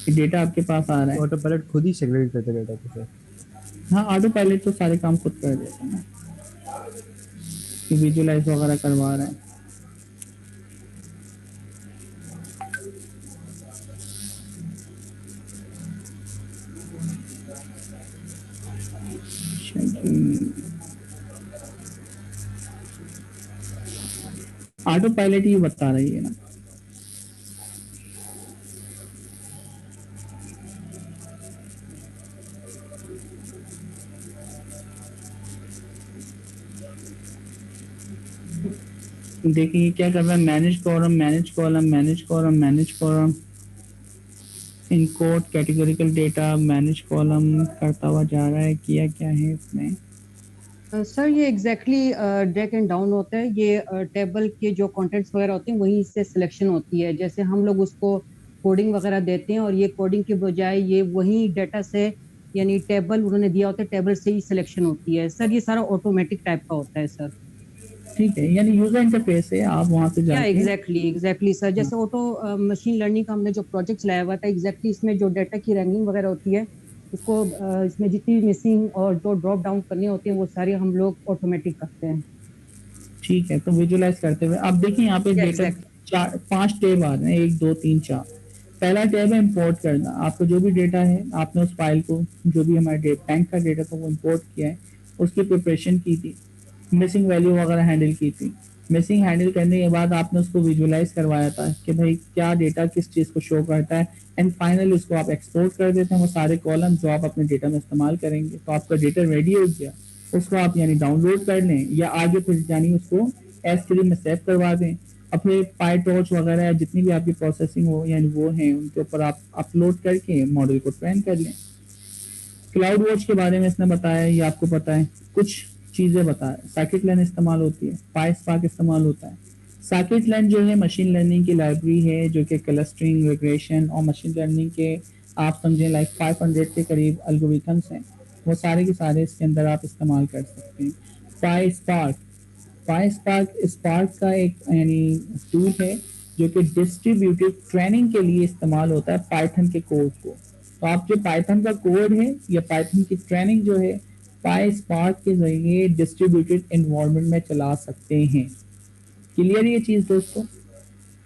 डेटा आपके पास आ रहा है, ऑटो पायलट खुद ही सेग्रीगेट करता है डेटा को सर। हाँ, ऑटो पायलट तो सारे काम खुद कर देता है ना, विजुअलाइज वगैरह करवा रहा है। ऑटो पायलट ये बता रही है ना, देखिए क्या कर रहा है, manage column manage column manage column manage column, encode categorical data manage column करता हुआ जा रहा है। किया क्या है इसमें सर, ये एग्जैक्टली ड्रैग एंड डाउन होता है, ये टेबल के जो कंटेंट्स वगैरह होते हैं वहीं से सिलेक्शन होती है, जैसे हम लोग उसको कोडिंग वगैरह देते हैं और ये कोडिंग के बजाय ये वही डेटा से, यानी टेबल उन्होंने दिया होता है, टेबल से ही सिलेक्शन होती है सर, ये सारा ऑटोमेटिक टाइप का होता है सर। ठीक है, यानी यूजर इंटरफेस है, आप वहां से जाके एग्जैक्टली सर, जैसे ऑटो मशीन लर्निंग का हमने जो प्रोजेक्ट चलाया हुआ था, एग्जैक्टली इसमें जो डेटा की रैंकिंग वगैरह होती है उसको इसमें जितनी मिसिंग और जो ड्रॉप डाउन करनी होती है वो सारी हम लोग ऑटोमेटिक करते हैं। ठीक है, तो विजुअलाइज करते हुए आप देखिए यहाँ पे डेटा 5 टैब आ रहे हैं, 1 2 3 4। पहला टैब है इंपोर्ट करना, आपको जो भी डेटा है आपने उस फाइल को, जो भी हमारे बैंक का डेटा था वो इंपोर्ट किया है, उसकी प्रिपरेशन की थी, मिसिंग वैल्यू वगैरह हैंडल की थी, मिसिंग हैंडल करने के बाद आपने उसको विजुअलाइज करवाया था कि भाई क्या डेटा किस चीज़ को शो करता है, एंड फाइनली उसको आप एक्सपोर्ट कर देते हैं वो सारे कॉलम जो आप अपने डेटा में इस्तेमाल करेंगे। तो आपका डेटा रेडी हो गया, उसको आप यानी डाउनलोड कर लें या आगे फिर यानी उसको S3 में सेव करवा दें, और फिर पाईटॉर्च वगैरह जितनी भी आपकी प्रोसेसिंग हो यानी वो हैं उनके ऊपर आप अपलोड करके मॉडल को ट्रेन कर लें। क्लाउड वॉच के बारे में इसने बताया, ये आपको पता है, कुछ चीज़ें बताएं, साइकिट लर्न इस्तेमाल होती है, पाईस्पार्क इस्तेमाल होता है। साइकिट लर्न जो है मशीन लर्निंग की लाइब्रेरी है जो कि क्लस्टरिंग, रिग्रेशन और मशीन लर्निंग के आप समझें लाइक 500 के करीब एल्गोरिथम्स हैं, वो सारे के सारे इसके अंदर आप इस्तेमाल कर सकते हैं। पाईस्पार्क स्पार्क का एक यानी टूल है जो कि डिस्ट्रीब्यूटेड ट्रेनिंग के लिए इस्तेमाल होता है पाइथन के कोड को। तो आप जो पाइथन का कोड है या पाइथन की ट्रेनिंग जो है पाईस्पार्क के जरिए डिस्ट्रीब्यूटेड एनवायरनमेंट में चला सकते हैं। क्लियर ये चीज़ दोस्तों,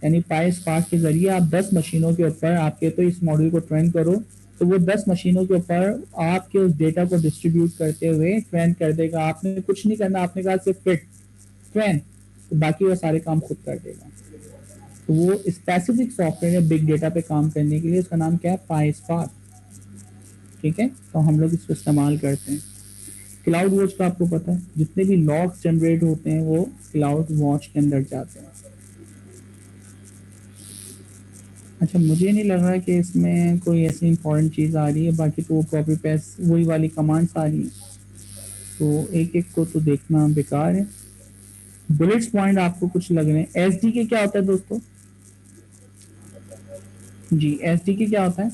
यानी पाईस्पार्क के जरिए आप 10 मशीनों के ऊपर आपके तो इस मॉडल को ट्रेन करो तो वो 10 मशीनों के ऊपर आपके उस डेटा को डिस्ट्रीब्यूट करते हुए ट्रेन कर देगा। आपने कुछ नहीं करना, आपने कहा सिर्फ फिट ट्रेन, तो बाकी वो सारे काम खुद कर देगा। तो वो स्पेसिफिक सॉफ्टवेयर है बिग डेटा पे काम करने के लिए, उसका नाम क्या है, पाईस्पार्क। ठीक है, तो हम लोग इसको इस्तेमाल करते हैं। क्लाउड वॉच का आपको पता है, जितने भी लॉग्स जनरेट होते हैं वो क्लाउड वॉच के अंदर जाते हैं। अच्छा, मुझे नहीं लग रहा कि इसमें कोई ऐसी इंपॉर्टेंट चीज़ आ रही है, बाकी तो वो कॉपी पेस्ट वही वाली कमांड्स आ रही हैं, तो एक एक को तो देखना बेकार है। बुलेट्स पॉइंट आपको कुछ लग रहे हैं। SDK क्या होता है दोस्तों? जी, SDK क्या होता है?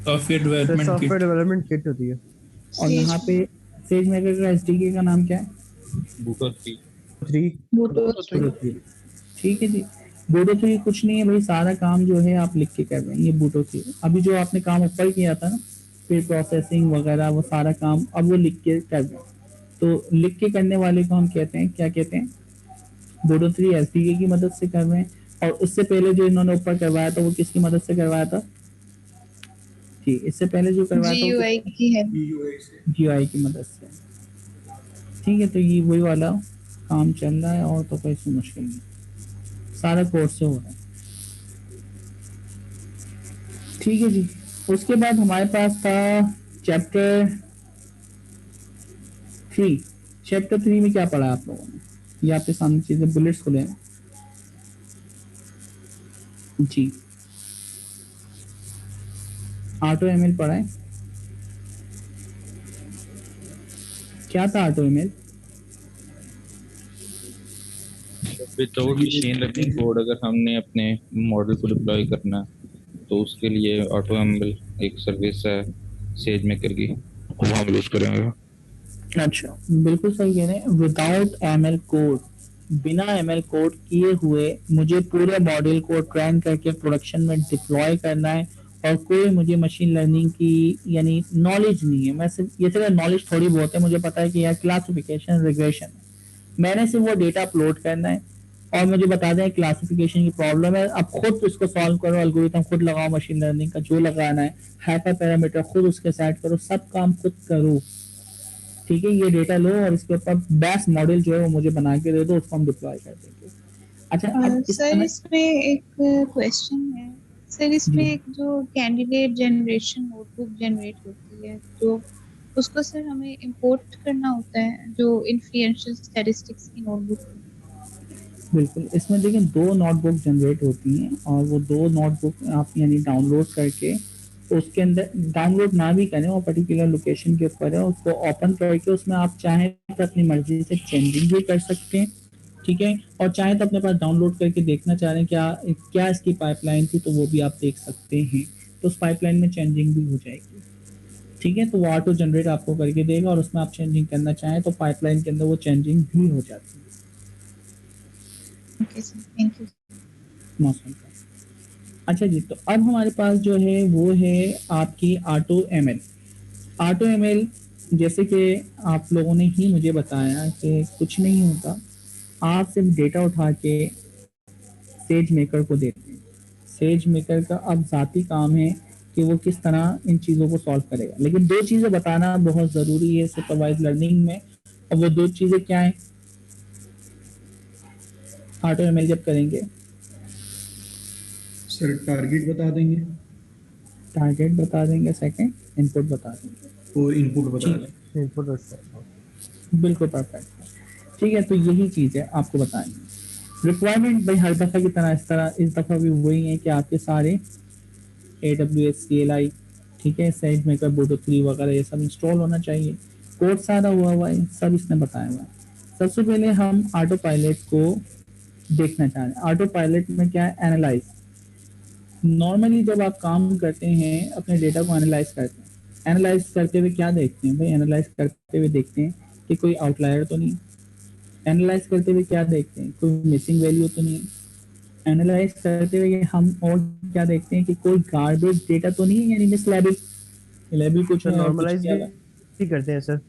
सॉफ्टवेयर डेवलपमेंट किट होती है। और यहाँ पे SageMaker का SDK का नाम क्या है? बूटो 3। ठीक है जी। बूटो 3 कुछ नहीं है भाई, सारा काम जो है आप लिख के कर रहे हैं। ये बूटो 3 अभी जो आपने काम ऊपर किया था ना, फिर प्रोसेसिंग वगैरह वो सारा काम अब वो लिख के कर रहे हैं। तो लिख के करने वाले को हम कहते हैं, क्या कहते हैं, बूटो 3 एसडीके की मदद से कर रहे हैं। और उससे पहले जो इन्होंने ऊपर करवाया था वो किसकी मदद से करवाया था जी, इससे पहले जो करवाया था जीयूआई की है, जीयूआई की मदद से। ठीक है, तो ये वही वाला काम चल रहा है और तो कोई इसमें मुश्किल नहीं, सारा कोर्स से हो रहा है। ठीक है जी, उसके बाद हमारे पास था चैप्टर 3। चैप्टर 3 में क्या पढ़ा आप लोगों ने? ये आपके सामने चीजें बुलेट्स खुले हैं जी। ऑटो एमएल पढ़ा है, क्या था auto ML? Without machine learning code अगर हमने अपने मॉडल को डिप्लॉय करना है तो उसके लिए ऑटो एमएल एक सर्विस है सेज मेकर की, वो हम यूज करेंगे। अच्छा, बिल्कुल सही कह रहे हैं। विदाउट एमएल कोड, बिना एमएल कोड किए हुए मुझे पूरे मॉडल को ट्रेन करके प्रोडक्शन में डिप्लॉय करना है और कोई मुझे मशीन लर्निंग की यानी नॉलेज नहीं है। मैं सिर्फ ये सिर्फ नॉलेज थोड़ी बहुत है, मुझे पता है कि यार क्लासिफिकेशन रिग्रेशन है, मैंने सिर्फ वो डेटा अपलोड करना है और मुझे बता दें क्लासिफिकेशन की प्रॉब्लम है, अब खुद इसको सॉल्व करो, एल्गोरिथम खुद लगाओ, मशीन लर्निंग का जो लगाना है, हाइपर पैरामीटर खुद उसके सेट करो, सब काम खुद करो। ठीक है, ये डेटा लो और इसके ऊपर बेस्ट मॉडल जो है वो मुझे बना के दे दो, उसको हम डिप्लॉय कर देंगे। अच्छा, अब सर इसमें एक क्वेश्चन है सर, इसमें एक जो कैंडिडेट जनरेशन नोटबुक जनरेट होती है तो उसको सर हमें इंपोर्ट करना होता है, जो इन्फ्लुएंशियल स्टैटिस्टिक्स की नोटबुक। बिल्कुल, इसमें देखिए 2 नोटबुक जनरेट होती हैं और वो 2 नोटबुक आप यानी डाउनलोड करके उसके अंदर डाउनलोड ना भी करें, वो पर्टिकुलर लोकेशन के ऊपर है, उसको ओपन करके उसमें आप चाहें तो अपनी मर्जी से चेंजिंग भी कर सकते हैं। ठीक है, और चाहे तो अपने पास डाउनलोड करके देखना चाह रहे हैं क्या क्या इसकी पाइपलाइन थी तो वो भी आप देख सकते हैं, तो उस पाइपलाइन में चेंजिंग भी हो जाएगी। ठीक है, तो वो ऑटो जनरेट आपको करके देगा और उसमें आप चेंजिंग करना चाहें तो पाइपलाइन के अंदर वो चेंजिंग भी हो जाती है। Okay sir, thank you. मौसम का अच्छा जी, तो अब हमारे पास जो है वो है आपकी ऑटो एमएल। ऑटो एमएल जैसे कि आप लोगों ने ही मुझे बताया कि कुछ नहीं होता, आप सिर्फ डेटा उठा के सेज मेकर को देते हैं। सेज मेकर का अब ज़ाती काम है कि वो किस तरह इन चीज़ों को सॉल्व करेगा, लेकिन 2 चीज़ें बताना बहुत ज़रूरी है सुपरवाइज लर्निंग में, और वो 2 चीज़ें क्या हैं ऑटो एमएल जब करेंगे? सर टारगेट बता देंगे, टारगेट बता देंगे, सेकंड इनपुट बता देंगे और इनपुट बता देंगे। इनपुट बिल्कुल परफेक्ट। ठीक है, तो यही चीज़ है आपको बताएंगे। रिक्वायरमेंट भाई हर दफ़ा की तरह इस दफ़ा भी वही है कि आपके सारे AWS CLI, ठीक है, सेज मेकर, बूटो 3 वगैरह ये सब इंस्टॉल होना चाहिए। कोड सारा हुआ है, सब इसने बताया हुआ है। सबसे पहले हम ऑटो पायलट को देखना चाह रहे हैं। ऑटो पायलट में क्या है? एनालाइज। नॉर्मली जब आप काम करते हैं अपने डेटा को एनालाइज करते हैं, एनालाइज करते हुए क्या देखते हैं भाई? एनालाइज करते हुए देखते हैं कि कोई आउटलायर तो नहीं, एनालाइज करते हुए क्या देखते हैं? कोई मिसिंग वैल्यू तो नहीं, एनालाइज करते हुए हम और क्या देखते हैं कि कोई गार्बेज डेटा तो नहीं है, यानी मिस लेबल कुछ नॉर्मलाइज भी करते हैं सर।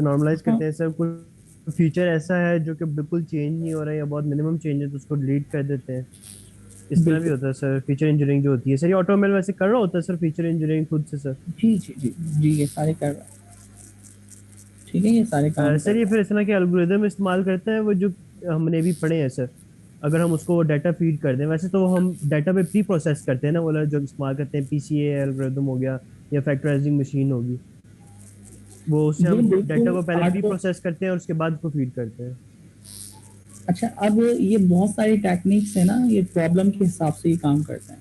नॉर्मलाइज करते हैं सर, कुछ फीचर ऐसा है जो कि बिल्कुल चेंज नहीं हो रहा है या बहुत मिनिमम चेंज है तो उसको डिलीट कर देते हैं। इस तरह भी होता है सर। फीचर इंजीनियरिंग जो होती है सर, ये ऑटोमेल वैसे कर रहा होता है सर, फीचर इंजीनियरिंग खुद से सर। जी जी जी जी, ये सारे कर रहा है। ठीक है, ये सारे काम सर ये फिर इस तरह के एल्गोरिदम इस्तेमाल करता है वो जो हमने भी पढ़े हैं सर। अगर हम उसको डाटा फीड कर दें, वैसे तो हम डाटा पे प्री प्रोसेस करते हैं ना, वाला जो इस्तेमाल करते हैं PCA एल्गोरिदम हो गया या फैक्टराइजिंग मशीन होगी, वो उससे हम डाटा को पहले प्री प्रोसेस करते हैं और उसके बाद उसको फीड करते हैं। अच्छा, अब ये बहुत सारी टेक्निक्स है ना, ये प्रॉब्लम के हिसाब से ही काम करते हैं।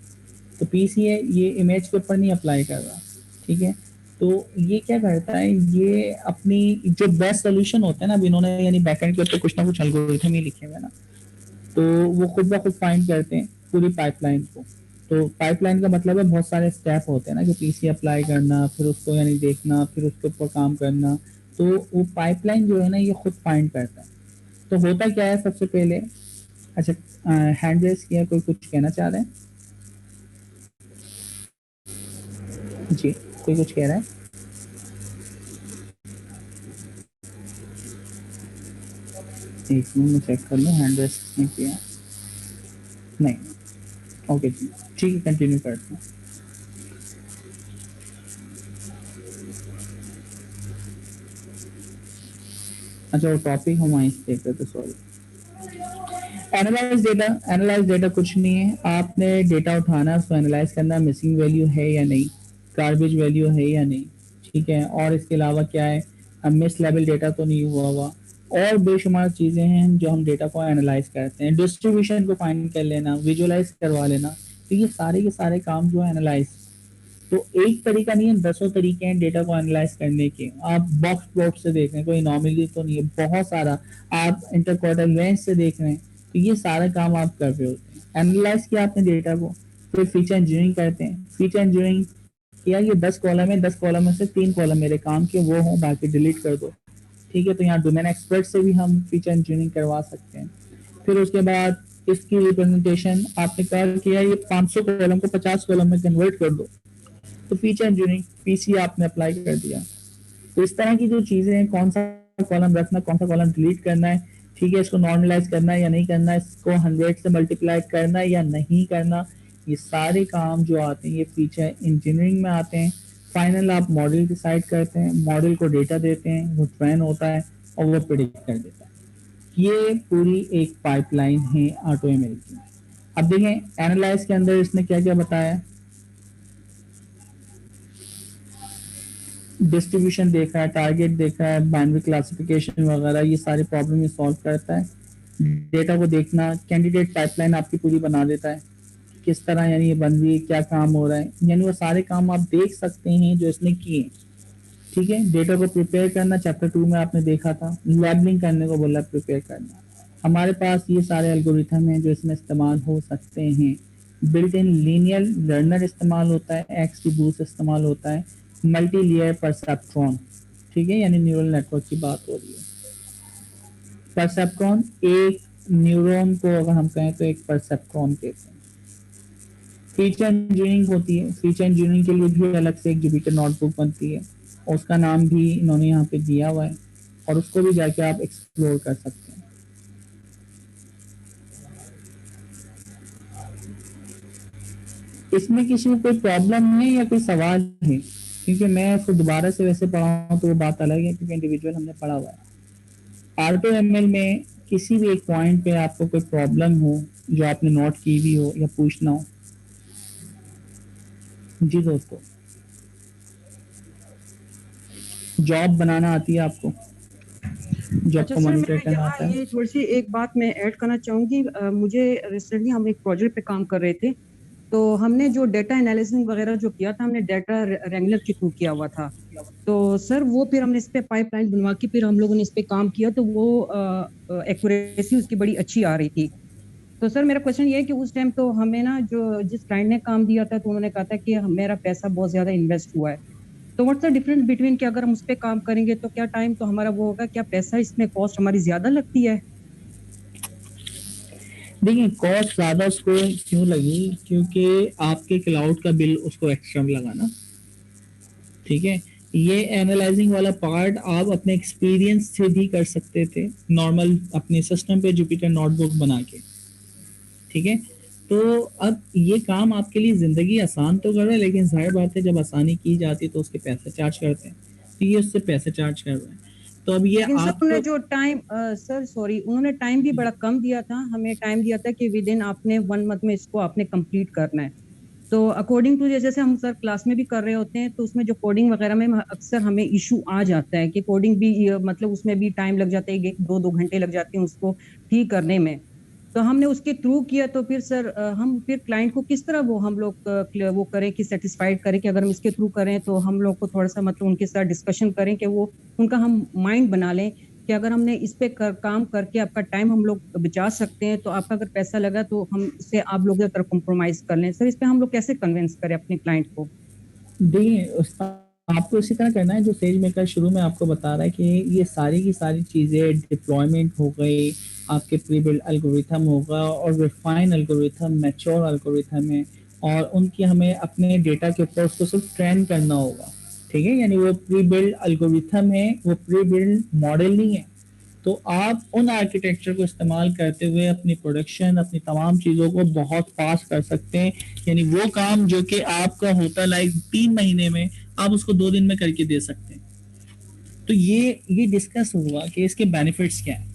तो PCA ये इमेज के ऊपर नहीं अप्लाई कर रहा, ठीक है, तो ये क्या करता है, ये अपनी जो बेस्ट सोल्यूशन होता है ना, अब इन्होंने यानी बैकएंड के ऊपर कुछ ना कुछ एल्गोरिथम ही लिखे हुए हैं ना, तो वो खुद ब खुद फाइंड करते हैं पूरी पाइपलाइन को। तो पाइपलाइन का मतलब है बहुत सारे स्टेप होते हैं ना, कि PCA अप्लाई करना, फिर उसको यानी देखना, फिर उसके ऊपर काम करना, तो वो पाइपलाइन जो है ना ये खुद फाइंड करता है। तो होता क्या है, सबसे पहले अच्छा, हैंड रेस किया, कोई कुछ कहना चाह रहे हैं? जी, कोई कुछ कह रहा है? एक मिनट में चेक कर लूँ, हैंड रेस नहीं किया, नहीं। ओके जी, ठीक है, कंटिन्यू करते हैं। अच्छा, वो टॉपिक हम वहीं से देख रहे थे, सॉरी। एनालाइज डेटा कुछ नहीं है, आपने डेटा उठाना है, उसको एनालाइज करना, मिसिंग वैल्यू है या नहीं, गार्बेज वैल्यू है या नहीं, ठीक है। और इसके अलावा क्या है, मिस लेवल डेटा तो नहीं हुआ हुआ, और बेशुमार चीज़ें हैं जो हम डेटा को एनालाइज करते हैं। डिस्ट्रीब्यूशन को फाइंड कर लेना, विजुअलाइज करवा लेना, तो ये सारे के सारे काम जो है एनालाइज, तो एक तरीका नहीं है, दसों तरीके हैं डेटा को एनालाइज करने के। आप बॉक्स प्लॉट से देख रहे हैं, कोई नॉर्मली तो नहीं है, बहुत सारा। आप इंटरक्वार्टर रेंज से देख रहे हैं, तो ये सारा काम आप कर रहे होते हैं। एनालाइज किया आपने डेटा को, फिर फीचर इंजीनियरिंग करते हैं। फीचर इंजीनियरिंग किया, ये 10 कॉलम है, 10 कॉलम में से 3 कॉलम मेरे काम के वो हों, बाकी डिलीट कर दो, ठीक है। तो यहाँ डोमेन एक्सपर्ट से भी हम फीचर इंजीनियरिंग करवा सकते हैं। फिर उसके बाद इसकी रिप्रेजेंटेशन आपने कहा किया, ये 500 कॉलम को 50 कॉलम में कन्वर्ट कर दो, तो फीचर इंजीनियरिंग पीसी आपने अप्लाई कर दिया। तो इस तरह की जो चीजें हैं, कौन सा कॉलम रखना, कौन सा कॉलम डिलीट करना है, ठीक है, इसको नॉर्मलाइज करना है या नहीं करना है, इसको 100 से मल्टीप्लाई करना है या नहीं करना, ये सारे काम जो आते हैं ये फीचर इंजीनियरिंग में आते हैं। फाइनल आप मॉडल डिसाइड करते हैं, मॉडल को डेटा देते हैं, वो ट्रेन होता है और वो प्रेडिक्ट कर देता है। ये पूरी एक पाइपलाइन है AutoML की। अब देखें एनालाइज के अंदर इसने क्या क्या बताया, डिस्ट्रीब्यूशन देखा है, टारगेट देखा है, बाइनरी क्लासिफिकेशन वगैरह, ये सारी प्रॉब्लम ये सॉल्व करता है। डेटा को देखना, कैंडिडेट पाइपलाइन आपकी पूरी बना देता है, किस तरह यानी ये बन रही है, क्या काम हो रहा है, यानी वो सारे काम आप देख सकते हैं जो इसने किए, ठीक है। डेटा को प्रिपेयर करना, चैप्टर 2 में आपने देखा था, लेबलिंग करने को बोला, प्रिपेयर करना। हमारे पास ये सारे एल्गोरिथम हैं जो इसमें इस्तेमाल हो सकते हैं। बिल्ट इन लीनियर लर्नर इस्तेमाल होता है, XGBoost इस्तेमाल होता है, मल्टी लेयर परसेप्ट्रॉन, ठीक है, यानी न्यूरल नेटवर्क की बात हो रही है। परसेप्ट्रॉन एक न्यूरॉन को अगर हम कहें तो एक परसेप्ट्रॉन कहते हैं। फीचर इंजीनियरिंग होती है, फीचर इंजीनियरिंग के लिए भी अलग से एक जुपिटर नोटबुक बनती है, उसका नाम भी इन्होंने यहाँ पे दिया हुआ है, और उसको भी जाके आप एक्सप्लोर कर सकते हैं। इसमें किसी को कोई प्रॉब्लम है या कोई सवाल है, क्योंकि मैं उसको दोबारा से वैसे पढ़ाऊँ तो वो बात अलग है, क्योंकि इंडिविजुअल हमने पढ़ा हुआ है। AutoML में किसी भी एक पॉइंट पे आपको कोई प्रॉब्लम हो जो आपने नोट की भी हो या पूछना हो। जी दोस्तों, जॉब बनाना आती है आपको, जॉब अच्छा को सर, मॉनिटर मैं करना यहाँ आता है। ये थोड़ी सी एक बात मैं ऐड करना चाहूंगी। मुझे रिसेंटली हम एक प्रोजेक्ट पे काम कर रहे थे, तो हमने जो डेटा एनालिसिस वगैरह जो किया था, हमने डेटा रेंगुलर के थ्रू किया हुआ था। तो सर वो फिर हमने इस पे पाइपलाइन बनवा के फिर हम लोगों ने इस पे काम किया, तो वो एक्यूरेसी उसकी बड़ी अच्छी आ रही थी। तो सर मेरा क्वेश्चन ये है कि उस टाइम तो हमें ना जो जिस क्लाइंट ने काम दिया था तो उन्होंने कहा था कि मेरा पैसा बहुत ज्यादा इन्वेस्ट हुआ है, तो व्हाट्स द डिफरेंस बिटवीन कि अगर हम उस पर काम करेंगे तो क्या टाइम तो हमारा वो होगा, क्या पैसा इसमें कॉस्ट हमारी ज्यादा लगती है? देखिए कॉस्ट ज्यादा उसको क्यों लगी, क्योंकि आपके क्लाउड का बिल उसको एक्स्ट्रा लगाना, ठीक है। ये एनालाइजिंग वाला पार्ट आप अपने एक्सपीरियंस से भी कर सकते थे, नॉर्मल अपने सिस्टम पे जुपिटर नोटबुक बना के, ठीक है। तो अब ये काम आपके लिए जिंदगी आसान तो कर रहा है, लेकिन जाहिर बात है जब आसानी की जाती है तो उसके पैसे चार्ज करते हैं, तो ये उससे पैसे चार्ज कर रहे हैं। तो अब ये आप उन्होंने जो टाइम सर सॉरी उन्होंने टाइम भी बड़ा कम दिया था, हमें टाइम दिया था कि विद इन आपने 1 मंथ में इसको आपने कंप्लीट करना है। तो अकॉर्डिंग टू जैसे हम सर क्लास में भी कर रहे होते हैं, तो उसमें जो कोडिंग वगैरह में अक्सर हमें इशू आ जाता है कि कोडिंग भी मतलब उसमें भी टाइम लग जाता है, 1-2 घंटे लग जाते हैं उसको ठीक करने में। तो हमने उसके थ्रू किया, तो फिर सर हम फिर क्लाइंट को किस तरह वो हम लोग वो करें कि सेटिस्फाइड करें कि अगर हम इसके थ्रू करें तो हम लोग को थोड़ा सा मतलब उनके साथ डिस्कशन करें कि वो उनका हम माइंड बना लें कि अगर हमने इस पे काम करके आपका टाइम हम लोग बचा सकते हैं, तो आपका अगर पैसा लगा तो हम इससे आप लोग की तरफ कॉम्प्रोमाइज कर लें। सर इस पे हम लोग कैसे कन्विंस करें अपने क्लाइंट को? देखिए आपको इसी तरह करना है जो सेज मेकर शुरू में आपको बता रहा है कि ये सारी की सारी चीज़ें डिप्लॉयमेंट हो गई, आपके प्री बिल्ड एल्गोरिथम होगा और रिफाइन एल्गोरिथम, मैच्योर एल्गोरिथम है और उनकी हमें अपने डेटा के ऊपर उसको सिर्फ ट्रेन करना होगा, ठीक है। यानी वो प्री बिल्ड एल्गोरिथम है, वो प्री बिल्ड मॉडल नहीं है। तो आप उन आर्किटेक्चर को इस्तेमाल करते हुए अपनी प्रोडक्शन, अपनी तमाम चीज़ों को बहुत फास्ट कर सकते हैं। यानी वो काम जो कि आपका होता लाइक 3 महीने में, आप उसको 2 दिन में करके दे सकते हैं। तो ये डिस्कस हुआ कि इसके बेनिफिट्स क्या हैं।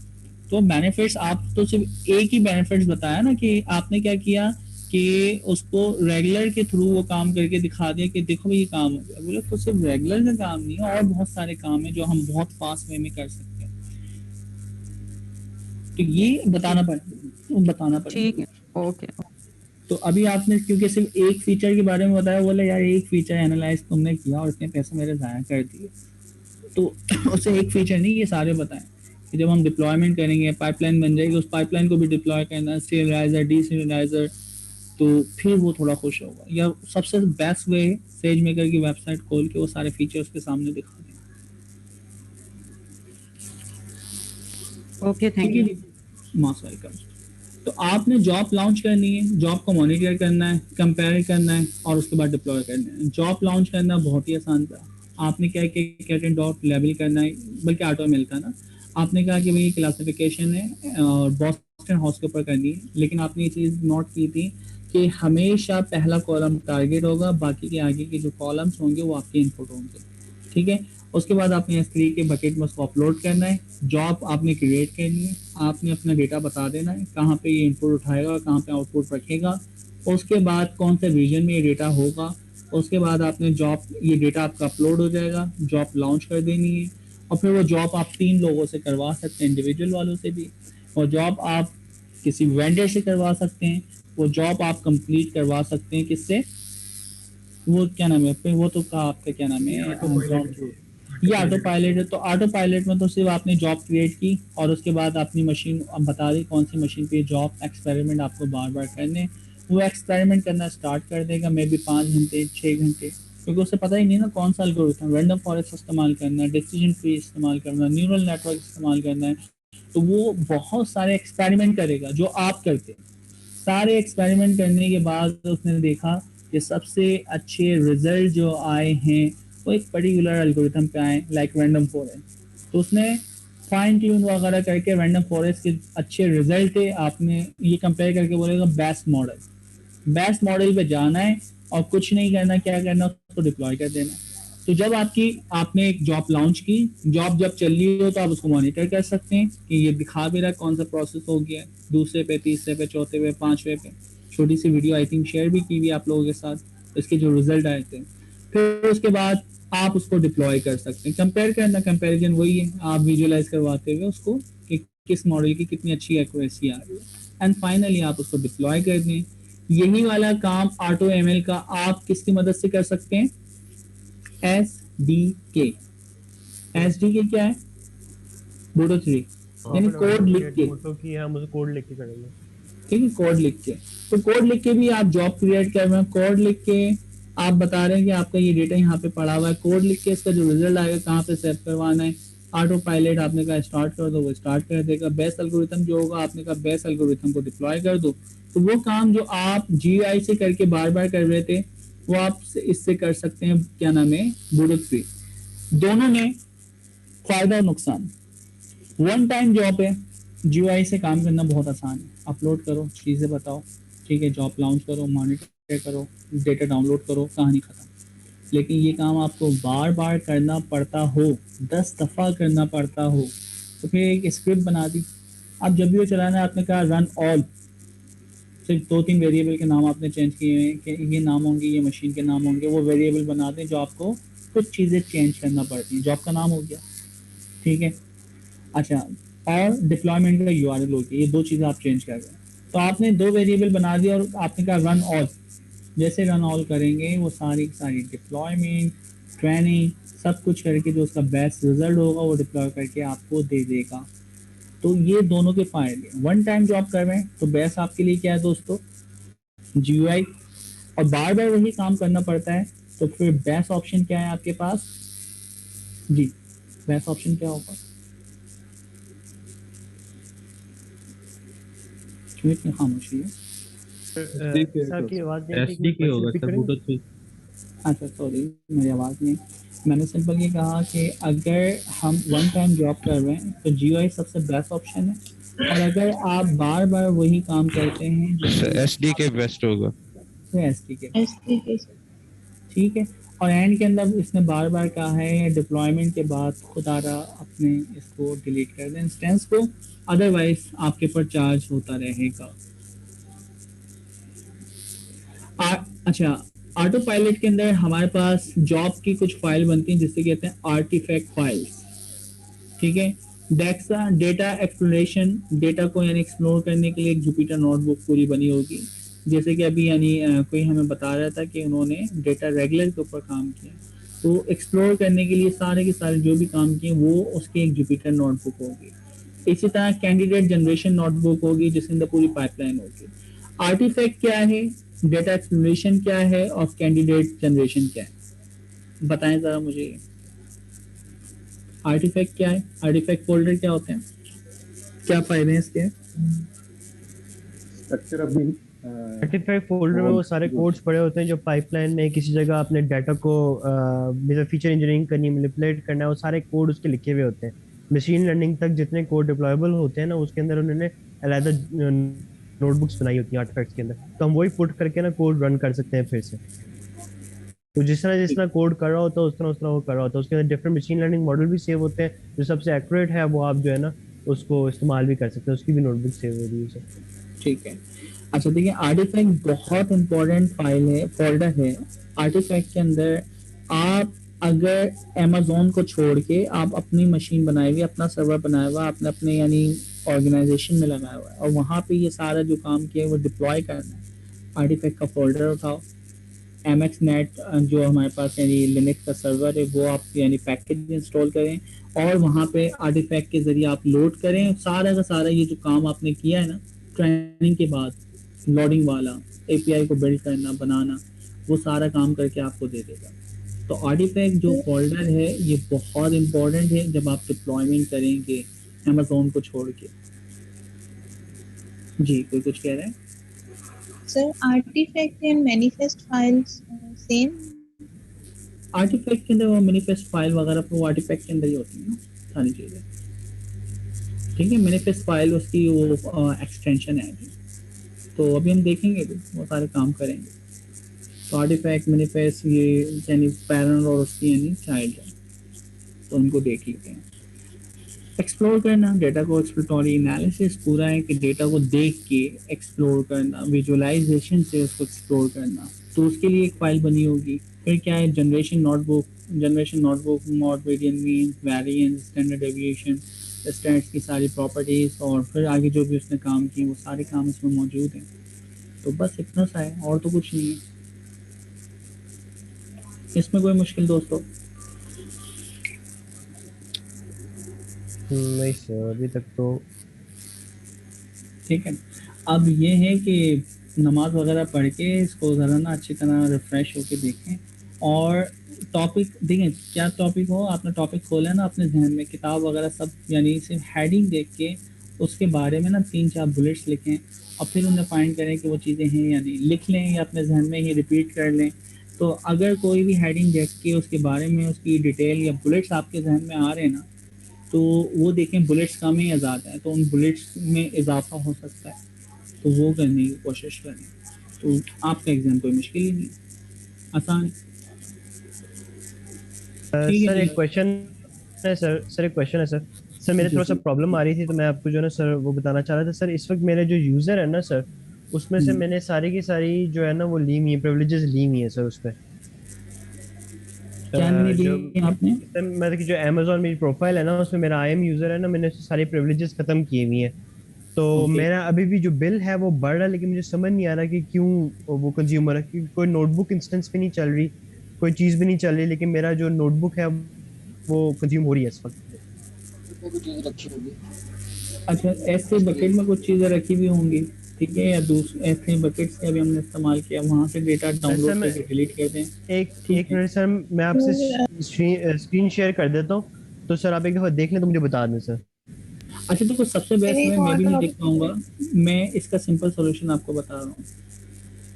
तो बेनिफिट्स, आप तो सिर्फ एक ही बेनिफिट्स बताया ना कि आपने क्या किया कि उसको रेगुलर के थ्रू वो काम करके दिखा दिया कि देखो ये काम हो गया। बोले तो सिर्फ रेगुलर का काम नहीं है, और बहुत सारे काम है जो हम बहुत फास्ट वे में कर सकते हैं। तो ये बताना पड़ेगा। ठीक है, ओके। तो अभी आपने क्योंकि सिर्फ एक फीचर के बारे में बताया, बोले यार एक फीचर एनालाइज तुमने किया और इतने पैसे मेरे ज़ाया कर दिए, तो उससे एक फीचर नहीं, ये सारे बताएं कि जब हम डिप्लॉयमेंट करेंगे, पाइपलाइन बन जाएगी, उस पाइपलाइन को भी डिप्लॉय करना, सीरियलाइजर, डीसीरियलाइजर, तो फिर वो थोड़ा खुश होगा। या सबसे बेस्ट वे है सेज मेकर की वेबसाइट खोल के वो सारे फीचर्स के सामने दिखा दें। Okay, thank you. Most welcome. तो आपने जॉब लॉन्च करनी है, जॉब को मॉनिटर करना है, कंपेयर करना है और उसके बाद डिप्लॉय करना है। जॉब लॉन्च करना बहुत ही आसान था। आपने क्या कि कैटन डॉट लेबल करना है, बल्कि ऑटोमेल का ना, आपने कहा कि भाई क्लासिफिकेशन है और बॉस्टन हाउस के ऊपर करनी है, लेकिन आपने ये चीज़ नोट की थी कि हमेशा पहला कॉलम टारगेट होगा, बाकी के आगे के जो कॉलम्स होंगे वो आपके इनपुट होंगे, ठीक है। उसके बाद आपने S3 के बकेट में उसको अपलोड करना है, जॉब आपने क्रिएट करनी है, आपने अपना डेटा बता देना है कहाँ पे ये इनपुट उठाएगा, कहाँ पे आउटपुट रखेगा, उसके बाद कौन से रीजन में ये डेटा होगा, उसके बाद आपने जॉब, ये डेटा आपका अपलोड हो जाएगा, जॉब लॉन्च कर देनी है। और फिर वो जॉब आप 3 लोगों से करवा सकते हैं, इंडिविजुअल वालों से भी, और जॉब आप किसी वेंडर से करवा सकते हैं, वो जॉब आप कंप्लीट करवा सकते हैं किससे, वो क्या नाम है, फिर वो तो कहा आपका क्या नाम है, ये ऑटो पायलट है। तो ऑटो पायलट में तो सिर्फ आपने जॉब क्रिएट की और उसके बाद अपनी मशीन अब बता दी कौन सी मशीन पे जॉब एक्सपेरिमेंट आपको बार बार करने, वो एक्सपेरिमेंट करना स्टार्ट कर देगा, मे बी 5 घंटे 6 घंटे, क्योंकि उसे पता ही नहीं ना कौन सा एल्गोरिथम, रैंडम फॉरेस्ट इस्तेमाल करना है, डिसीजन ट्री इस्तेमाल करना है, न्यूरल नेटवर्क इस्तेमाल करना है। तो वो बहुत सारे एक्सपेरिमेंट करेगा जो आप करते हैं। सारे एक्सपेरिमेंट करने के बाद उसने देखा कि सबसे अच्छे रिजल्ट जो आए हैं वो एक पर्टिकुलर एल्गोरिथम पे आए, लाइक रैंडम फॉरेस्ट। तो उसने फाइन ट्यून वगैरह करके रैंडम फॉरेस्ट के अच्छे रिजल्ट है, आपने ये कंपेयर करके बोलेगा बेस्ट मॉडल पे जाना है और कुछ नहीं करना, क्या करना, उसको डिप्लॉय कर देना। तो जब आपने एक जॉब लॉन्च की, जॉब जब चल रही हो तो आप उसको मॉनिटर कर सकते हैं कि ये दिखा भी रहा है कौन सा प्रोसेस हो गया है, दूसरे पे, तीसरे पे, चौथे पे, 5वें पे। छोटी सी वीडियो आई थिंक शेयर भी की हुई आप लोगों के साथ, इसके जो रिजल्ट आए थे। फिर उसके बाद आप उसको डिप्लॉय कर सकते हैं। कंपेयर करना, कंपैरिजन वही है, आप विजुअलाइज करवाते हुए उसको कि किस मॉडल की कितनी अच्छी एक्यूरेसी आ रही है, एंड फाइनली आप उसको डिप्लॉय कर दें। यही वाला काम AutoML का आप किसकी मदद से कर सकते हैं, SDK क्या है, बूडो 3, यानी कोड लिख के, मुझे कोड लिख के करेंगे, ठीक है, कोड लिख के। तो कोड लिख के भी आप जॉब क्रिएट कर रहे हैं, कोड लिख के आप बता रहे हैं कि आपका ये डेटा यहाँ पे पड़ा हुआ है, कोड लिख के इसका जो रिजल्ट आएगा कहाँ पे सेव करवाना है, ऑटो पायलट आपने कहा स्टार्ट कर दो, वो स्टार्ट कर देगा। बेस्ट एल्गोरिथम जो होगा आपने कहा बेस्ट एल्गोरिथम को डिप्लॉय कर दो। तो वो काम जो आप GUI से करके बार बार कर रहे थे वो आप इससे कर सकते हैं, क्या नाम है, बूडो 3। दोनों में फायदा और नुकसान। वन टाइम जॉब है, GUI से काम करना बहुत आसान है, अपलोड करो, चीज़ें बताओ, ठीक है, जॉब लॉन्च करो, मॉनिटर करो, डेटा डाउनलोड करो, कहानी खत्म। लेकिन ये काम आपको बार बार करना पड़ता हो, 10 दफ़ा करना पड़ता हो, तो फिर एक स्क्रिप्ट बना दी। अब जब भी वो चलाना है आपने कहा रन ऑल, सिर्फ 2-3 वेरिएबल के नाम आपने चेंज किए हैं कि ये नाम होंगे, ये मशीन के नाम होंगे, वो वेरिएबल बना दें जो आपको कुछ चीज़ें चेंज करना पड़ती हैं। जॉब का नाम हो गया, ठीक है, अच्छा, और डिप्लॉयमेंट का URL हो गया, ये 2 चीज़ें आप चेंज कर रहे हैं। तो आपने 2 वेरिएबल बना दिया और आपने कहा रन ऑल। जैसे रन ऑल करेंगे वो सारी डिप्लॉयमेंट, ट्रेनिंग, सब कुछ करके जो उसका बेस्ट रिजल्ट होगा वो डिप्लॉय करके आपको दे देगा। तो ये दोनों के फायदे। वन टाइम जॉब कर रहे हैं तो बेस्ट आपके लिए क्या है दोस्तों, GUI, और बार बार वही काम करना पड़ता है तो फिर बेस्ट ऑप्शन क्या है आपके पास? जी, बेस्ट ऑप्शन क्या होगा? क्यों इतनी खामोशी है? सर की आवाज नहीं थी, SDK होगा सर, ब्लूटूथ पे। अच्छा सॉरी, मेरी आवाज़ नहीं। मैंने सिंपल ये कहा कि अगर हम वन टाइम जॉब कर रहे हैं तो GUI सबसे बेस्ट ऑप्शन है, और अगर आप बार बार वही काम करते हैं SDK बेस्ट होगा। तो SDK ठीक है। और एंड के अंदर इसने बार बार कहा है डिप्लॉयमेंट के बाद खुदारा अपने इसको डिलीट कर दें इंस्टेंस को, अदरवाइज आपके पर चार्ज होता रहेगा। अच्छा, ऑटो पायलट के अंदर हमारे पास जॉब की कुछ फाइल बनती हैं जिससे कहते हैं आर्टिफैक्ट फाइल्स, ठीक है। डेक्सा डेटा एक्सप्लोरेशन, डेटा को यानी एक्सप्लोर करने के लिए एक जुपिटर नोटबुक पूरी बनी होगी, जैसे कि अभी यानी कोई हमें बता रहा था कि उन्होंने डेटा रेगुलर के ऊपर काम किया, तो एक्सप्लोर करने के लिए सारे के सारे जो भी काम किए वो उसकी एक जुपिटर नोटबुक होगी। इसी तरह कैंडिडेट जनरेशन नोटबुक होगी जिसके अंदर पूरी पाइपलाइन होगी। आर्टिफैक्ट क्या है, डेटा एक्सप्लोरेशन क्या है और कैंडिडेट जनरेशन क्या है, बताएं जरा मुझे। आर्टिफैक्ट क्या है, आर्टिफैक्ट फोल्डर क्या होते हैं, क्या फायदे हैं इसके? स्ट्रक्चर अभी आर्टिफैक्ट फोल्डर में वो सारे कोड्स पड़े होते हैं जो पाइपलाइन में किसी जगह अपने डाटा को फीचर इंजीनियरिंग करनी, मैनिपुलेट करना है, वो सारे कोड उसके लिखे हुए होते हैं। मशीन लर्निंग तक जितने कोड डिप्लॉयबल होते हैं ना, उसके अंदर उन्होंने अलग नोटबुक्स बनाई होती हैं आर्टिफैक्ट्स के अंदर, तो हम वही पुट करके ना कोड रन कर सकते हैं फिर से। तो जिस तरह कोड कर रहा होता है उस तरह वो कर रहा होता है। उसके अंदर डिफरेंट मशीन लर्निंग मॉडल भी सेव होते हैं, जो सबसे एक्यूरेट है वो आप जो है ना उसको इस्तेमाल भी कर सकते हैं, उसकी भी नोटबुक सेव हो रही है सर। ठीक है। अच्छा देखिए, आर्टिफैक्ट बहुत इंपॉर्टेंट फाइल है, फोल्डर है। आर्टिफैक्ट के अंदर आप अगर अमेज़ॉन को छोड़ के आप अपनी मशीन बनाई हुई, अपना सर्वर बनाया हुआ, आपने अपने यानी ऑर्गेनाइजेशन में लगाया हुआ है और वहाँ पे ये सारा जो काम किया है वो डिप्लॉय करना है, आर्टिफैक्ट का फोल्डर उठाओ, MX नेट जो हमारे पास यानी लिनक्स का सर्वर है वो आप यानी पैकेज इंस्टॉल करें और वहाँ पे आर्टिफैक्ट के जरिए आप लोड करें। सारा का सारा ये जो काम आपने किया है ना ट्रेनिंग के बाद, लोडिंग वाला, API को बिल्ड करना, बनाना, वो सारा काम करके आपको दे देगा। तो आर्टिफैक्ट जो फोल्डर है ये बहुत इंपॉर्टेंट है जब आप डिप्लॉयमेंट करेंगे अमेज़ॉन को छोड़ के। जी, कोई कुछ कह रहे हैं? Sir artifact and manifest files same? Artifact के अंदर वो मैनिफेस्ट फाइल वगैरह वो आर्टिफैक्ट के अंदर ही होती है ना सारी चीज़ें, ठीक है। मैनिफेस्ट फाइल उसकी वो एक्सटेंशन है, तो अभी हम देखेंगे वो सारे काम करेंगे। तो आर्टिफैक्ट, मैनिफेस्ट ये यानी पैरेंट और उसकी यानी चाइल्ड है, तो उनको देख लेते हैं। एक्सप्लोर करना, डेटा को एक्सप्लोटरी एनालिसिस पूरा है कि डेटा को देख के एक्सप्लोर करना, विजुअलाइजेशन से उसको एक्सप्लोर करना, तो उसके लिए एक फाइल बनी होगी। फिर क्या है, generation notebook, mod, median, mean, variance, standard deviation, stats की सारी प्रॉपर्टीज और फिर आगे जो भी उसने काम किए वो सारे काम इसमें मौजूद हैं। तो बस इतना सा है और तो कुछ नहीं है इसमें, कोई मुश्किल दोस्तों? नहीं सर, अभी तक तो ठीक है। अब ये है कि नमाज वगैरह पढ़ के इसको ज़रा ना अच्छी तरह रिफ़्रेश होके देखें और टॉपिक देखें, क्या टॉपिक हो, आपने टॉपिक खोला है ना अपने जहन में, किताब वगैरह सब यानी सिर्फ हेडिंग देख के उसके बारे में ना 3-4 बुलेट्स लिखें और फिर उन्हें फाइंड करें कि वो चीज़ें हैं या नहीं, लिख लें या अपने जहन में ही रिपीट कर लें। तो अगर कोई भी हेडिंग देख के उसके बारे में उसकी डिटेल या बुलेट्स आपके जहन में आ रहे हैं ना, तो वो देखें बुलेट्स कम ही ज़्यादा है, तो उन बुलेट्स में इजाफा हो सकता है, तो वो करने की कोशिश करें। तो आपका एग्ज़ाम कोई मुश्किल ही नहीं, आसान। सर एक क्वेश्चन है सर एक क्वेश्चन है सर मेरे थोड़ा सा प्रॉब्लम आ रही थी, तो मैं आपको जो है ना सर वो बताना चाह रहा था। सर इस वक्त मेरे जो यूज़र है ना सर, उसमें से मैंने सारी की सारी जो है ना वो ली हुई है, प्रिविलेजेस ली हुई है सर उस पर। क्या आपने? मतलब कि जो अमेज़ॉन मेरी प्रोफाइल है ना उसमें मेरा IM यूज़र है ना, मैंने सारे प्रिविलेजेस खत्म किए हुए हैं। तो मेरा अभी भी जो बिल है वो बढ़ रहा है, लेकिन मुझे समझ नहीं आ रहा कि क्यों वो कंज्यूमर है, क्योंकि कोई नोटबुक इंस्टेंस भी नहीं चल रही, कोई चीज़ भी नहीं चल रही, लेकिन मेरा जो नोटबुक है वो कंज्यूम हो रही है इस वक्त। अच्छा, ऐसे बकेट में कुछ चीज़ें रखी हुई होंगी, ठीक है, या दूसरे ऐसे बकेट्स के अभी हमने इस्तेमाल किया, वहाँ से डेटा डाउनलोड करके डिलीट कर दें। एक मिनट सर, मैं आपसे स्क्रीन शेयर कर देता हूँ, तो सर आप एक दफा देख लें तो मुझे बता दें सर। अच्छा देखो, सबसे बेस्ट में मैं भी नहीं देख पाऊंगा, मैं इसका सिंपल सॉल्यूशन आपको बता रहा हूँ।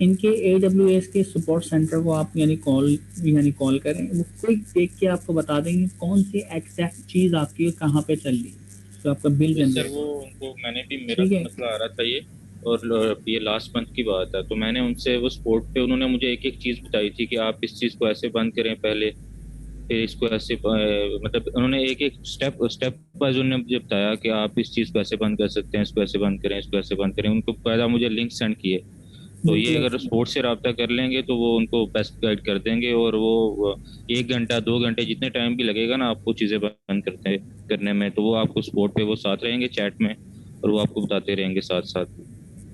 इनके AWS के सपोर्ट सेंटर को आप यानी कॉल करें, वो क्विक देख के आपको बता देंगे कौन सी एग्जैक्ट चीज आपकी कहाँ पे चल रही है, तो आपका बिल सर वो उनको मैंने भी मेरा मसला आ रहा था ये, और ये लास्ट मंथ की बात है, तो मैंने उनसे वो स्पोर्ट पे उन्होंने मुझे एक चीज़ बताई थी कि आप इस चीज़ को ऐसे बंद करें पहले, फिर इसको ऐसे मतलब उन्होंने एक स्टेप वाइज उन्होंने मुझे बताया कि आप इस चीज़ को ऐसे बंद कर सकते हैं, इसको ऐसे बंद करें, इसको ऐसे बंद करें। उनको पहला मुझे लिंक सेंड किए, तो ये अगर स्पोर्ट से रब्ता कर लेंगे तो वो उनको बेस्ट गाइड कर देंगे, और वो 1 घंटा 2 घंटे जितने टाइम भी लगेगा ना आपको चीज़ें बंद करने में, तो वो आपको स्पोर्ट पे वो साथ रहेंगे चैट में, और वो आपको बताते रहेंगे साथ साथ।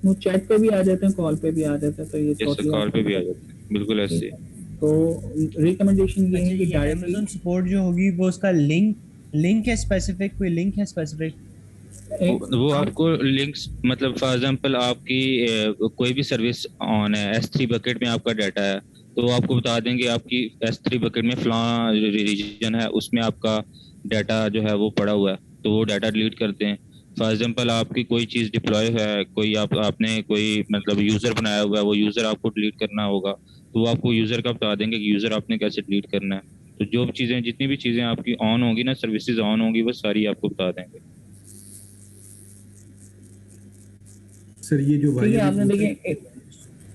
वो चैट पे भी आ जाते हैं, कॉल पे भी आ जाते हैं, तो ये कॉल पे भी आ जाते हैं, बिल्कुल ऐसे। तो रिकमेंडेशन ये है कि Amazon सपोर्ट जो होगी वो उसका लिंक है स्पेसिफिक, कोई लिंक है स्पेसिफिक? वो आपको लिंक्स, मतलब फॉर एग्जांपल आपकी कोई भी सर्विस ऑन है, S3 बकेट में आपका डाटा है, तो वो आपको बता देंगे आपकी S3 बकेट में फलां रीजन है, उसमें आपका डाटा जो है वो पड़ा हुआ है, तो वो डाटा डिलीट करते हैं। फॉर एग्जांपल आपकी कोई चीज़ डिप्लॉय है, कोई आपने कोई मतलब यूज़र बनाया हुआ है, वो यूज़र आपको डिलीट करना होगा, तो वो आपको यूज़र का बता देंगे कि यूज़र आपने कैसे डिलीट करना है। तो जो चीज़ें जितनी भी चीज़ें आपकी ऑन होंगी ना, सर्विसेज ऑन होंगी, वो सारी आपको बता देंगे। सर ये जो भाई आपने देखिए,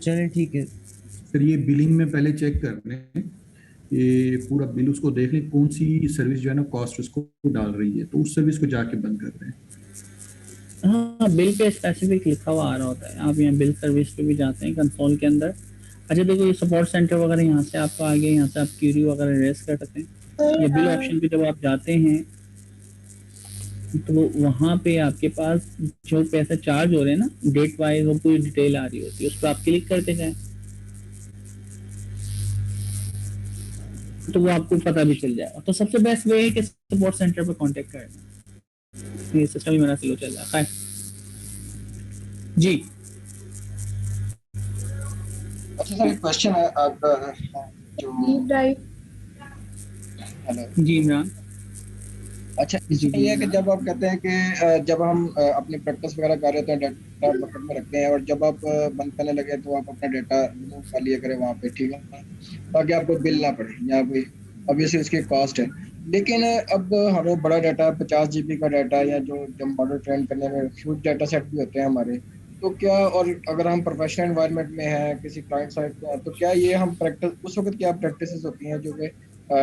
चलिए ठीक है सर, ये बिलिंग में पहले चेक कर लें, ये पूरा बिल उसको देख लें कौन सी सर्विस जो है ना कॉस्ट उसको डाल रही है, तो उस सर्विस को जाके बंद कर दें। हाँ, बिल पे स्पेसिफिक लिखा हुआ आ रहा होता है, आप यहाँ बिल सर्विस पे भी जाते हैं कंसोल के अंदर। अच्छा देखो, ये सपोर्ट सेंटर वगैरह यहाँ से आपको आ गया, यहाँ से आप क्यूरी वगैरह रेस कर सकते हैं। ये बिल ऑप्शन पे जब आप जाते हैं तो वहाँ पे आपके पास जो पैसे चार्ज हो रहे हैं ना डेट वाइज, वो पूरी डिटेल आ रही होती है, उस पर आप क्लिक करते जाएं तो वो आपको पता भी चल जाएगा। तो सबसे बेस्ट वे है कि सपोर्ट सेंटर पे कांटेक्ट करना। ये सिस्टम ही मेरा स्लो चल रहा है जी। अच्छा सर, एक क्वेश्चन है आपका जो हेलो जी इमरान। अच्छा, इसमें ये है कि जब आप कहते हैं कि जब हम अपनी प्रैक्टिस वगैरह कर रहे हैं तो डाटा बकेट में रखते हैं, और जब आप बंद करने लगे तो आप अपना डाटा रिमूव कर लिया करें वहाँ पे, ठीक है, ताकि आपको बिल ना पड़े या कोई ऑब्वियसली उसकी कॉस्ट है। लेकिन अब हमें बड़ा डाटा 50 GB का डाटा, या जो मॉडल ट्रेन करने में ह्यूज डाटा सेट भी होते हैं हमारे, तो क्या, और अगर हम प्रोफेशनल एनवायरनमेंट में हैं, किसी क्लाइंट साइड पे हैं, तो क्या ये हम प्रैक्टिस उस वक्त क्या प्रैक्टिसेस होती हैं जो कि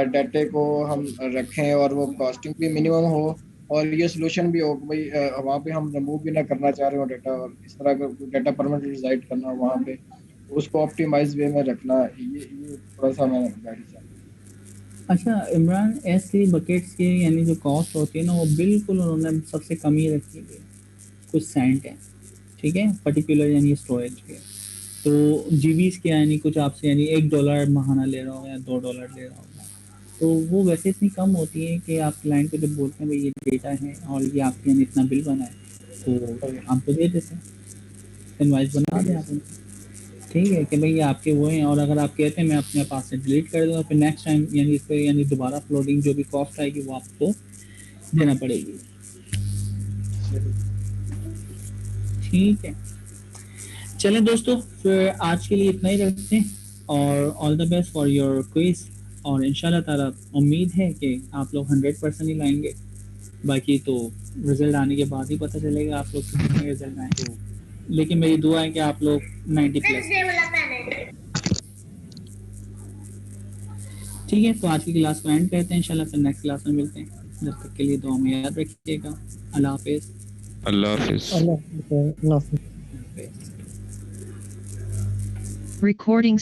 डाटे को हम रखें और वो कॉस्टिंग भी मिनिमम हो, और ये सोल्यूशन भी हो भाई वहाँ पे हम रिमूव भी ना करना चाह रहे हो डाटा, और इस तरह का डाटा परमानेंट रिजाइड करना वहाँ पे, उसको ऑप्टिमाइज वे में रखना, ये थोड़ा सा मैं गाइड चाहता हूँ। अच्छा इमरान, S3 बकेट्स की यानी जो कॉस्ट होती है ना, वो बिल्कुल उन्होंने सबसे कम ही रखी है, कुछ सेंट है, ठीक है, पर्टिकुलर यानी स्टोरेज के। तो जीबीज के यानी कुछ आपसे यानी $1 महाना ले रहा होगा या $2 ले रहा होगा, तो वो वैसे इतनी कम होती है कि आप क्लाइंट को जब बोलते हैं भाई ये डेटा है और ये आपके यानी इतना बिल बना है, तो आपको दे देते हैं, इनवाइस बना दें आप उनको, ठीक है, कि भाई ये आपके वो हैं। और अगर आप कहते हैं मैं अपने पास से डिलीट कर दूँगा, फिर नेक्स्ट टाइम यानी इस पर यानी दोबारा फ्लोटिंग जो भी कॉस्ट आएगी वो आपको देना पड़ेगी, ठीक है। चलें दोस्तों, फिर आज के लिए इतना ही रखते हैं, और all the best for your quiz, और इंशाल्लाह ताला उम्मीद है कि आप लोग 100% ही लाएंगे, बाकी तो रिजल्ट आने के बाद ही पता चलेगा आप लोग कितने रिजल्ट आए, लेकिन मेरी दुआ है कि आप लोग 90+। ठीक है, तो आज की क्लास को एंड करते हैं, इंशाल्लाह फिर नेक्स्ट क्लास में मिलते हैं। जब तक के लिए दुआ में याद रखिएगा। अल्लाह हाफिज़। अल्लाह हाफिज़। अल्लाह हाफिज़। Recording